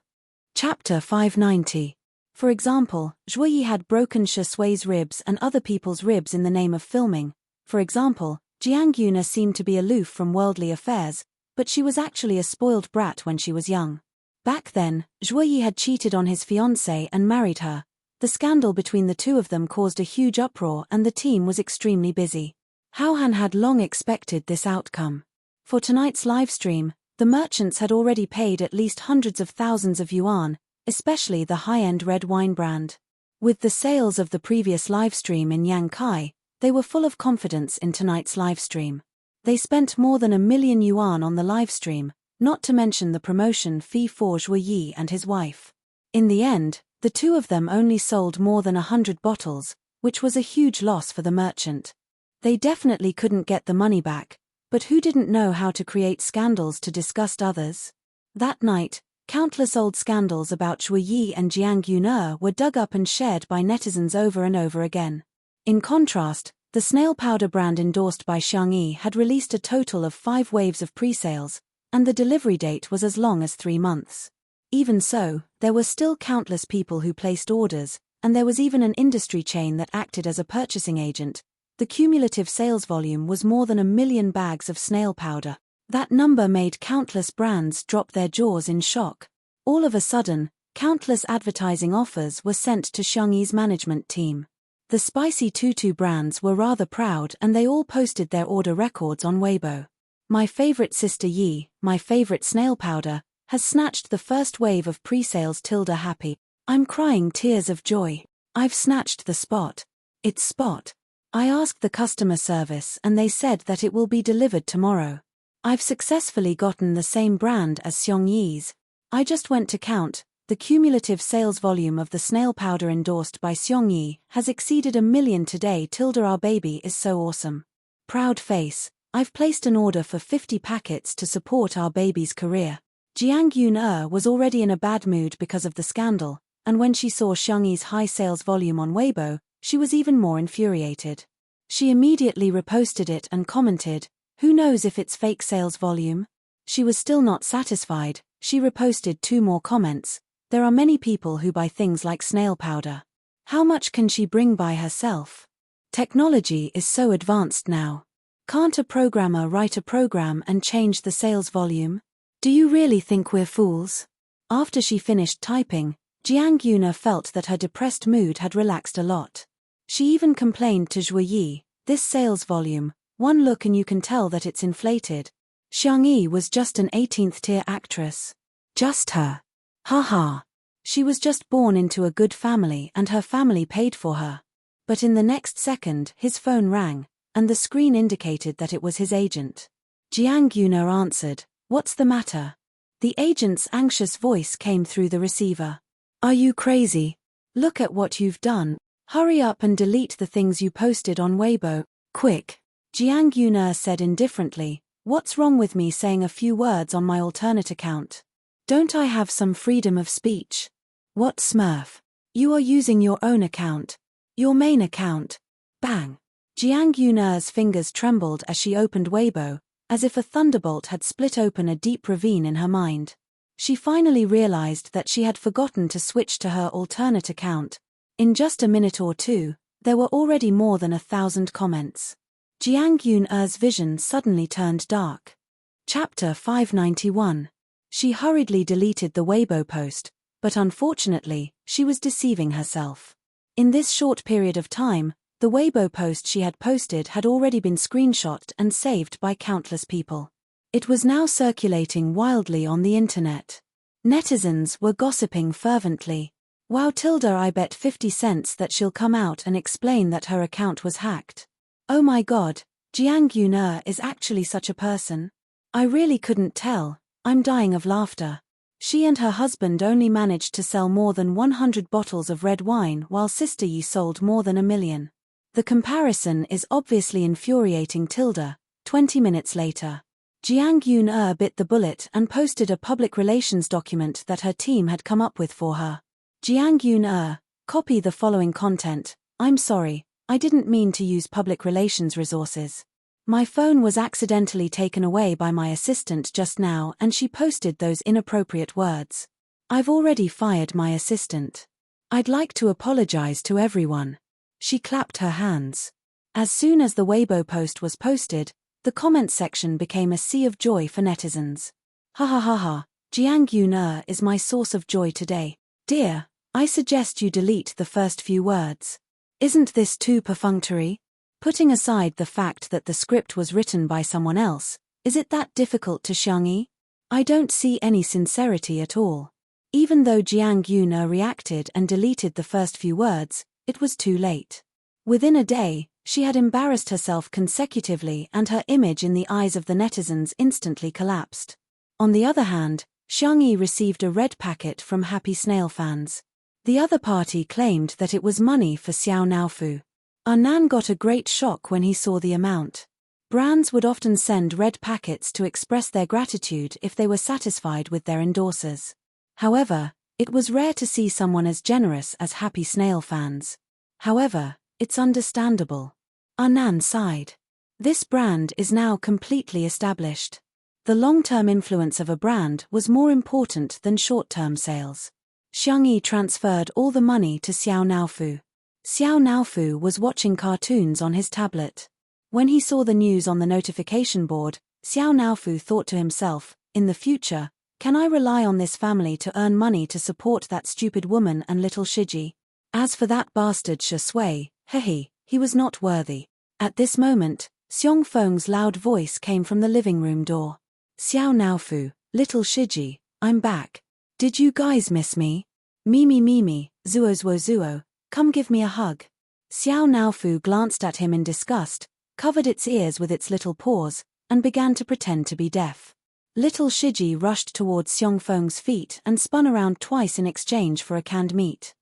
Chapter 590. For example, Zhui Yi had broken Shui's ribs and other people's ribs in the name of filming. For example, Jiang Yun'er seemed to be aloof from worldly affairs, but she was actually a spoiled brat when she was young. Back then, Zhui Yi had cheated on his fiancée and married her. The scandal between the two of them caused a huge uproar and the team was extremely busy. Hao Han had long expected this outcome. For tonight's livestream, the merchants had already paid at least hundreds of thousands of yuan, especially the high-end red wine brand. With the sales of the previous livestream in Yankai, they were full of confidence in tonight's livestream. They spent more than 1 million yuan on the livestream, not to mention the promotion fee for Zhui Yi and his wife. In the end, the two of them only sold more than 100 bottles, which was a huge loss for the merchant. They definitely couldn't get the money back, but who didn't know how to create scandals to disgust others? That night, countless old scandals about Zhui Yi and Jiang Yun'er were dug up and shared by netizens over and over again. In contrast, the snail powder brand endorsed by Xiangyi had released a total of 5 waves of pre-sales, and the delivery date was as long as 3 months. Even so, there were still countless people who placed orders, and there was even an industry chain that acted as a purchasing agent. The cumulative sales volume was more than 1 million bags of snail powder. That number made countless brands drop their jaws in shock. All of a sudden, countless advertising offers were sent to Xiangyi's management team. The spicy tutu brands were rather proud and they all posted their order records on Weibo. My favorite sister Yi, my favorite snail powder, has snatched the first wave of pre-sales. Happy. I'm crying tears of joy. I've snatched the spot. It's spot. I asked the customer service and they said that it will be delivered tomorrow. I've successfully gotten the same brand as Xiangyi's. I just went to count, The cumulative sales volume of the snail powder endorsed by Xiongyi has exceeded 1 million today. Our baby is so awesome. Proud face. I've placed an order for 50 packets to support our baby's career. Jiang Yun was already in a bad mood because of the scandal, and when she saw Xiongyi's high sales volume on Weibo, she was even more infuriated. She immediately reposted it and commented, "Who knows if it's fake sales volume?" She was still not satisfied. She reposted 2 more comments. There are many people who buy things like snail powder. How much can she bring by herself? Technology is so advanced now. Can't a programmer write a program and change the sales volume? Do you really think we're fools? After she finished typing, Jiang Yuna felt that her depressed mood had relaxed a lot. She even complained to Zhuyi, "This sales volume, one look and you can tell that it's inflated. Xiangyi was just an 18th-tier actress. Just her. Haha. She was just born into a good family and her family paid for her." But in the next second his phone rang, and the screen indicated that it was his agent. Jiang Yuna answered, "What's the matter?" The agent's anxious voice came through the receiver. "Are you crazy? Look at what you've done. Hurry up and delete the things you posted on Weibo, quick." Jiang Yuna said indifferently, "What's wrong with me saying a few words on my alternate account? Don't I have some freedom of speech? What smurf? You are using your own account. Your main account." Bang! Jiang Yuna's fingers trembled as she opened Weibo, as if a thunderbolt had split open a deep ravine in her mind. She finally realized that she had forgotten to switch to her alternate account. In just a minute or two, there were already more than 1,000 comments. Jiang Yuna's vision suddenly turned dark. Chapter 591. She hurriedly deleted the Weibo post, but unfortunately, she was deceiving herself. In this short period of time, the Weibo post she had posted had already been screenshotted and saved by countless people. It was now circulating wildly on the internet. Netizens were gossiping fervently. "Wow I bet 50 cents that she'll come out and explain that her account was hacked. Oh my god, Jiang Yuna is actually such a person. I really couldn't tell, I'm dying of laughter. She and her husband only managed to sell more than 100 bottles of red wine while Sister Yi sold more than 1 million. The comparison is obviously infuriating. 20 minutes later. Jiang Yun bit the bullet and posted a public relations document that her team had come up with for her. Jiang Yun copy the following content. "I'm sorry, I didn't mean to use public relations resources. My phone was accidentally taken away by my assistant just now and she posted those inappropriate words. I've already fired my assistant. I'd like to apologize to everyone." She clapped her hands. As soon as the Weibo post was posted, the comment section became a sea of joy for netizens. "Ha ha ha ha, Jiang Yun is my source of joy today. Dear, I suggest you delete the first few words. Isn't this too perfunctory? Putting aside the fact that the script was written by someone else, is it that difficult to Xiangyi? I don't see any sincerity at all." Even though Jiang Yun reacted and deleted the first few words, it was too late. Within a day, she had embarrassed herself consecutively and her image in the eyes of the netizens instantly collapsed. On the other hand, Xiangyi received a red packet from happy snail fans. The other party claimed that it was money for Xiao Naofu. Nan got a great shock when he saw the amount. Brands would often send red packets to express their gratitude if they were satisfied with their endorsers. However, it was rare to see someone as generous as happy snail fans. However, it's understandable. Nan sighed. This brand is now completely established. The long-term influence of a brand was more important than short-term sales. Xiangyi transferred all the money to Xiao Naofu. Xiao Naofu was watching cartoons on his tablet. When he saw the news on the notification board, Xiao Naofu thought to himself, "In the future, can I rely on this family to earn money to support that stupid woman and little Shiji? As for that bastard Shui, he was not worthy." At this moment, Xiong Feng's loud voice came from the living room door. "Xiao Naofu, little Shiji, I'm back. Did you guys miss me? Mimi, zuo, come give me a hug." Xiao Naofu glanced at him in disgust, covered its ears with its little paws, and began to pretend to be deaf. Little Shiji rushed towards Xiongfeng's feet and spun around twice in exchange for a canned meat.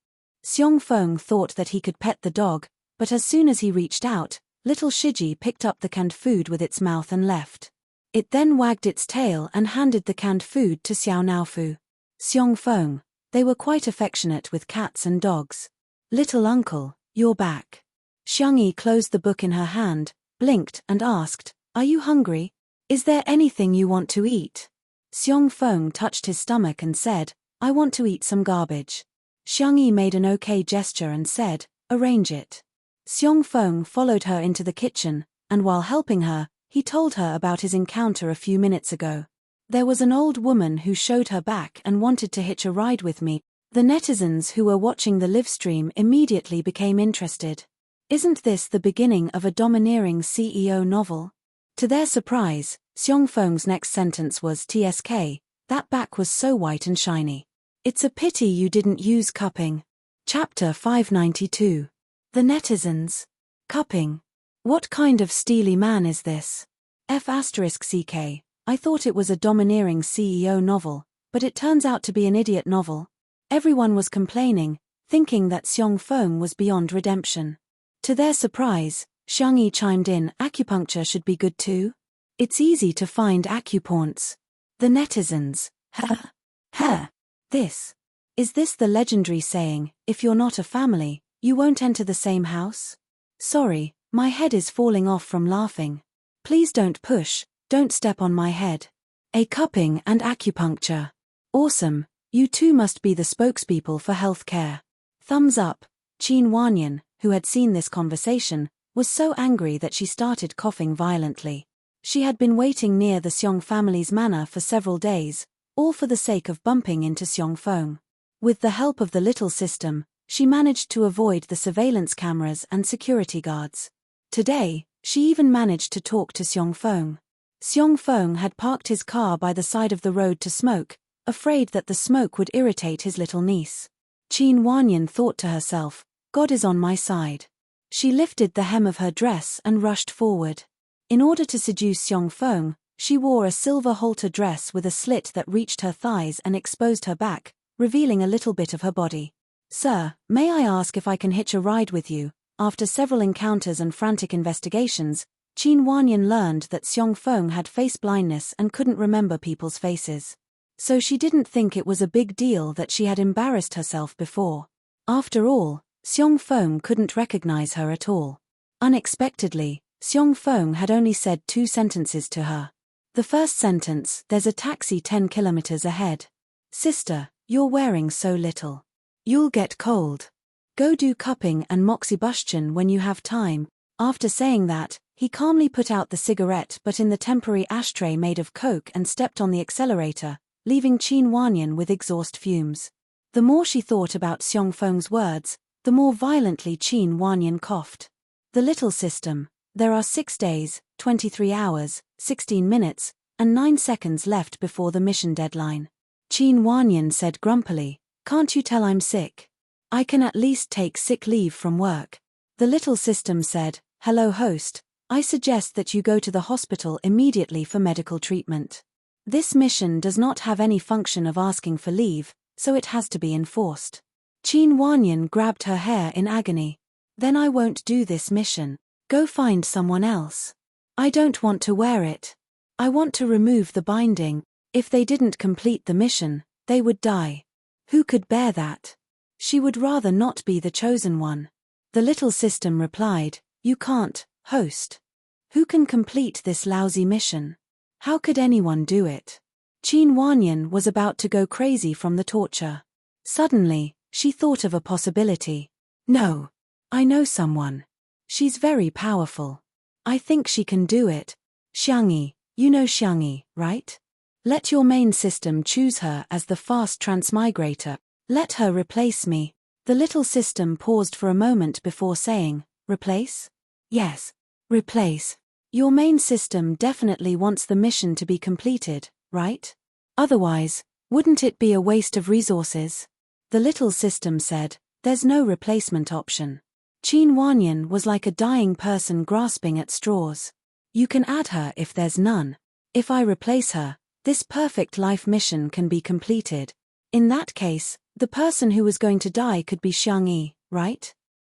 Xiongfeng thought that he could pet the dog, but as soon as he reached out, little Shiji picked up the canned food with its mouth and left. It then wagged its tail and handed the canned food to Xiao Naofu. Xiongfeng, they were quite affectionate with cats and dogs. Little uncle, you're back. Xiangyi closed the book in her hand, blinked and asked, are you hungry? Is there anything you want to eat? Xiongfeng touched his stomach and said, I want to eat some garbage. Xiangyi made an okay gesture and said, arrange it. Xiongfeng followed her into the kitchen, and while helping her, he told her about his encounter a few minutes ago. There was an old woman who showed her back and wanted to hitch a ride with me. The netizens who were watching the livestream immediately became interested. Isn't this the beginning of a domineering CEO novel? To their surprise, Xiongfeng's next sentence was TSK, that back was so white and shiny. It's a pity you didn't use cupping. Chapter 592. The netizens. Cupping. What kind of steely man is this? F***ck, I thought it was a domineering CEO novel, but it turns out to be an idiot novel. Everyone was complaining, thinking that Xiongfeng was beyond redemption. To their surprise, Xiangyi chimed in, acupuncture should be good too. It's easy to find acupoints. The netizens. Is this the legendary saying, if you're not a family, you won't enter the same house? Sorry, my head is falling off from laughing. Please don't push, don't step on my head. A cupping and acupuncture. Awesome, you two must be the spokespeople for healthcare. Thumbs up. Qin Wanyan, who had seen this conversation, was so angry that she started coughing violently. She had been waiting near the Xiong family's manor for several days, all for the sake of bumping into Xiongfeng. With the help of the little system, she managed to avoid the surveillance cameras and security guards. Today, she even managed to talk to Xiongfeng. Xiongfeng had parked his car by the side of the road to smoke, afraid that the smoke would irritate his little niece. Qin Wanyan thought to herself, God is on my side. She lifted the hem of her dress and rushed forward. In order to seduce Xiongfeng, she wore a silver halter dress with a slit that reached her thighs and exposed her back, revealing a little bit of her body. Sir, may I ask if I can hitch a ride with you? After several encounters and frantic investigations, Qin Wanyan learned that Xiongfeng had face blindness and couldn't remember people's faces. So she didn't think it was a big deal that she had embarrassed herself before. After all, Xiongfeng couldn't recognize her at all. Unexpectedly, Xiongfeng had only said 2 sentences to her. The first sentence, there's a taxi 10 kilometers ahead. Sister, you're wearing so little. You'll get cold. Go do cupping and moxibustion when you have time. After saying that, he calmly put out the cigarette but in the temporary ashtray made of coke and stepped on the accelerator, leaving Qin Wanyan with exhaust fumes. The more she thought about Xiongfeng's words, the more violently Qin Wanyan coughed. The little system. There are 6 days, 23 hours, 16 minutes, and 9 seconds left before the mission deadline. Qin Wanyan said grumpily, can't you tell I'm sick? I can at least take sick leave from work. The little system said, hello host, I suggest that you go to the hospital immediately for medical treatment. This mission does not have any function of asking for leave, so it has to be enforced. Qin Wanyan grabbed her hair in agony. Then I won't do this mission. Go find someone else. I don't want to wear it. I want to remove the binding. If they didn't complete the mission, they would die. Who could bear that? She would rather not be the chosen one. The little system replied, you can't, host. Who can complete this lousy mission? How could anyone do it? Qin Wanyan was about to go crazy from the torture. Suddenly, she thought of a possibility. No. I know someone. She's very powerful. I think she can do it. Xiangyi, you know Xiangyi, right? Let your main system choose her as the fast transmigrator. Let her replace me. The little system paused for a moment before saying, replace? Yes. Replace. Your main system definitely wants the mission to be completed, right? Otherwise, wouldn't it be a waste of resources? The little system said, there's no replacement option. Qin Wanyan was like a dying person grasping at straws. You can add her if there's none. If I replace her, This perfect life mission can be completed. In that case, the person who was going to die could be Xiangyi, right?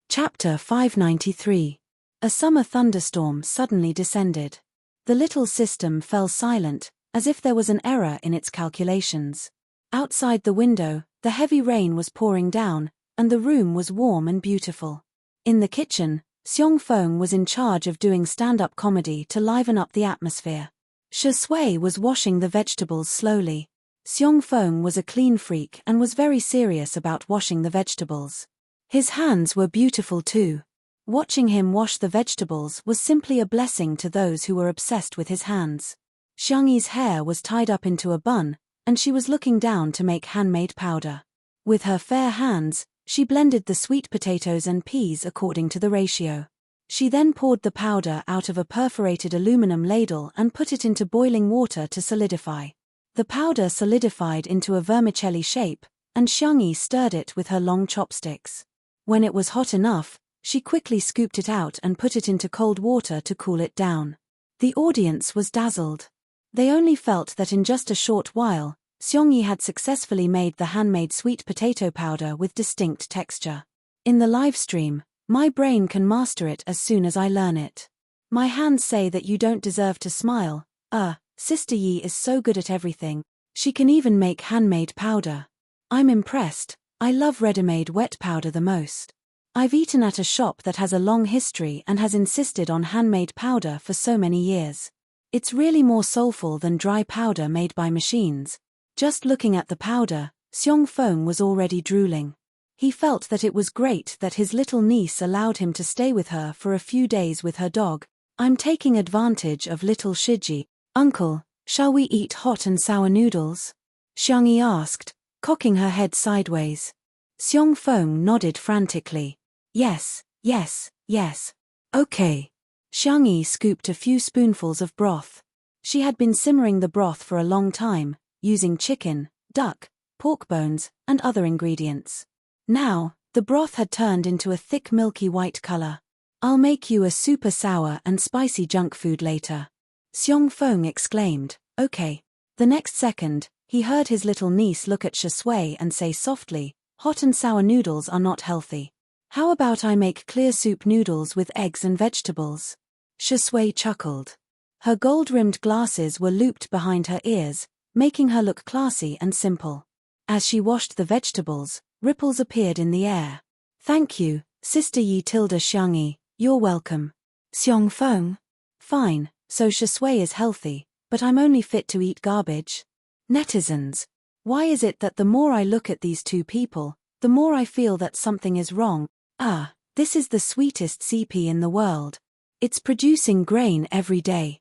Chapter 593. A summer thunderstorm suddenly descended. The little system fell silent, as if there was an error in its calculations. Outside the window, the heavy rain was pouring down, and the room was warm and beautiful. In the kitchen, Xiong Feng was in charge of doing stand-up comedy to liven up the atmosphere. Shi Sui was washing the vegetables slowly. Xiong Feng was a clean freak and was very serious about washing the vegetables. His hands were beautiful too. Watching him wash the vegetables was simply a blessing to those who were obsessed with his hands. Xiangyi's hair was tied up into a bun, and she was looking down to make handmade powder. With her fair hands, she blended the sweet potatoes and peas according to the ratio. She then poured the powder out of a perforated aluminum ladle and put it into boiling water to solidify. The powder solidified into a vermicelli shape, and Xiangyi stirred it with her long chopsticks. When it was hot enough, she quickly scooped it out and put it into cold water to cool it down. The audience was dazzled. They only felt that in just a short while, Xiangyi had successfully made the handmade sweet potato powder with distinct texture. In the live stream, my brain can master it as soon as I learn it. My hands say that you don't deserve to smile. Sister Yi is so good at everything. She can even make handmade powder. I'm impressed. I love ready-made wet powder the most. I've eaten at a shop that has a long history and has insisted on handmade powder for so many years. It's really more soulful than dry powder made by machines. Just looking at the powder, Xiong Feng was already drooling. He felt that it was great that his little niece allowed him to stay with her for a few days with her dog. I'm taking advantage of little Shiji. Uncle, shall we eat hot and sour noodles? Xiangyi asked, cocking her head sideways. Xiong Feng nodded frantically. Yes, yes, yes. Okay. Xiangyi scooped a few spoonfuls of broth. She had been simmering the broth for a long time, using chicken, duck, pork bones, and other ingredients. Now, the broth had turned into a thick milky white color. I'll make you a super sour and spicy junk food later. Xiong Feng exclaimed, okay. The next second, he heard his little niece look at Shi Sui and say softly, hot and sour noodles are not healthy. How about I make clear soup noodles with eggs and vegetables? Shi Sui chuckled. Her gold-rimmed glasses were looped behind her ears, making her look classy and simple. As she washed the vegetables, ripples appeared in the air. Thank you, Sister Yi tilde Xiangyi, you're welcome. Xiong Feng. Fine, so Shi Sui is healthy, but I'm only fit to eat garbage. Netizens. Why is it that the more I look at these two people, the more I feel that something is wrong? This is the sweetest CP in the world. It's producing grain every day.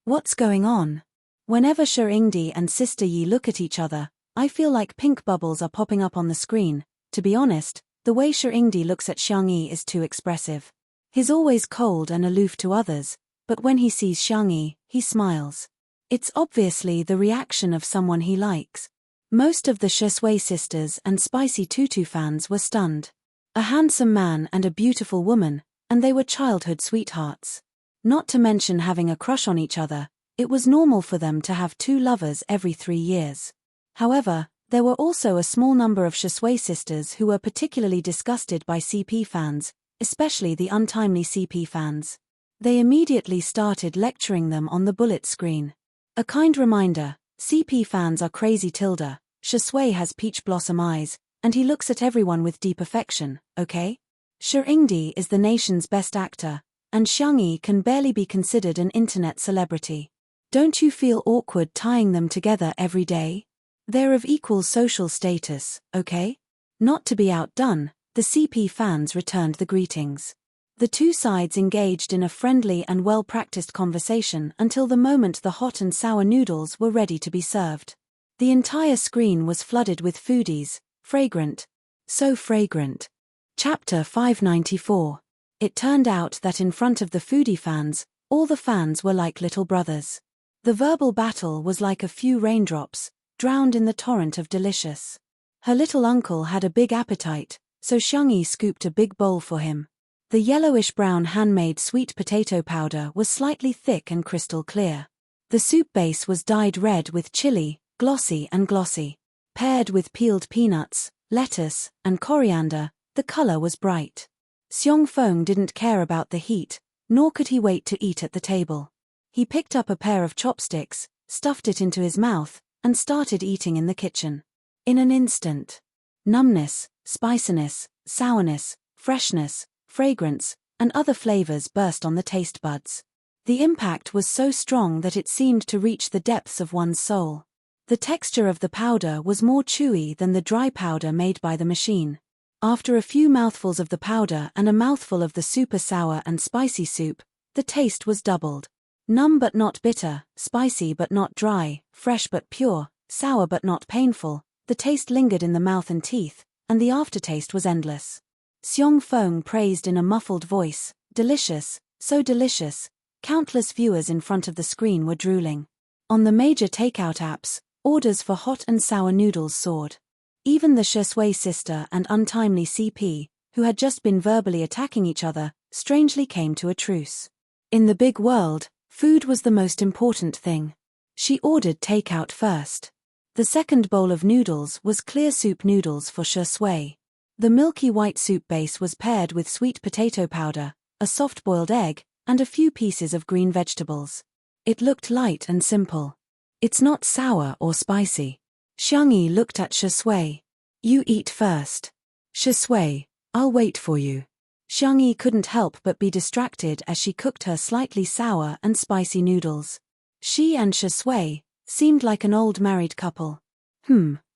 What's going on? Whenever Shengdi and Sister Yi look at each other, I feel like pink bubbles are popping up on the screen. To be honest, the way Shengdi looks at Xiangyi is too expressive. He's always cold and aloof to others, but when he sees Xiangyi, he smiles. It's obviously the reaction of someone he likes. Most of the Shi Sui sisters and Spicy Tutu fans were stunned. A handsome man and a beautiful woman, and they were childhood sweethearts. Not to mention having a crush on each other, it was normal for them to have two lovers every 3 years. However, there were also a small number of Shi Sui sisters who were particularly disgusted by CP fans, especially the untimely CP fans. They immediately started lecturing them on the bullet screen. A kind reminder, CP fans are crazy tilde. Shi Sui has peach blossom eyes, and he looks at everyone with deep affection, okay? Shengdi is the nation's best actor, and Xiangyi can barely be considered an internet celebrity. Don't you feel awkward tying them together every day? They're of equal social status, okay? Not to be outdone, the CP fans returned the greetings. The two sides engaged in a friendly and well-practiced conversation until the moment the hot and sour noodles were ready to be served. The entire screen was flooded with foodies, fragrant. So fragrant. Chapter 594. It turned out that in front of the foodie fans, all the fans were like little brothers. The verbal battle was like a few raindrops, drowned in the torrent of delicious. Her little uncle had a big appetite, so Xiangyi scooped a big bowl for him. The yellowish-brown handmade sweet potato powder was slightly thick and crystal clear. The soup base was dyed red with chili, glossy and glossy. Paired with peeled peanuts, lettuce, and coriander, the color was bright. Xiong Feng didn't care about the heat, nor could he wait to eat at the table. He picked up a pair of chopsticks, stuffed it into his mouth, and started eating in the kitchen. In an instant, numbness, spiciness, sourness, freshness, fragrance, and other flavors burst on the taste buds. The impact was so strong that it seemed to reach the depths of one's soul. The texture of the powder was more chewy than the dry powder made by the machine. After a few mouthfuls of the powder and a mouthful of the super sour and spicy soup, the taste was doubled. Numb but not bitter, spicy but not dry, fresh but pure, sour but not painful, the taste lingered in the mouth and teeth, and the aftertaste was endless. Xiong Feng praised in a muffled voice, "Delicious, so delicious." Countless viewers in front of the screen were drooling. On the major takeout apps, orders for hot and sour noodles soared. Even the Shui sister and untimely CP, who had just been verbally attacking each other, strangely came to a truce. In the big world, food was the most important thing. She ordered takeout first. The second bowl of noodles was clear soup noodles for Shui. The milky white soup base was paired with sweet potato powder, a soft-boiled egg, and a few pieces of green vegetables. It looked light and simple. "It's not sour or spicy." Xiangyi looked at Shui. "You eat first." "Shui, I'll wait for you." Xiangyi couldn't help but be distracted as she cooked her slightly sour and spicy noodles. She and Shui seemed like an old married couple.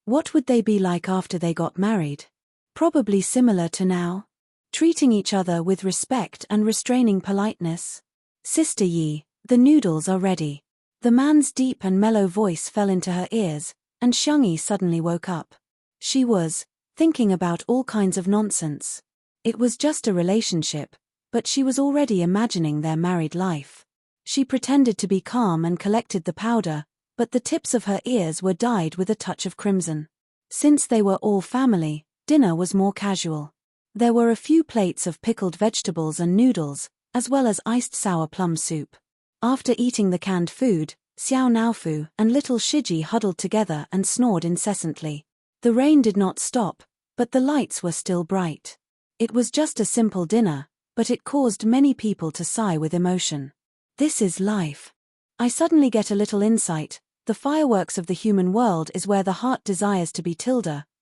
What would they be like after they got married? Probably similar to now. Treating each other with respect and restraining politeness. "Sister Yi, the noodles are ready." The man's deep and mellow voice fell into her ears, and Xiangyi suddenly woke up. She was thinking about all kinds of nonsense. It was just a relationship, but she was already imagining their married life. She pretended to be calm and collected the powder, but the tips of her ears were dyed with a touch of crimson. Since they were all family, dinner was more casual. There were a few plates of pickled vegetables and noodles, as well as iced sour plum soup. After eating the canned food, Xiao Naofu and little Shiji huddled together and snored incessantly. The rain did not stop, but the lights were still bright. It was just a simple dinner, but it caused many people to sigh with emotion. This is life. I suddenly get a little insight. The fireworks of the human world is where the heart desires to be.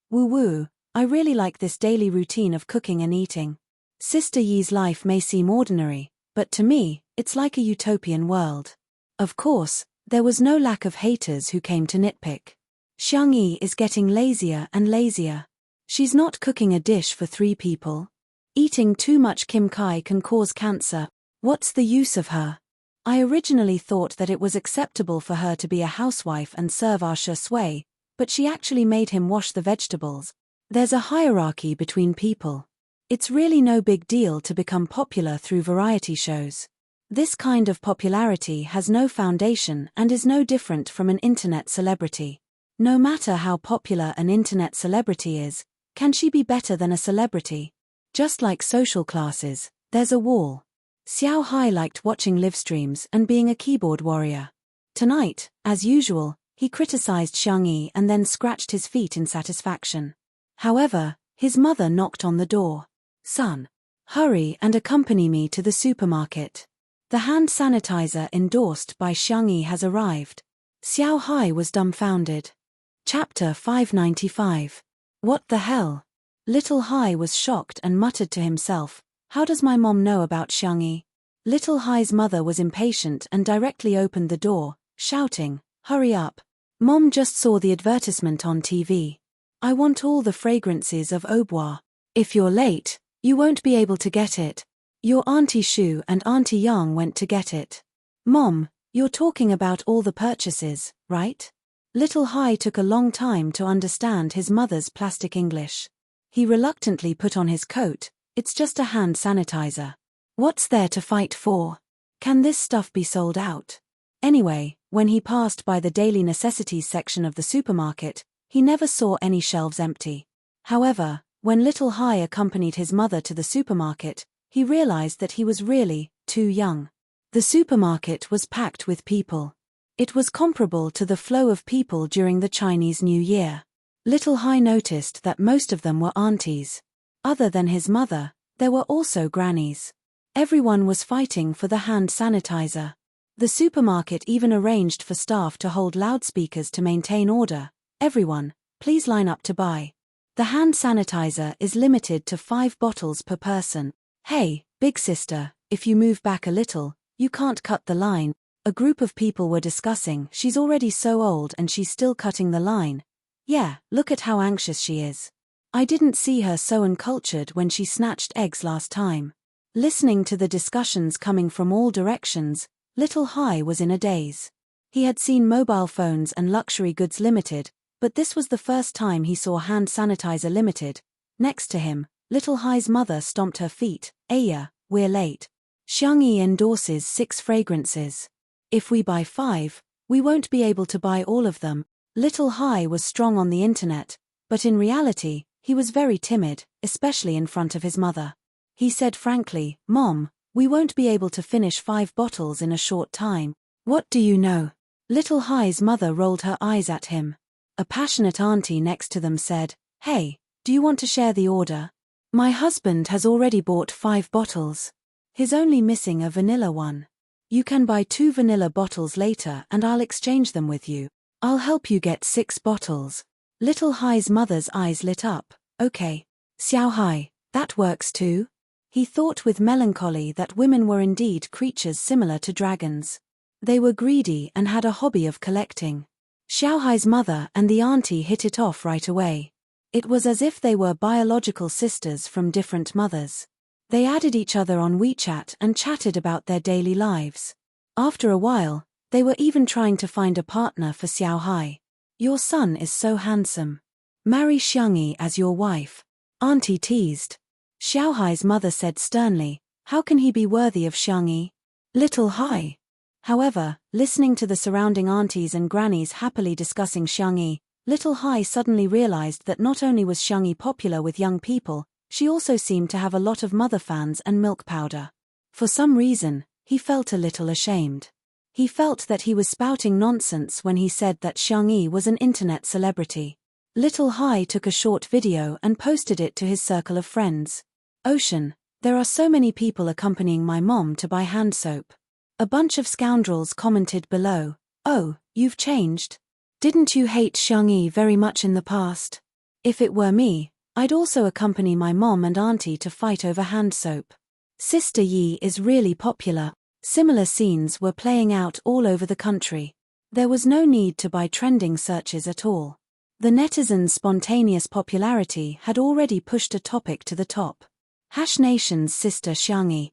Woo-woo, I really like this daily routine of cooking and eating. Sister Yi's life may seem ordinary, but to me, it's like a utopian world. Of course, there was no lack of haters who came to nitpick. Xiangyi is getting lazier and lazier. She's not cooking a dish for 3 people. Eating too much Kim Kai can cause cancer. What's the use of her? I originally thought that it was acceptable for her to be a housewife and serve our Shui, but she actually made him wash the vegetables. There's a hierarchy between people. It's really no big deal to become popular through variety shows. This kind of popularity has no foundation and is no different from an internet celebrity. No matter how popular an internet celebrity is, can she be better than a celebrity? Just like social classes, there's a wall. Xiao Hai liked watching live streams and being a keyboard warrior. Tonight, as usual, he criticized Xiangyi and then scratched his feet in satisfaction. However, his mother knocked on the door. "Son, hurry and accompany me to the supermarket. The hand sanitizer endorsed by Xiangyi has arrived." Xiao Hai was dumbfounded. Chapter 595. What the hell? Little Hai was shocked and muttered to himself, "How does my mom know about Xiangyi?" Little Hai's mother was impatient and directly opened the door, shouting, "Hurry up. Mom just saw the advertisement on TV. I want all the fragrances of Au Bois. If you're late, you won't be able to get it. Your Auntie Shu and Auntie Yang went to get it." "Mom, you're talking about all the purchases, right?" Little Hai took a long time to understand his mother's plastic English. He reluctantly put on his coat. "It's just a hand sanitizer. What's there to fight for? Can this stuff be sold out?" Anyway, when he passed by the daily necessities section of the supermarket, he never saw any shelves empty. However, when Little Hai accompanied his mother to the supermarket, he realized that he was really too young. The supermarket was packed with people. It was comparable to the flow of people during the Chinese New Year. Little Hai noticed that most of them were aunties. Other than his mother, there were also grannies. Everyone was fighting for the hand sanitizer. The supermarket even arranged for staff to hold loudspeakers to maintain order. Everyone, please line up to buy. The hand sanitizer is limited to 5 bottles per person. Hey, big sister, if you move back a little, you can't cut the line. A group of people were discussing, she's already so old and she's still cutting the line. Yeah, look at how anxious she is. I didn't see her so uncultured when she snatched eggs last time. Listening to the discussions coming from all directions, Little Hai was in a daze. He had seen mobile phones and luxury goods limited, but this was the first time he saw hand sanitizer limited. Next to him, Little Hai's mother stomped her feet. Aya, we're late. Xiangyi endorses 6 fragrances. If we buy 5, we won't be able to buy all of them. Little Hai was strong on the internet, but in reality, he was very timid, especially in front of his mother. He said frankly, Mom, we won't be able to finish 5 bottles in a short time. What do you know? Little Hai's mother rolled her eyes at him. A passionate auntie next to them said, Hey, do you want to share the order? My husband has already bought 5 bottles. He's only missing a vanilla one. You can buy 2 vanilla bottles later and I'll exchange them with you. I'll help you get 6 bottles. Little Hai's mother's eyes lit up. Okay. Xiao Hai, that works too. He thought with melancholy that women were indeed creatures similar to dragons. They were greedy and had a hobby of collecting. Xiao Hai's mother and the auntie hit it off right away. It was as if they were biological sisters from different mothers. They added each other on WeChat and chatted about their daily lives. After a while, they were even trying to find a partner for Xiao Hai. Your son is so handsome. Marry Xiangyi as your wife. Auntie teased. Xiao Hai's mother said sternly, how can he be worthy of Xiangyi? Little Hai. However, listening to the surrounding aunties and grannies happily discussing Xiangyi, Little Hai suddenly realized that not only was Xiangyi popular with young people, she also seemed to have a lot of mother fans and milk powder. For some reason, he felt a little ashamed. He felt that he was spouting nonsense when he said that Xiangyi was an internet celebrity. Little Hai took a short video and posted it to his circle of friends. Ocean, there are so many people accompanying my mom to buy hand soap. A bunch of scoundrels commented below, oh, you've changed. Didn't you hate Xiangyi very much in the past? If it were me, I'd also accompany my mom and auntie to fight over hand soap. Sister Yi is really popular. Similar scenes were playing out all over the country. There was no need to buy trending searches at all. The netizens' spontaneous popularity had already pushed a topic to the top. Nation's sister Xiangyi.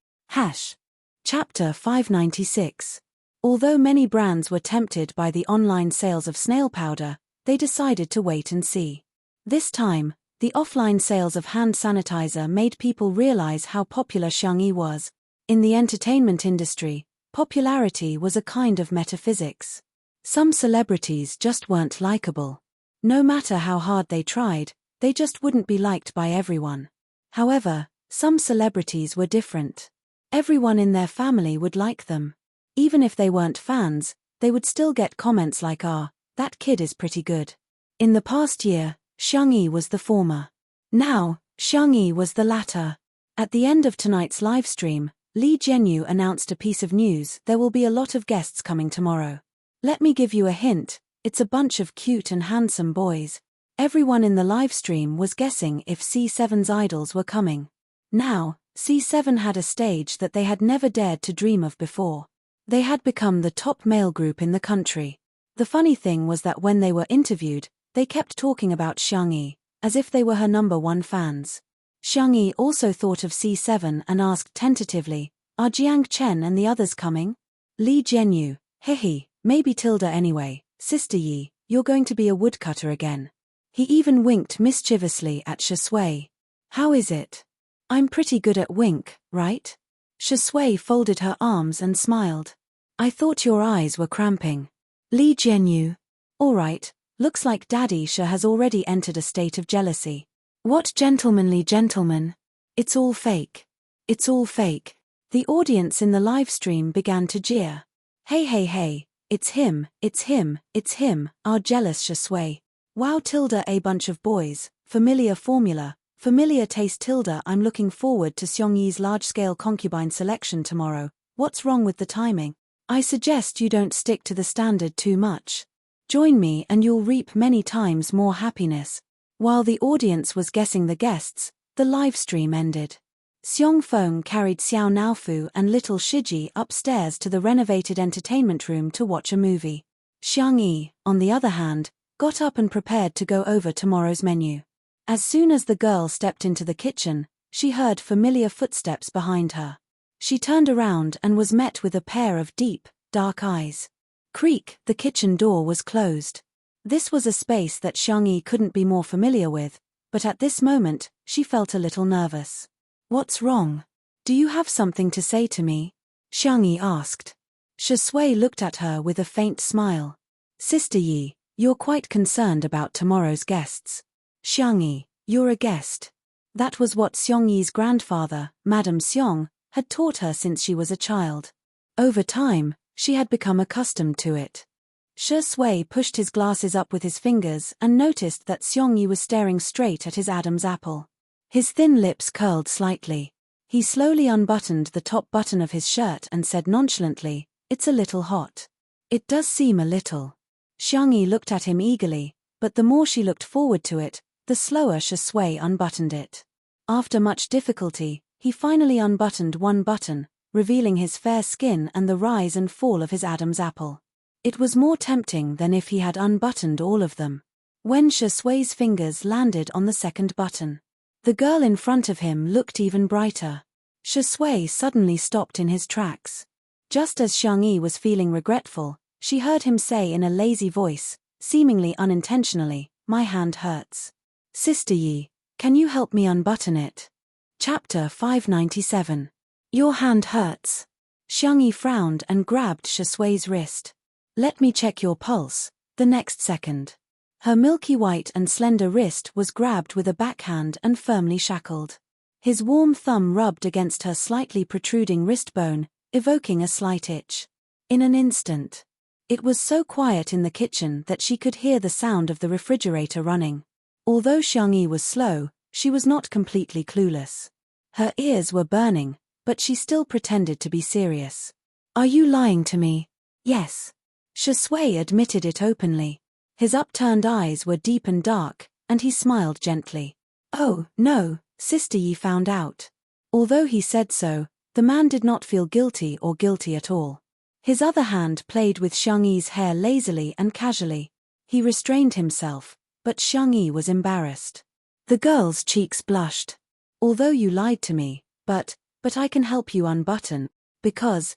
Chapter 596. Although many brands were tempted by the online sales of snail powder, they decided to wait and see. This time, the offline sales of hand sanitizer made people realize how popular Xiangyi was. In the entertainment industry, popularity was a kind of metaphysics. Some celebrities just weren't likable. No matter how hard they tried, they just wouldn't be liked by everyone. However, some celebrities were different. Everyone in their family would like them. Even if they weren't fans, they would still get comments like, that kid is pretty good. In the past year, Xiangyi was the former. Now, Xiangyi was the latter. At the end of tonight's livestream, Li Jianyu announced a piece of news: there will be a lot of guests coming tomorrow. Let me give you a hint, it's a bunch of cute and handsome boys. Everyone in the livestream was guessing if C7's idols were coming. Now, C7 had a stage that they had never dared to dream of before. They had become the top male group in the country. The funny thing was that when they were interviewed, they kept talking about Xiangyi, as if they were her #1 fans. Xiangyi also thought of C7 and asked tentatively, are Jiang Chen and the others coming? Li Jianyu, hehe, maybe Tilda anyway. Sister Yi, you're going to be a woodcutter again. He even winked mischievously at Shui. How is it? I'm pretty good at wink, right? Shui folded her arms and smiled. I thought your eyes were cramping. Li Jianyu. All right, looks like Daddy Sha has already entered a state of jealousy. What gentlemanly gentleman? It's all fake. It's all fake. The audience in the livestream began to jeer. Hey, It's him, it's him, it's him, our jealous Shui. Wow tilde a bunch of boys, familiar formula, familiar taste tilde. I'm looking forward to Xiongyi's large-scale concubine selection tomorrow. What's wrong with the timing? I suggest you don't stick to the standard too much. Join me and you'll reap many times more happiness. While the audience was guessing the guests, the live stream ended. Xiong Feng carried Xiao Naofu and little Shiji upstairs to the renovated entertainment room to watch a movie. Xiang Yi, on the other hand, got up and prepared to go over tomorrow's menu. As soon as the girl stepped into the kitchen, she heard familiar footsteps behind her. She turned around and was met with a pair of deep, dark eyes. Creak, the kitchen door was closed. This was a space that Xiang Yi couldn't be more familiar with, but at this moment, she felt a little nervous. What's wrong? Do you have something to say to me? Xiang Yi asked. Shui looked at her with a faint smile. Sister Yi, you're quite concerned about tomorrow's guests. Xiang Yi, you're a guest. That was what Xiong Yi's grandfather, Madame Xiong, had taught her since she was a child. Over time, she had become accustomed to it. Shui pushed his glasses up with his fingers and noticed that Xiong Yi was staring straight at his Adam's apple. His thin lips curled slightly. He slowly unbuttoned the top button of his shirt and said nonchalantly, "It's a little hot." "It does seem a little." Xiang Yi looked at him eagerly, but the more she looked forward to it, the slower Shui unbuttoned it. After much difficulty, he finally unbuttoned one button, revealing his fair skin and the rise and fall of his Adam's apple. It was more tempting than if he had unbuttoned all of them. When Shui's fingers landed on the second button, the girl in front of him looked even brighter. Shui suddenly stopped in his tracks. Just as Xiang Yi was feeling regretful, she heard him say in a lazy voice, seemingly unintentionally, "My hand hurts. Sister Yi, can you help me unbutton it?" Chapter 597. Your hand hurts. Xiang Yi frowned and grabbed Shui's wrist. "Let me check your pulse." The next second, her milky white and slender wrist was grabbed with a backhand and firmly shackled. His warm thumb rubbed against her slightly protruding wrist bone, evoking a slight itch. In an instant, it was so quiet in the kitchen that she could hear the sound of the refrigerator running. Although Xiang Yi was slow, she was not completely clueless. Her ears were burning, but she still pretended to be serious. "Are you lying to me?" "Yes." Shui admitted it openly. His upturned eyes were deep and dark, and he smiled gently. "Oh, no, Sister Yi found out." Although he said so, the man did not feel guilty or guilty at all. His other hand played with Xiang Yi's hair lazily and casually. He restrained himself, but Xiang Yi was embarrassed. The girl's cheeks blushed. "Although you lied to me, but I can help you unbutton, because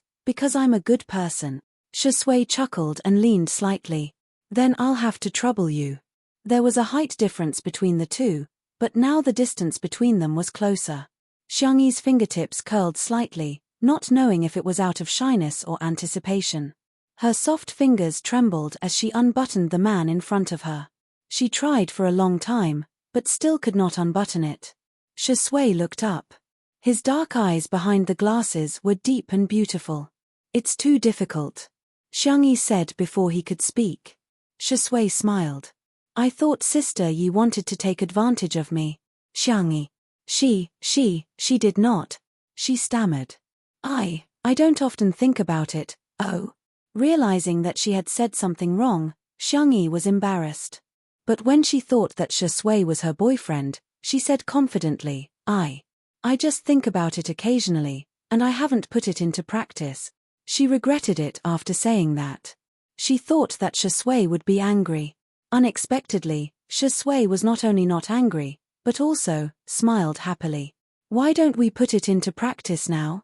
I'm a good person." Shui chuckled and leaned slightly. "Then I'll have to trouble you." There was a height difference between the two, but now the distance between them was closer. Xiang Yi's fingertips curled slightly, not knowing if it was out of shyness or anticipation. Her soft fingers trembled as she unbuttoned the man in front of her. She tried for a long time, but still could not unbutton it. Shui looked up. His dark eyes behind the glasses were deep and beautiful. "It's too difficult," Xiang Yi said before he could speak. Shui smiled. "I thought Sister Yi wanted to take advantage of me." Xiang Yi. She did not. She stammered. I don't often think about it, oh." Realizing that she had said something wrong, Xiang Yi was embarrassed. But when she thought that Shui was her boyfriend, she said confidently, I just think about it occasionally, and I haven't put it into practice." She regretted it after saying that. She thought that Shui would be angry. Unexpectedly, Shui was not only not angry, but also smiled happily. "Why don't we put it into practice now?"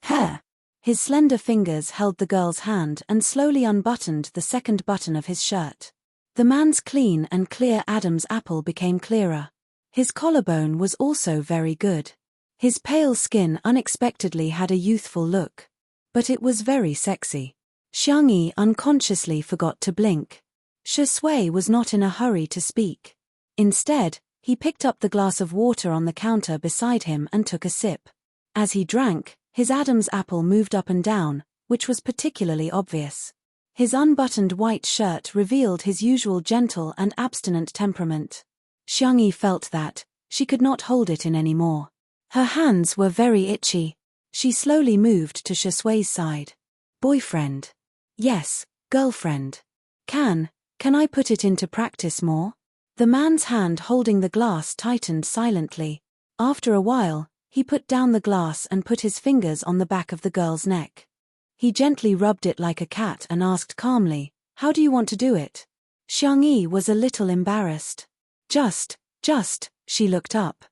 Her. His slender fingers held the girl's hand and slowly unbuttoned the second button of his shirt. The man's clean and clear Adam's apple became clearer. His collarbone was also very good. His pale skin unexpectedly had a youthful look. But it was very sexy. Xiang Yi unconsciously forgot to blink. Shui was not in a hurry to speak. Instead, he picked up the glass of water on the counter beside him and took a sip. As he drank, his Adam's apple moved up and down, which was particularly obvious. His unbuttoned white shirt revealed his usual gentle and abstinent temperament. Xiangyi felt that she could not hold it in anymore. Her hands were very itchy. She slowly moved to Shusui's side. Boyfriend. Yes, girlfriend. Can I put it into practice more? The man's hand holding the glass tightened silently. After a while, he put down the glass and put his fingers on the back of the girl's neck. He gently rubbed it like a cat and asked calmly, "How do you want to do it?" Xiangyi was a little embarrassed. Just, she looked up.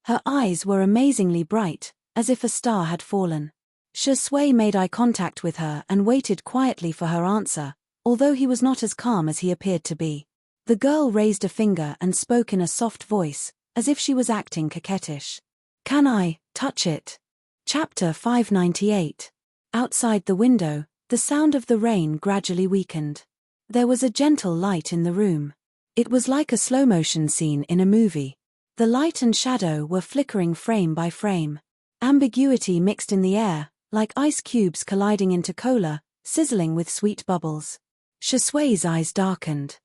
Her eyes were amazingly bright, as if a star had fallen. Shusui made eye contact with her and waited quietly for her answer, although he was not as calm as he appeared to be. The girl raised a finger and spoke in a soft voice, as if she was acting coquettish. Can I touch it? Chapter 598. Outside the window, the sound of the rain gradually weakened. There was a gentle light in the room. It was like a slow-motion scene in a movie. The light and shadow were flickering frame by frame. Ambiguity mixed in the air, like ice cubes colliding into cola, sizzling with sweet bubbles. Shusui's eyes darkened.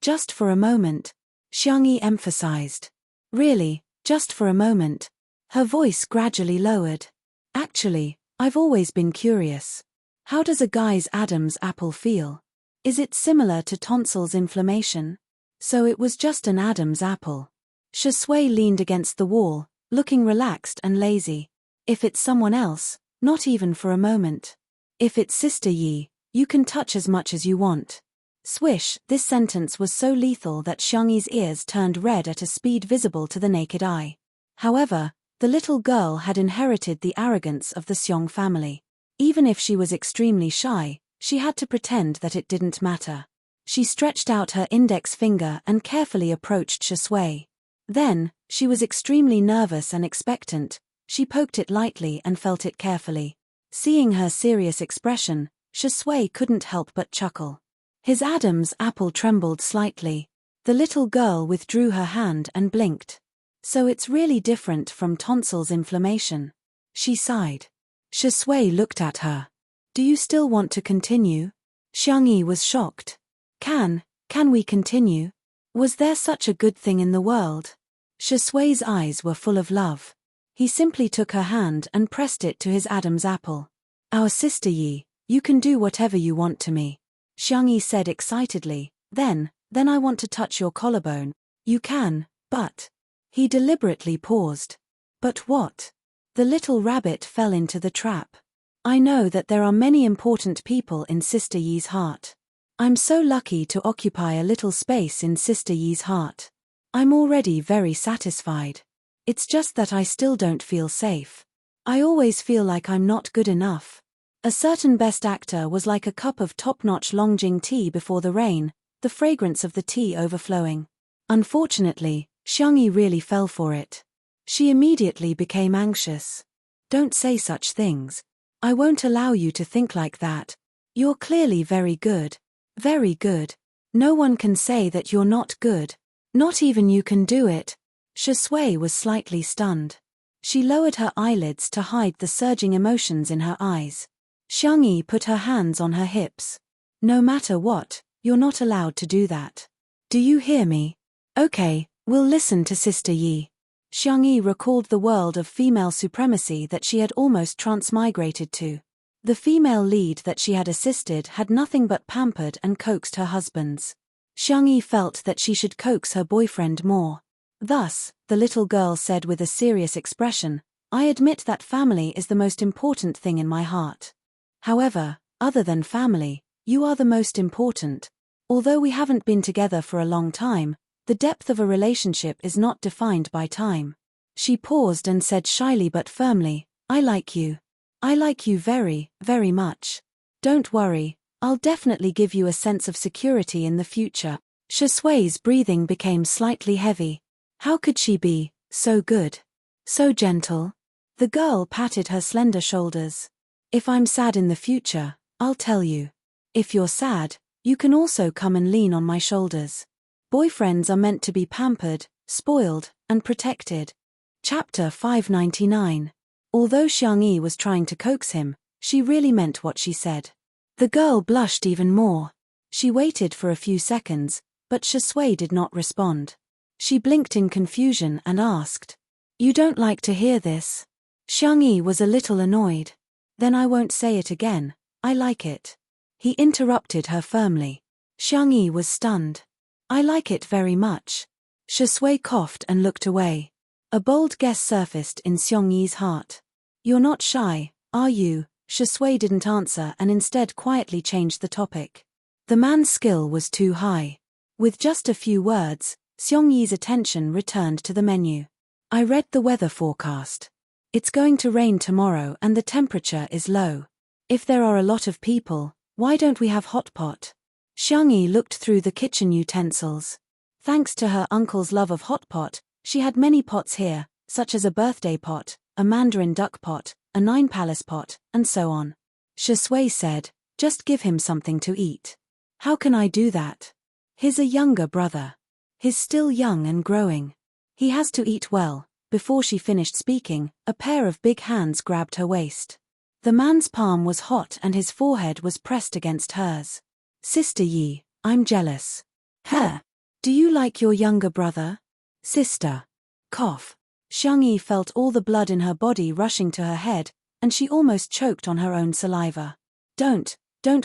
Just for a moment, Xiangyi emphasized. Really, just for a moment. Her voice gradually lowered. Actually, I've always been curious. How does a guy's Adam's apple feel? Is it similar to tonsils inflammation? So it was just an Adam's apple. Shusui leaned against the wall, looking relaxed and lazy. If it's someone else, not even for a moment. If it's Sister Yi, you can touch as much as you want. Swish, this sentence was so lethal that Xiangyi's ears turned red at a speed visible to the naked eye. However, the little girl had inherited the arrogance of the Xiong family. Even if she was extremely shy, she had to pretend that it didn't matter. She stretched out her index finger and carefully approached Shusui. Then, she was extremely nervous and expectant. She poked it lightly and felt it carefully. Seeing her serious expression, Shusui couldn't help but chuckle. His Adam's apple trembled slightly. The little girl withdrew her hand and blinked. So it's really different from tonsils inflammation. She sighed. Shusui looked at her. Do you still want to continue? Xiangyi was shocked. Can we continue? Was there such a good thing in the world? Shusui's eyes were full of love. He simply took her hand and pressed it to his Adam's apple. Our Sister Yi, you can do whatever you want to me. Xiangyi said excitedly, then I want to touch your collarbone. You can, but... He deliberately paused. But what? The little rabbit fell into the trap. I know that there are many important people in Sister Yi's heart. I'm so lucky to occupy a little space in Sister Yi's heart. I'm already very satisfied. It's just that I still don't feel safe. I always feel like I'm not good enough. A certain best actor was like a cup of top-notch Longjing tea before the rain, the fragrance of the tea overflowing. Unfortunately, Xiangyi really fell for it. She immediately became anxious. Don't say such things. I won't allow you to think like that. You're clearly very good. Very good. No one can say that you're not good. Not even you can do it. Shusui was slightly stunned. She lowered her eyelids to hide the surging emotions in her eyes. Xiangyi put her hands on her hips. No matter what, you're not allowed to do that. Do you hear me? Okay, we'll listen to Sister Yi. Xiangyi recalled the world of female supremacy that she had almost transmigrated to. The female lead that she had assisted had nothing but pampered and coaxed her husbands. Xiangyi felt that she should coax her boyfriend more. Thus, the little girl said with a serious expression, I admit that family is the most important thing in my heart. However, other than family, you are the most important. Although we haven't been together for a long time, the depth of a relationship is not defined by time. She paused and said shyly but firmly, I like you. I like you very, very much. Don't worry, I'll definitely give you a sense of security in the future. Shusui's breathing became slightly heavy. How could she be so good? So gentle? The girl patted her slender shoulders. If I'm sad in the future, I'll tell you. If you're sad, you can also come and lean on my shoulders. Boyfriends are meant to be pampered, spoiled, and protected. Chapter 599. Although Xiangyi was trying to coax him, she really meant what she said. The girl blushed even more. She waited for a few seconds, but Shui did not respond. She blinked in confusion and asked, "You don't like to hear this?" Xiangyi was a little annoyed. "Then I won't say it again, I like it." He interrupted her firmly. Xiangyi was stunned. "I like it very much." Shui coughed and looked away. A bold guess surfaced in Xiangyi's heart. "You're not shy, are you?" Shui didn't answer and instead quietly changed the topic. The man's skill was too high. With just a few words, Xiangyi's attention returned to the menu. "I read the weather forecast. It's going to rain tomorrow and the temperature is low. If there are a lot of people, why don't we have hot pot?" Xiangyi looked through the kitchen utensils. Thanks to her uncle's love of hot pot, she had many pots here, such as a birthday pot, a mandarin duck pot, a 9-palace pot, and so on. Shui said, "Just give him something to eat." "How can I do that? He's a younger brother. He's still young and growing. He has to eat well." Before she finished speaking, a pair of big hands grabbed her waist. The man's palm was hot and his forehead was pressed against hers. "Sister Yi, I'm jealous." "Huh? Do you like your younger brother?" "Sister." Cough. Xiangyi felt all the blood in her body rushing to her head, and she almost choked on her own saliva. Don't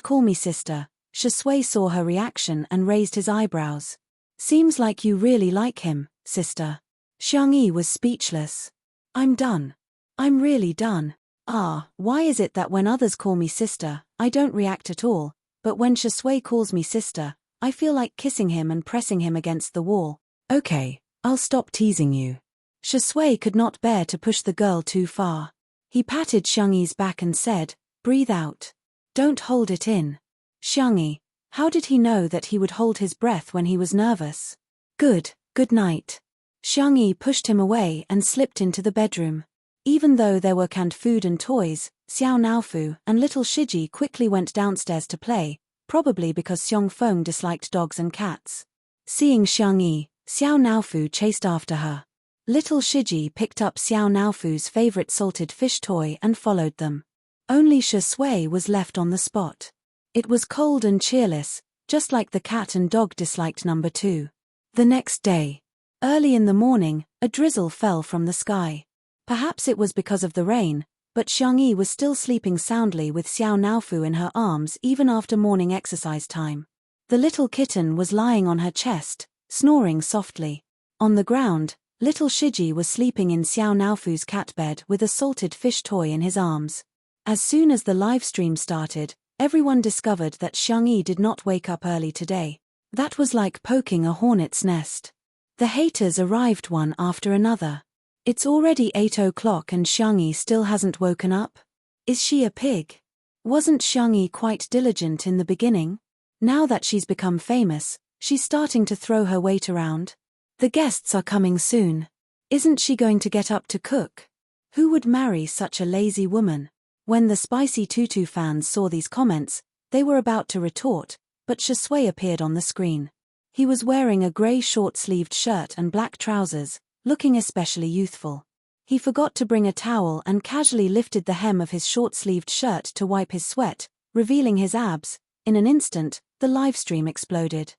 call me sister." Shui saw her reaction and raised his eyebrows. "Seems like you really like him, sister." Xiangyi was speechless. "I'm done. I'm really done. Why is it that when others call me sister, I don't react at all, but when Shui calls me sister, I feel like kissing him and pressing him against the wall." "Okay, I'll stop teasing you." Shui could not bear to push the girl too far. He patted Xiangyi's back and said, "Breathe out. Don't hold it in." "Xiangyi, how did he know that he would hold his breath when he was nervous?" Good night." Xiangyi pushed him away and slipped into the bedroom. Even though there were canned food and toys, Xiao Naofu and little Shiji quickly went downstairs to play, probably because Xiong Feng disliked dogs and cats. Seeing Xiangyi, Xiao Naofu chased after her. Little Shiji picked up Xiao Naofu's favorite salted fish toy and followed them. Only Shui was left on the spot. It was cold and cheerless, just like the cat and dog disliked number 2. The next day, early in the morning, a drizzle fell from the sky. Perhaps it was because of the rain, but Xiangyi was still sleeping soundly with Xiao Naofu in her arms even after morning exercise time. The little kitten was lying on her chest, snoring softly. On the ground, little Shiji was sleeping in Xiao Naofu's cat bed with a salted fish toy in his arms. As soon as the live stream started, everyone discovered that Xiangyi did not wake up early today. That was like poking a hornet's nest. The haters arrived one after another. It's already 8 o'clock and Xiangyi still hasn't woken up? Is she a pig? Wasn't Xiangyi quite diligent in the beginning? Now that she's become famous, she's starting to throw her weight around. The guests are coming soon. Isn't she going to get up to cook? Who would marry such a lazy woman? When the Spicy Tutu fans saw these comments, they were about to retort, but Shui appeared on the screen. He was wearing a grey short-sleeved shirt and black trousers, looking especially youthful. He forgot to bring a towel and casually lifted the hem of his short-sleeved shirt to wipe his sweat, revealing his abs. In an instant, the livestream exploded.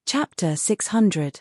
Chapter 600.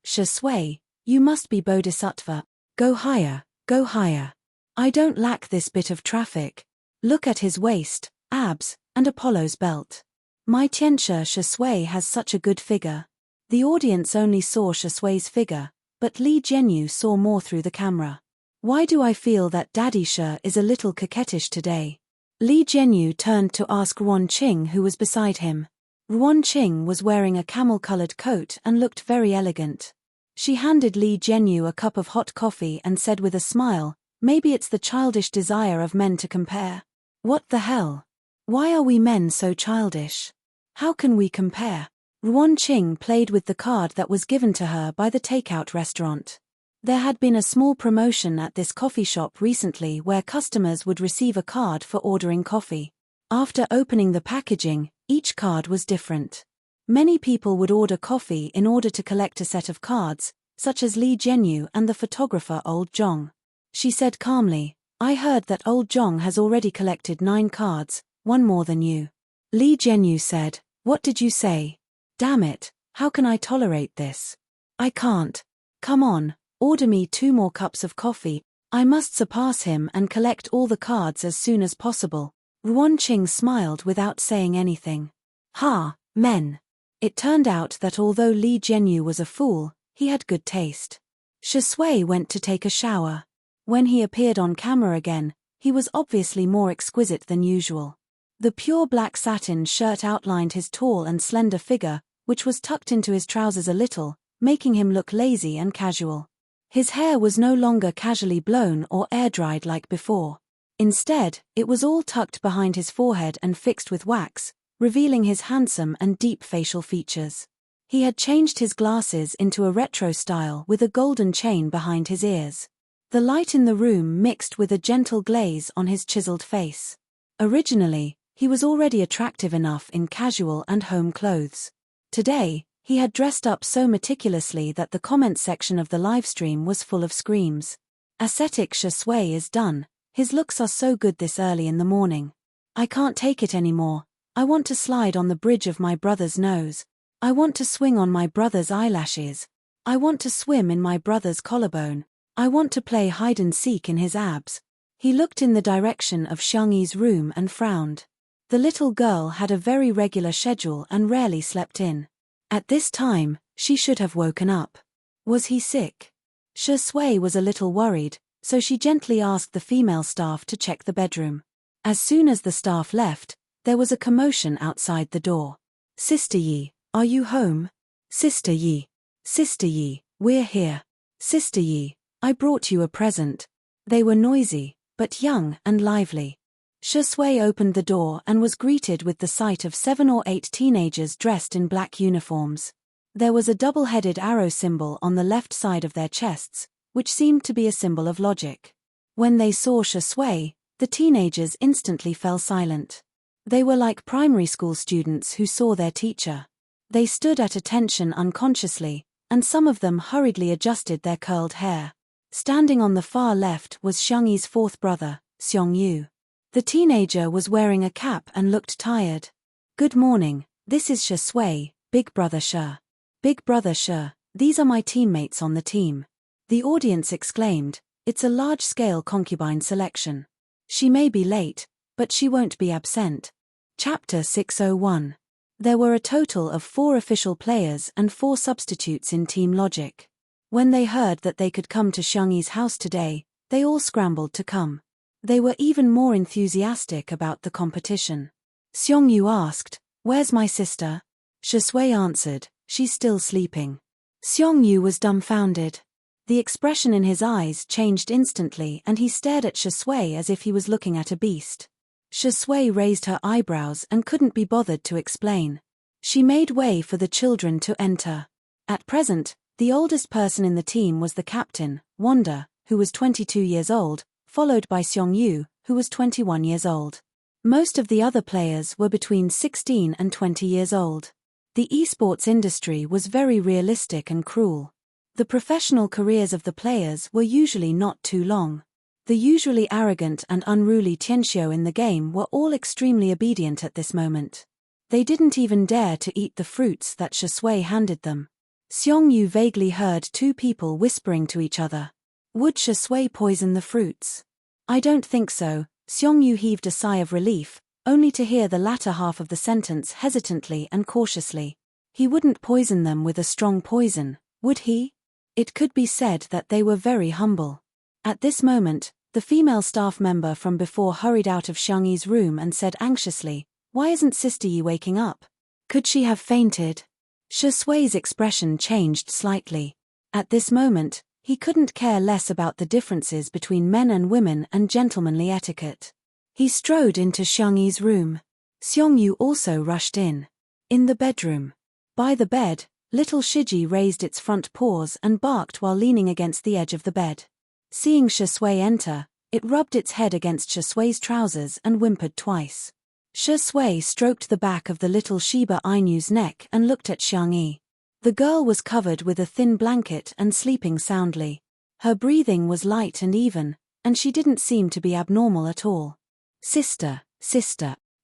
Shui, you must be Bodhisattva. Go higher, go higher. I don't lack this bit of traffic. Look at his waist, abs, and Apollo's belt. My Tianxia Shui has such a good figure. The audience only saw Shui's figure, but Li Jianyu saw more through the camera. Why do I feel that Daddy Shi is a little coquettish today? Li Jianyu turned to ask Ruan Qing, who was beside him. Ruan Qing was wearing a camel-colored coat and looked very elegant. She handed Li Jianyu a cup of hot coffee and said with a smile, "Maybe it's the childish desire of men to compare." What the hell? Why are we men so childish? How can we compare? Ruan Qing played with the card that was given to her by the takeout restaurant. There had been a small promotion at this coffee shop recently where customers would receive a card for ordering coffee. After opening the packaging, each card was different. Many people would order coffee in order to collect a set of cards, such as Li Jianyu and the photographer Old Zhong. She said calmly, "I heard that Old Zhong has already collected 9 cards, one more than you. Li Jianyu said, "What did you say? Damn it, how can I tolerate this? I can't. Come on, order me 2 more cups of coffee. I must surpass him and collect all the cards as soon as possible." Ruanqing smiled without saying anything. Ha, men. It turned out that although Li Jianyu was a fool, he had good taste. Shui went to take a shower. When he appeared on camera again, he was obviously more exquisite than usual. The pure black satin shirt outlined his tall and slender figure, which was tucked into his trousers a little, making him look lazy and casual. His hair was no longer casually blown or air-dried like before. Instead, it was all tucked behind his forehead and fixed with wax, revealing his handsome and deep facial features. He had changed his glasses into a retro style with a golden chain behind his ears. The light in the room mixed with a gentle glaze on his chiseled face. Originally, he was already attractive enough in casual and home clothes. Today, he had dressed up so meticulously that the comment section of the livestream was full of screams. Ascetic Shui is done. His looks are so good this early in the morning. I can't take it anymore. I want to slide on the bridge of my brother's nose. I want to swing on my brother's eyelashes. I want to swim in my brother's collarbone. I want to play hide and seek in his abs. He looked in the direction of Xiangyi's room and frowned. The little girl had a very regular schedule and rarely slept in. At this time, she should have woken up. Was he sick? Shui was a little worried, so she gently asked the female staff to check the bedroom. As soon as the staff left, there was a commotion outside the door. "Sister Yi, are you home? Sister Yi. Sister Yi, we're here. Sister Yi, I brought you a present." They were noisy, but young and lively. Shui opened the door and was greeted with the sight of 7 or 8 teenagers dressed in black uniforms. There was a double-headed arrow symbol on the left side of their chests, which seemed to be a symbol of logic. When they saw Shui, the teenagers instantly fell silent. They were like primary school students who saw their teacher. They stood at attention unconsciously, and some of them hurriedly adjusted their curled hair. Standing on the far left was Xiangyi's 4th brother, Xiongyu. The teenager was wearing a cap and looked tired. "Good morning, this is Shui, Big Brother Shi. Big Brother Shi, these are my teammates on the team." The audience exclaimed, "It's a large-scale concubine selection. She may be late, but she won't be absent." Chapter 601. There were a total of 4 official players and 4 substitutes in Team Logic. When they heard that they could come to Xiangyi's house today, they all scrambled to come. They were even more enthusiastic about the competition. Xiongyu asked, "Where's my sister?" Shui answered, "She's still sleeping." Xiongyu was dumbfounded. The expression in his eyes changed instantly and he stared at Shui as if he was looking at a beast. Shui raised her eyebrows and couldn't be bothered to explain. She made way for the children to enter. At present, the oldest person in the team was the captain, Wanda, who was 22 years old, followed by Xiongyu, who was 21 years old. Most of the other players were between 16 and 20 years old. The esports industry was very realistic and cruel. The professional careers of the players were usually not too long. The usually arrogant and unruly Tianxiu in the game were all extremely obedient at this moment. They didn't even dare to eat the fruits that Shui handed them. Xiongyu vaguely heard 2 people whispering to each other. Would Shui poison the fruits? I don't think so. Xiongyu heaved a sigh of relief, only to hear the latter half of the sentence hesitantly and cautiously. He wouldn't poison them with a strong poison, would he? It could be said that they were very humble. At this moment, the female staff member from before hurried out of Xiangyi's room and said anxiously, "Why isn't Sister Yi waking up? Could she have fainted?" Shui's expression changed slightly. At this moment, he couldn't care less about the differences between men and women and gentlemanly etiquette. He strode into Xiangyi's room. Xiongyu also rushed in. In the bedroom. By the bed, little Shiji raised its front paws and barked while leaning against the edge of the bed. Seeing Shui enter, it rubbed its head against Shui's trousers and whimpered twice. Shui stroked the back of the little Shiba Inu's neck and looked at Xiangyi. The girl was covered with a thin blanket and sleeping soundly. Her breathing was light and even, and she didn't seem to be abnormal at all. Sister,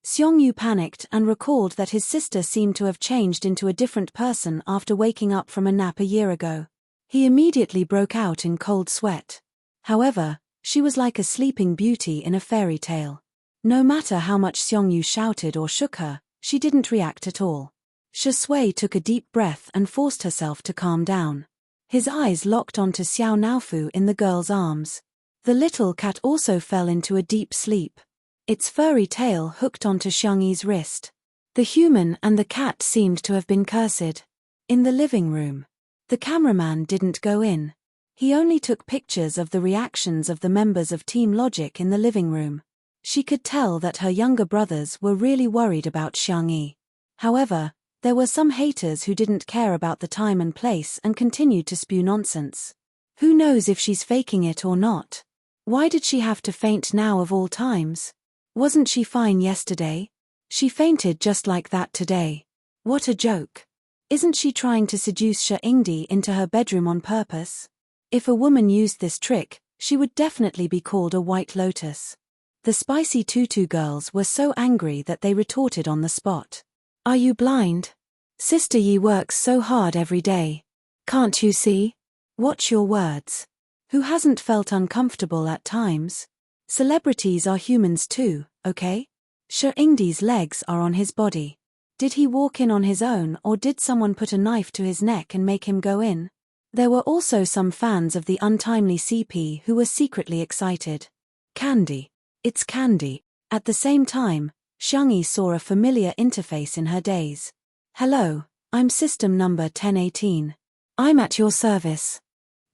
Xiongyu panicked and recalled that his sister seemed to have changed into a different person after waking up from a nap a year ago. He immediately broke out in cold sweat. However, she was like a sleeping beauty in a fairy tale. No matter how much Xiongyu shouted or shook her, she didn't react at all. Shui took a deep breath and forced herself to calm down. His eyes locked onto Xiao Naofu in the girl's arms. The little cat also fell into a deep sleep. Its furry tail hooked onto Xiangyi's wrist. The human and the cat seemed to have been cursed. In the living room. The cameraman didn't go in. He only took pictures of the reactions of the members of Team Logic in the living room. She could tell that her younger brothers were really worried about Xiangyi. However, there were some haters who didn't care about the time and place and continued to spew nonsense. Who knows if she's faking it or not? Why did she have to faint now of all times? Wasn't she fine yesterday? She fainted just like that today. What a joke. Isn't she trying to seduce Shengdi into her bedroom on purpose? If a woman used this trick, she would definitely be called a white lotus. The spicy tutu girls were so angry that they retorted on the spot. Are you blind? Sister Yi works so hard every day. Can't you see? Watch your words. Who hasn't felt uncomfortable at times? Celebrities are humans too, okay? Shengdi's legs are on his body. Did he walk in on his own or did someone put a knife to his neck and make him go in? There were also some fans of the untimely CP who were secretly excited. Candy. It's Candy. At the same time, Xiangyi saw a familiar interface in her daze. Hello, I'm system number 1018. I'm at your service.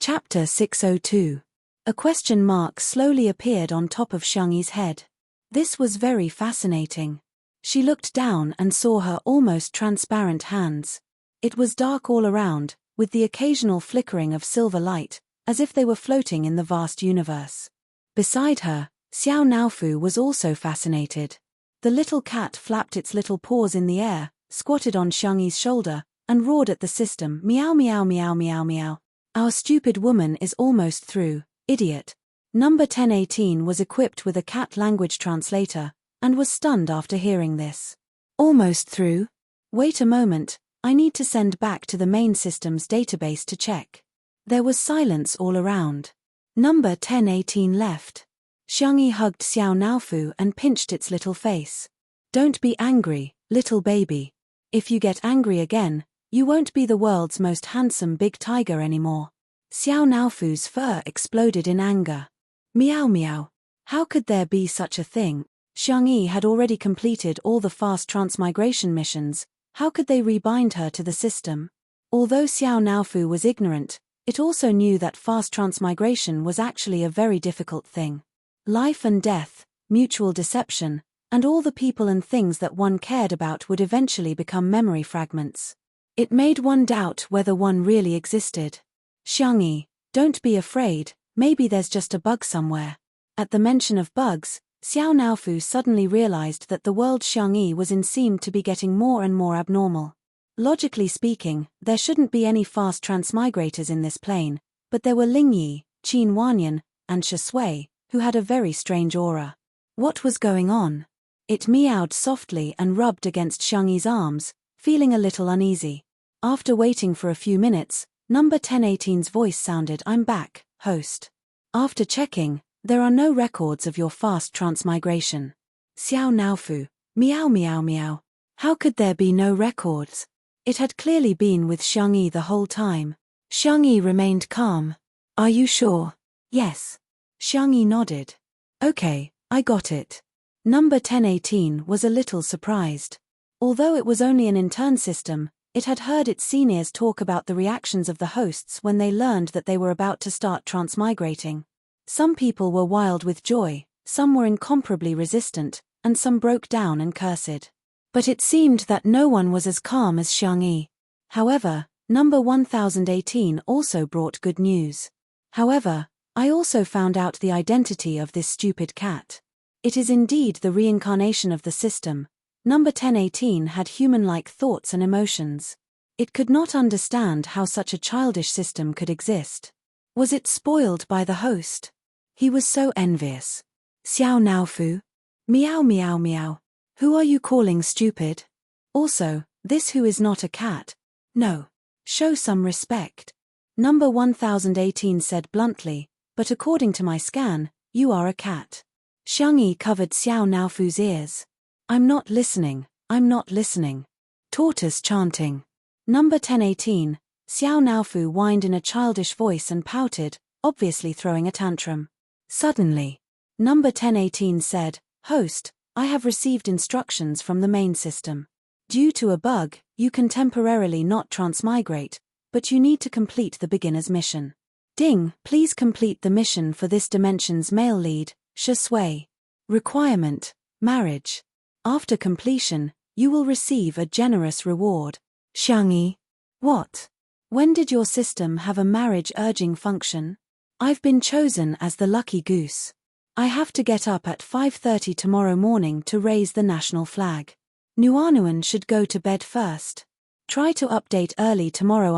Chapter 602. A question mark slowly appeared on top of Xiangyi's head. This was very fascinating. She looked down and saw her almost transparent hands. It was dark all around, with the occasional flickering of silver light, as if they were floating in the vast universe. Beside her, Xiao Naofu was also fascinated. The little cat flapped its little paws in the air, squatted on Xiangyi's shoulder, and roared at the system, meow meow meow meow meow. Our stupid woman is almost through. Idiot. Number 1018 was equipped with a cat language translator, and was stunned after hearing this. Almost through? Wait a moment, I need to send back to the main system's database to check. There was silence all around. Number 1018 left. Xiangyi hugged Xiao Naofu and pinched its little face. Don't be angry, little baby. If you get angry again, you won't be the world's most handsome big tiger anymore. Xiao Naofu's fur exploded in anger. Meow meow. How could there be such a thing? Xiangyi had already completed all the fast transmigration missions. How could they rebind her to the system? Although Xiao Naofu was ignorant, it also knew that fast transmigration was actually a very difficult thing. Life and death, mutual deception, and all the people and things that one cared about would eventually become memory fragments. It made one doubt whether one really existed. Xiangyi, don't be afraid, maybe there's just a bug somewhere. At the mention of bugs, Xiao Naofu suddenly realized that the world Xiangyi was in seemed to be getting more and more abnormal. Logically speaking, there shouldn't be any fast transmigrators in this plane, but there were Lingyi, Qin Wanyan, and Shui, who had a very strange aura. What was going on? It meowed softly and rubbed against Xiangyi's arms, feeling a little uneasy. After waiting for a few minutes, number 1018's voice sounded, I'm back, host. After checking, there are no records of your fast transmigration. Xiao Naofu, meow meow meow. How could there be no records? It had clearly been with Xiangyi the whole time. Xiangyi remained calm. Are you sure? Yes. Xiangyi nodded. Okay, I got it. Number 1018 was a little surprised. Although it was only an intern system, it had heard its seniors talk about the reactions of the hosts when they learned that they were about to start transmigrating. Some people were wild with joy, some were incomparably resistant, and some broke down and cursed. But it seemed that no one was as calm as Xiangyi. However, number 1018 also brought good news. However, I also found out the identity of this stupid cat. It is indeed the reincarnation of the system. Number 1018 had human-like thoughts and emotions. It could not understand how such a childish system could exist. Was it spoiled by the host? He was so envious. Xiao Naofu? Meow meow meow. Who are you calling stupid? Also, this who is not a cat. No. Show some respect. Number 1018 said bluntly, but according to my scan, you are a cat. Xiangyi covered Xiao Naofu's ears. I'm not listening, I'm not listening. Tortoise chanting. Number 1018, Xiao Naofu whined in a childish voice and pouted, obviously throwing a tantrum. Suddenly, number 1018 said, Host, I have received instructions from the main system. Due to a bug, you can temporarily not transmigrate, but you need to complete the beginner's mission. Ding, please complete the mission for this dimension's male lead, Shi Sui. Requirement, marriage. After completion, you will receive a generous reward. Xiangyi. What? When did your system have a marriage-urging function? I've been chosen as the lucky goose. I have to get up at 5:30 tomorrow morning to raise the national flag. Nuanuan should go to bed first. Try to update early tomorrow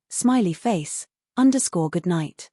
smiley face, good night.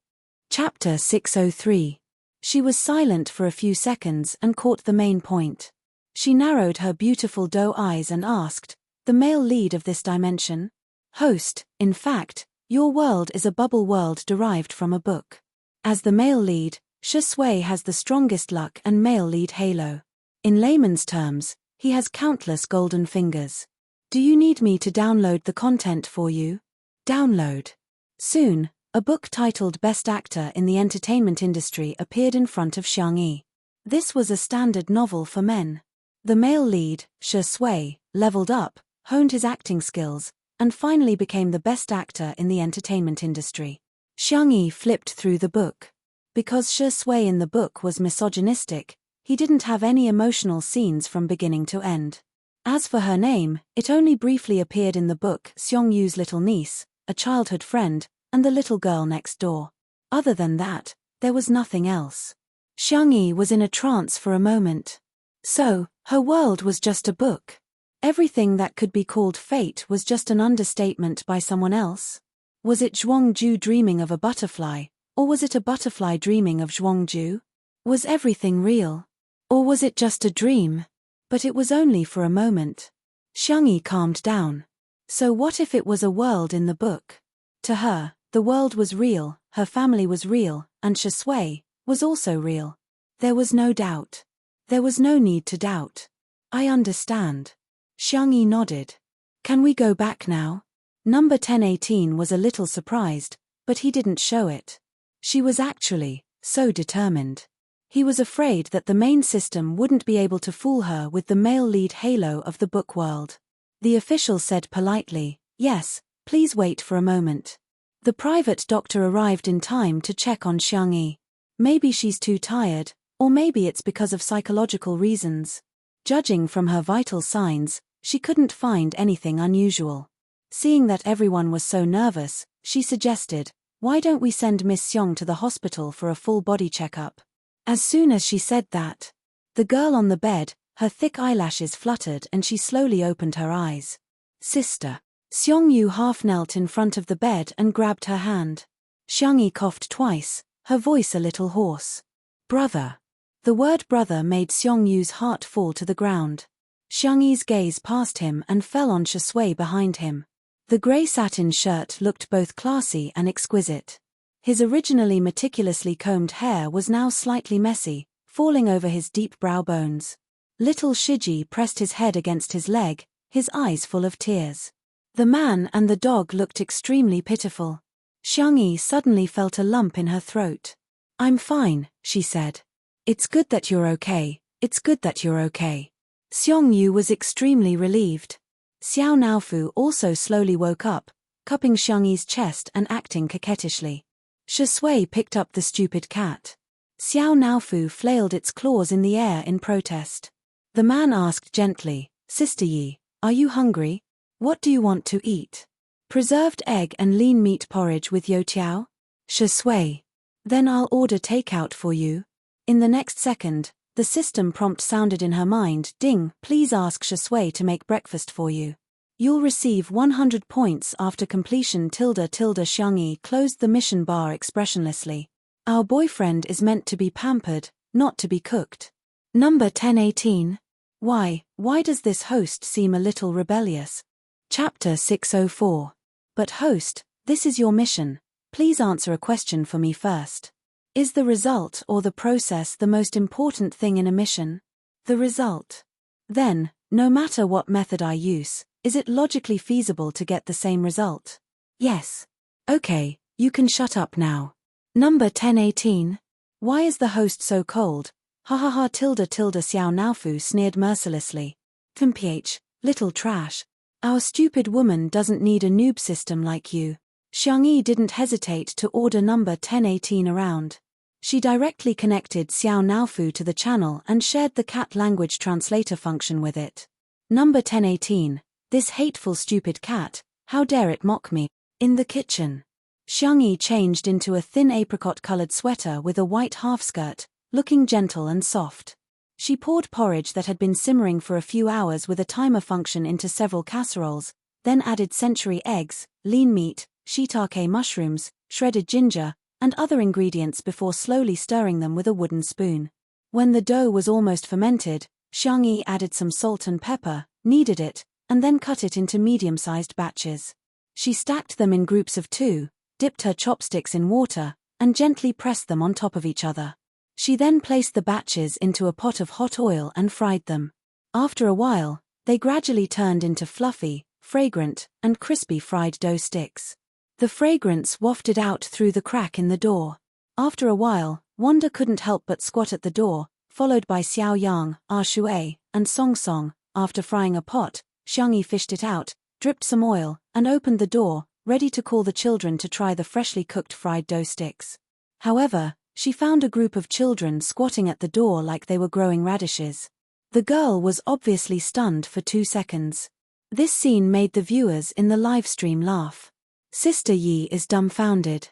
Chapter 603. She was silent for a few seconds and caught the main point. She narrowed her beautiful doe eyes and asked, the male lead of this dimension? Host, in fact, your world is a bubble world derived from a book. As the male lead, Shi Sui has the strongest luck and male lead halo. In layman's terms, he has countless golden fingers. Do you need me to download the content for you? Download. Soon, a book titled Best Actor in the Entertainment Industry appeared in front of Xiangyi. This was a standard novel for men. The male lead, Shi Sui, leveled up, honed his acting skills, and finally became the best actor in the entertainment industry. Xiangyi flipped through the book. Because Shi Sui in the book was misogynistic, he didn't have any emotional scenes from beginning to end. As for her name, it only briefly appeared in the book Xiangyu's little niece, a childhood friend, and the little girl next door. Other than that, there was nothing else. Xiangyi was in a trance for a moment. So, her world was just a book. Everything that could be called fate was just an understatement by someone else. Was it Zhuangju dreaming of a butterfly, or was it a butterfly dreaming of Zhuangju? Was everything real? Or was it just a dream? But it was only for a moment. Xiangyi calmed down. So what if it was a world in the book? To her, the world was real, her family was real, and Shi Sui was also real. There was no doubt. There was no need to doubt. I understand. Xiangyi nodded. Can we go back now? Number 1018 was a little surprised, but he didn't show it. She was actually so determined. He was afraid that the main system wouldn't be able to fool her with the male lead halo of the book world. The official said politely, Yes, please wait for a moment. The private doctor arrived in time to check on Xiangyi. Maybe she's too tired, or maybe it's because of psychological reasons. Judging from her vital signs, she couldn't find anything unusual. Seeing that everyone was so nervous, she suggested, Why don't we send Miss Xiong to the hospital for a full body checkup? As soon as she said that, the girl on the bed, her thick eyelashes fluttered and she slowly opened her eyes. Sister. Xiongyu half knelt in front of the bed and grabbed her hand. Xiangyi coughed twice, her voice a little hoarse. Brother. The word brother made Xiangyu's heart fall to the ground. Xiangyi's gaze passed him and fell on Shi Sui behind him. The grey satin shirt looked both classy and exquisite. His originally meticulously combed hair was now slightly messy, falling over his deep brow bones. Little Shiji pressed his head against his leg, his eyes full of tears. The man and the dog looked extremely pitiful. Xiangyi suddenly felt a lump in her throat. I'm fine, she said. It's good that you're okay, it's good that you're okay. Xiongyu was extremely relieved. Xiao Naofu also slowly woke up, cupping Xiangyi's chest and acting coquettishly. Shi Sui picked up the stupid cat. Xiao Naofu flailed its claws in the air in protest. The man asked gently, Sister Yi, are you hungry? What do you want to eat? Preserved egg and lean meat porridge with youtiao? Shi Sui. Then I'll order takeout for you. In the next second, the system prompt sounded in her mind, Ding, please ask Shi Sui to make breakfast for you. You'll receive 100 points after completion. Xiangyi closed the mission bar expressionlessly. Our boyfriend is meant to be pampered, not to be cooked. Number 1018. Why does this host seem a little rebellious? Chapter 604. But host, this is your mission. Please answer a question for me first. Is the result or the process the most important thing in a mission? The result. Then, no matter what method I use, is it logically feasible to get the same result? Yes. Okay, you can shut up now. Number 1018. Why is the host so cold? Ha ha ha tilde Xiao Naofu sneered mercilessly. Ph, little trash. Our stupid woman doesn't need a noob system like you. Xiang Yi didn't hesitate to order number 1018 around. She directly connected Xiao Naofu to the channel and shared the cat language translator function with it. Number 1018, this hateful stupid cat, how dare it mock me? In the kitchen. Xiang Yi changed into a thin apricot-colored sweater with a white half-skirt, looking gentle and soft. She poured porridge that had been simmering for a few hours with a timer function into several casseroles, then added century eggs, lean meat, shiitake mushrooms, shredded ginger, and other ingredients before slowly stirring them with a wooden spoon. When the dough was almost fermented, Xiang Yi added some salt and pepper, kneaded it, and then cut it into medium-sized batches. She stacked them in groups of 2, dipped her chopsticks in water, and gently pressed them on top of each other. She then placed the batches into a pot of hot oil and fried them. After a while, they gradually turned into fluffy, fragrant, and crispy fried dough sticks. The fragrance wafted out through the crack in the door. After a while, Wanda couldn't help but squat at the door, followed by Xiao Yang, Shui, and Song Song. After frying a pot, Xiang Yi fished it out, dripped some oil, and opened the door, ready to call the children to try the freshly cooked fried dough sticks. However, she found a group of children squatting at the door like they were growing radishes. The girl was obviously stunned for 2 seconds. This scene made the viewers in the live stream laugh. Sister Yi is dumbfounded.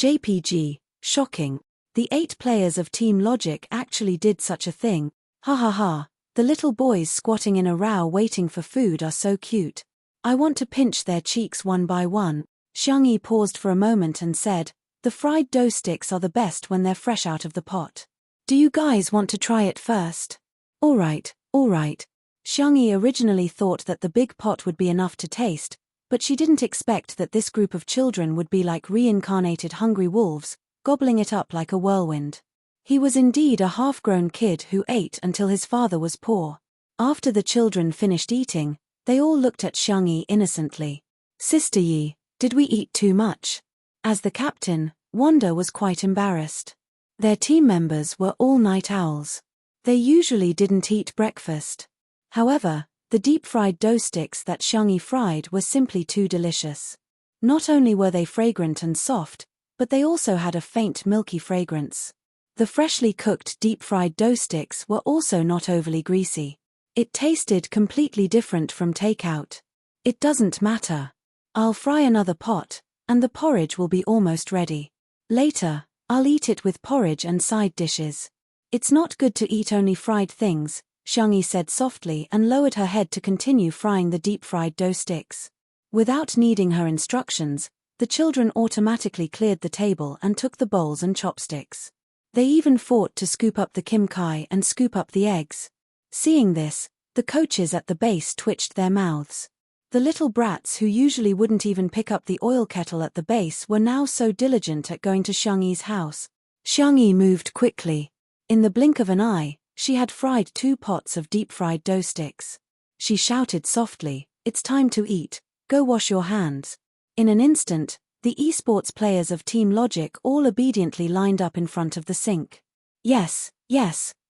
JPG, shocking. The 8 players of Team Logic actually did such a thing. Ha ha ha, the little boys squatting in a row waiting for food are so cute. I want to pinch their cheeks one by one. Xiang Yi paused for a moment and said, the fried dough sticks are the best when they're fresh out of the pot. Do you guys want to try it first? Alright. Xiang Yi originally thought that the big pot would be enough to taste, but she didn't expect that this group of children would be like reincarnated hungry wolves, gobbling it up like a whirlwind. He was indeed a half-grown kid who ate until his father was poor. After the children finished eating, they all looked at Xiang Yi innocently. Sister Yi, did we eat too much? As the captain, Wanda was quite embarrassed. Their team members were all night owls. They usually didn't eat breakfast. However, the deep-fried dough sticks that Xiang Yi fried were simply too delicious. Not only were they fragrant and soft, but they also had a faint milky fragrance. The freshly cooked deep-fried dough sticks were also not overly greasy. It tasted completely different from takeout. It doesn't matter. I'll fry another pot, and the porridge will be almost ready. Later, I'll eat it with porridge and side dishes. It's not good to eat only fried things, Xiang Yi said softly and lowered her head to continue frying the deep-fried dough sticks. Without needing her instructions, the children automatically cleared the table and took the bowls and chopsticks. They even fought to scoop up the kim kai and scoop up the eggs. Seeing this, the coaches at the base twitched their mouths. The little brats who usually wouldn't even pick up the oil kettle at the base were now so diligent at going to Xiang Yi's house. Xiang Yi moved quickly. In the blink of an eye, she had fried 2 pots of deep-fried dough sticks. She shouted softly, "It's time to eat, go wash your hands." In an instant, the esports players of Team Logic all obediently lined up in front of the sink. Yes,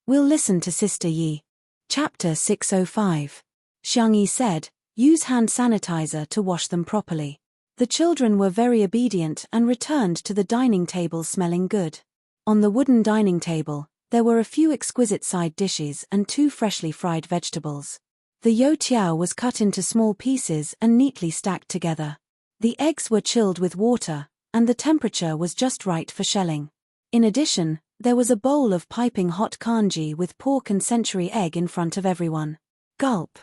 we'll listen to Sister Yi. Chapter 605. Xiang Yi said, use hand sanitizer to wash them properly. The children were very obedient and returned to the dining table smelling good. On the wooden dining table, there were a few exquisite side dishes and 2 freshly fried vegetables. The youtiao was cut into small pieces and neatly stacked together. The eggs were chilled with water, and the temperature was just right for shelling. In addition, there was a bowl of piping hot kanji with pork and century egg in front of everyone. Gulp.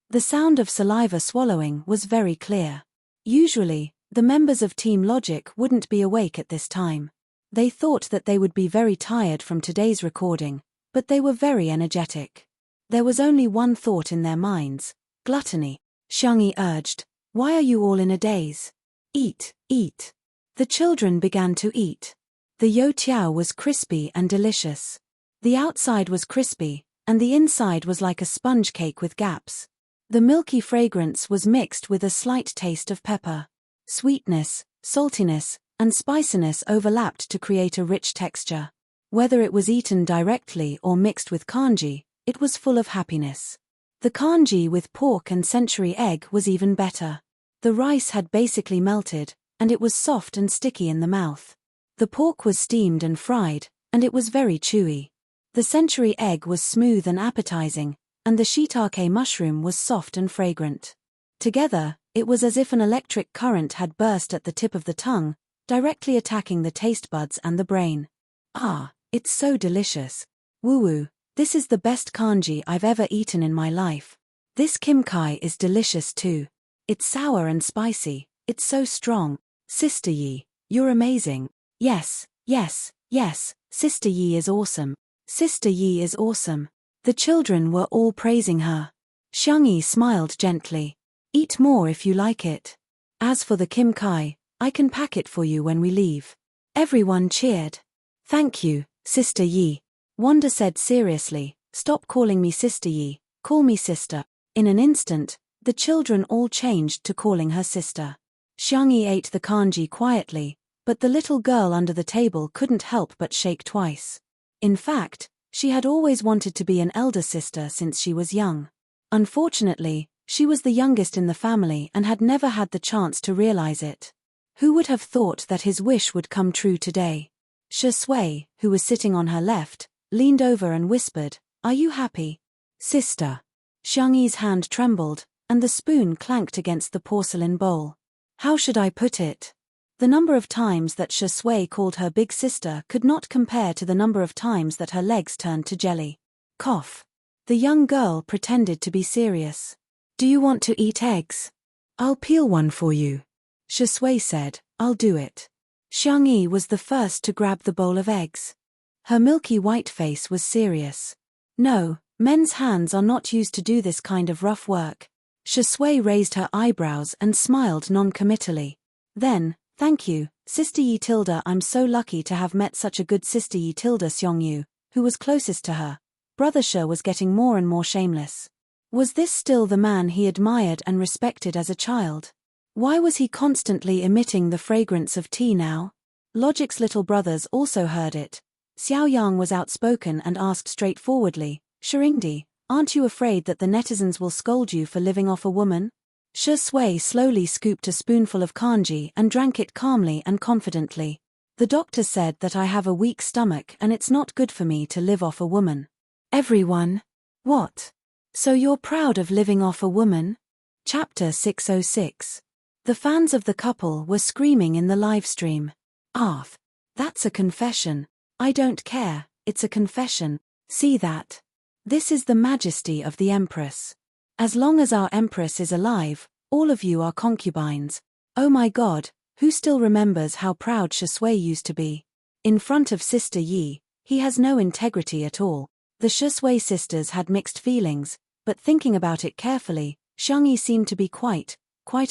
The sound of saliva swallowing was very clear. Usually, the members of Team Logic wouldn't be awake at this time. They thought that they would be very tired from today's recording, but they were very energetic. There was only one thought in their minds: gluttony. Xiangyi urged, "Why are you all in a daze? Eat, eat." The children began to eat. The youtiao was crispy and delicious. The outside was crispy, and the inside was like a sponge cake with gaps. The milky fragrance was mixed with a slight taste of pepper. Sweetness, saltiness, and spiciness overlapped to create a rich texture. Whether it was eaten directly or mixed with congee, it was full of happiness. The congee with pork and century egg was even better. The rice had basically melted, and it was soft and sticky in the mouth. The pork was steamed and fried, and it was very chewy. The century egg was smooth and appetizing, and the shiitake mushroom was soft and fragrant. Together, it was as if an electric current had burst at the tip of the tongue, directly attacking the taste buds and the brain. "Ah, it's so delicious. Woo-woo, this is the best congee I've ever eaten in my life. This kimchi is delicious too. It's sour and spicy, it's so strong. Sister Yi, you're amazing. Yes, yes, yes, Sister Yi is awesome. Sister Yi is awesome." The children were all praising her. Xiangyi smiled gently. "Eat more if you like it. As for the kimchi, I can pack it for you when we leave." Everyone cheered. "Thank you, Sister Yi." Wanda said seriously, "Stop calling me Sister Yi, call me sister." In an instant, the children all changed to calling her sister. Xiangyi ate the congee quietly, but the little girl under the table couldn't help but shake twice. In fact, she had always wanted to be an elder sister since she was young. Unfortunately, she was the youngest in the family and had never had the chance to realize it. Who would have thought that his wish would come true today? Shi Sui, who was sitting on her left, leaned over and whispered, "Are you happy, sister?" Xiangyi's hand trembled, and the spoon clanked against the porcelain bowl. How should I put it? The number of times that Shi Sui called her big sister could not compare to the number of times that her legs turned to jelly. Cough. The young girl pretended to be serious. "Do you want to eat eggs? I'll peel one for you." Shi Sui said, "I'll do it." Xiangyi was the first to grab the bowl of eggs. Her milky white face was serious. "No, men's hands are not used to do this kind of rough work." Shi Sui raised her eyebrows and smiled non-committally. Then, "Thank you, Sister Yi Tilda. I'm so lucky to have met such a good Sister Yi Tilda." Xiongyu, who was closest to her, Brother Shi, was getting more and more shameless. Was this still the man he admired and respected as a child? Why was he constantly emitting the fragrance of tea now? Logic's little brothers also heard it. Xiao Yang was outspoken and asked straightforwardly, "Shiringdi, aren't you afraid that the netizens will scold you for living off a woman?" Shi Sui slowly scooped a spoonful of congee and drank it calmly and confidently. "The doctor said that I have a weak stomach and it's not good for me to live off a woman." Everyone. What? So you're proud of living off a woman? Chapter 606. The fans of the couple were screaming in the live stream. "Arth, that's a confession. I don't care, it's a confession. See that? This is the majesty of the Empress. As long as our Empress is alive, all of you are concubines. Oh my God, who still remembers how proud Shi Sui used to be? In front of Sister Yi, he has no integrity at all." The Shi Sui sisters had mixed feelings, but thinking about it carefully, Xiangyi seemed to be quite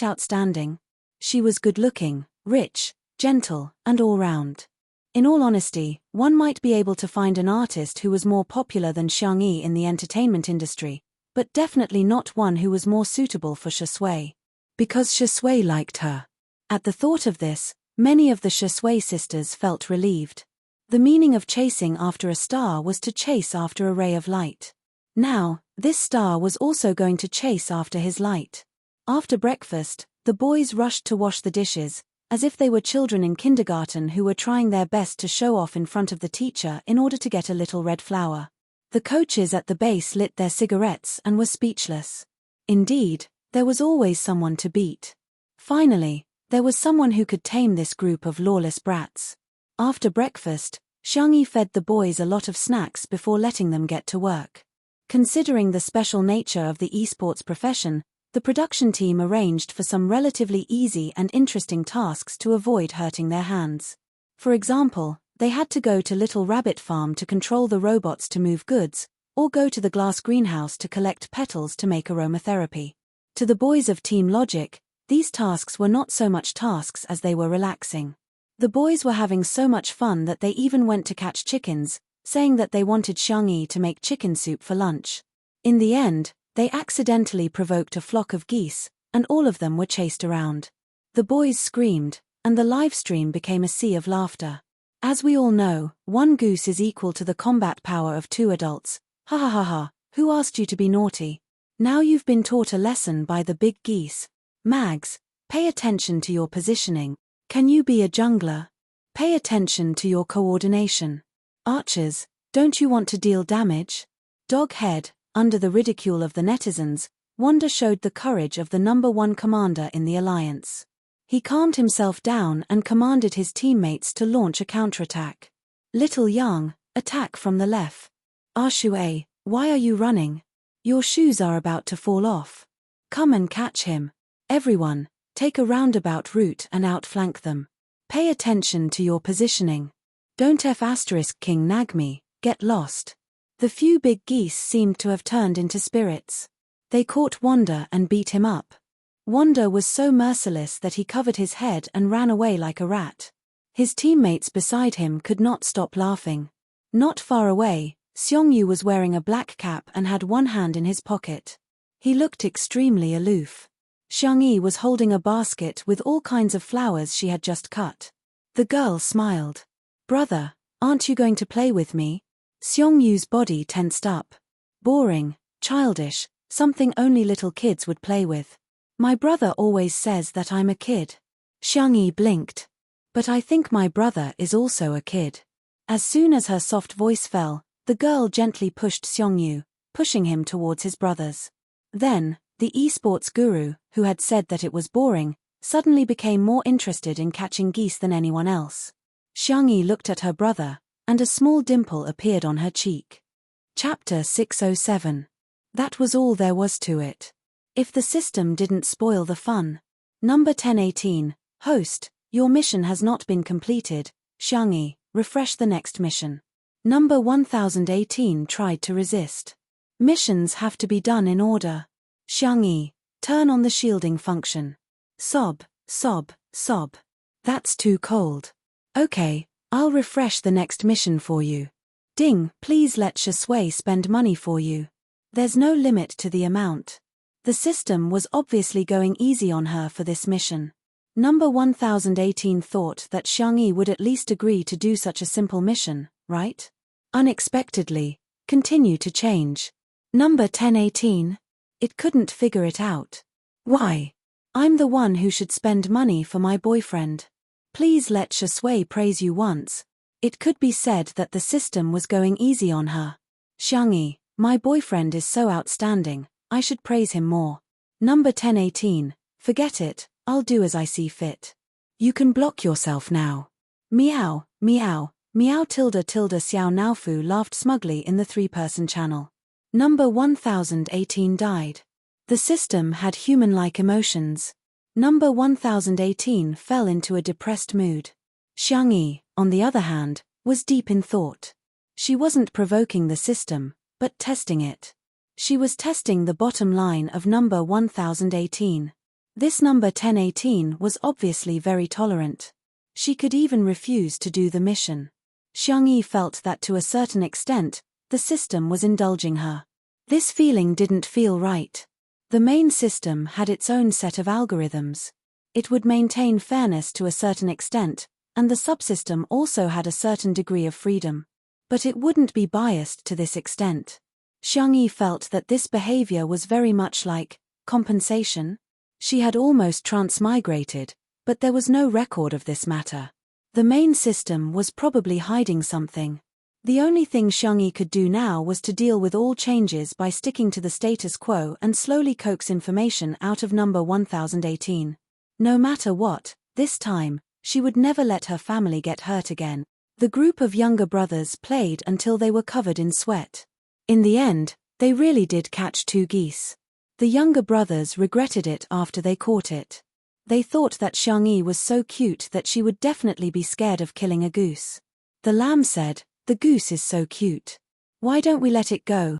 outstanding. She was good-looking, rich, gentle, and all-round. In all honesty, one might be able to find an artist who was more popular than Xiangyi in the entertainment industry, but definitely not one who was more suitable for Shi Sui. Because Shi Sui liked her. At the thought of this, many of the Shi Sui sisters felt relieved. The meaning of chasing after a star was to chase after a ray of light. Now, this star was also going to chase after his light. After breakfast, the boys rushed to wash the dishes, as if they were children in kindergarten who were trying their best to show off in front of the teacher in order to get a little red flower. The coaches at the base lit their cigarettes and were speechless. Indeed, there was always someone to beat. Finally, there was someone who could tame this group of lawless brats. After breakfast, Xiangyi fed the boys a lot of snacks before letting them get to work. Considering the special nature of the esports profession, the production team arranged for some relatively easy and interesting tasks to avoid hurting their hands. For example, they had to go to Little Rabbit Farm to control the robots to move goods, or go to the glass greenhouse to collect petals to make aromatherapy. To the boys of Team Logic, these tasks were not so much tasks as they were relaxing. The boys were having so much fun that they even went to catch chickens, saying that they wanted Xiangyi to make chicken soup for lunch. In the end, they accidentally provoked a flock of geese, and all of them were chased around. The boys screamed, and the live stream became a sea of laughter. As we all know, one goose is equal to the combat power of 2 adults. Ha ha ha ha, who asked you to be naughty? Now you've been taught a lesson by the big geese. Mags, pay attention to your positioning. Can you be a jungler? Pay attention to your coordination. Archers, don't you want to deal damage? Doghead, under the ridicule of the netizens, Wanda showed the courage of the #1 commander in the alliance. He calmed himself down and commanded his teammates to launch a counterattack. Little Yang, attack from the left. Shui, why are you running? Your shoes are about to fall off. Come and catch him. Everyone, take a roundabout route and outflank them. Pay attention to your positioning. Don't King Nagmi, get lost. The few big geese seemed to have turned into spirits. They caught Wanda and beat him up. Wanda was so merciless that he covered his head and ran away like a rat. His teammates beside him could not stop laughing. Not far away, Xiongyu was wearing a black cap and had one hand in his pocket. He looked extremely aloof. Xiangyi was holding a basket with all kinds of flowers she had just cut. The girl smiled. Brother, aren't you going to play with me? Xiangyu's body tensed up. Boring, childish, something only little kids would play with. My brother always says that I'm a kid. Xiangyi blinked. But I think my brother is also a kid. As soon as her soft voice fell, the girl gently pushed Xiongyu, pushing him towards his brothers. Then, the esports guru, who had said that it was boring, suddenly became more interested in catching geese than anyone else. Xiangyi looked at her brother, and a small dimple appeared on her cheek. Chapter 607. That was all there was to it. If the system didn't spoil the fun. Number 1018, host, your mission has not been completed. Xiangyi, refresh the next mission. Number 1018 tried to resist. Missions have to be done in order. Xiangyi, turn on the shielding function. Sob, sob, sob. That's too cold. Okay, I'll refresh the next mission for you. Ding, please let Shui spend money for you. There's no limit to the amount. The system was obviously going easy on her for this mission. Number 1018 thought that Xiangyi would at least agree to do such a simple mission, right? Unexpectedly, continue to change. Number 1018. It couldn't figure it out. Why? I'm the one who should spend money for my boyfriend. Please let Shui praise you once. It could be said that the system was going easy on her. Xiangyi, my boyfriend is so outstanding, I should praise him more. Number 1018, forget it, I'll do as I see fit. You can block yourself now. Meow, meow, meow tilde Xiao Naofu laughed smugly in the 3-person channel. Number 1018 died. The system had human-like emotions. Number 1018 fell into a depressed mood. Xiangyi, on the other hand, was deep in thought. She wasn't provoking the system, but testing it. She was testing the bottom line of number 1018. This number 1018 was obviously very tolerant. She could even refuse to do the mission. Xiangyi felt that to a certain extent, the system was indulging her. This feeling didn't feel right. The main system had its own set of algorithms. It would maintain fairness to a certain extent, and the subsystem also had a certain degree of freedom. But it wouldn't be biased to this extent. Xiangyi felt that this behavior was very much like compensation. She had almost transmigrated, but there was no record of this matter. The main system was probably hiding something. The only thing Xiangyi could do now was to deal with all changes by sticking to the status quo and slowly coax information out of number 1018. No matter what, this time, she would never let her family get hurt again. The group of younger brothers played until they were covered in sweat. In the end, they really did catch 2 geese. The younger brothers regretted it after they caught it. They thought that Xiangyi was so cute that she would definitely be scared of killing a goose. The lamb said, "The goose is so cute. Why don't we let it go?"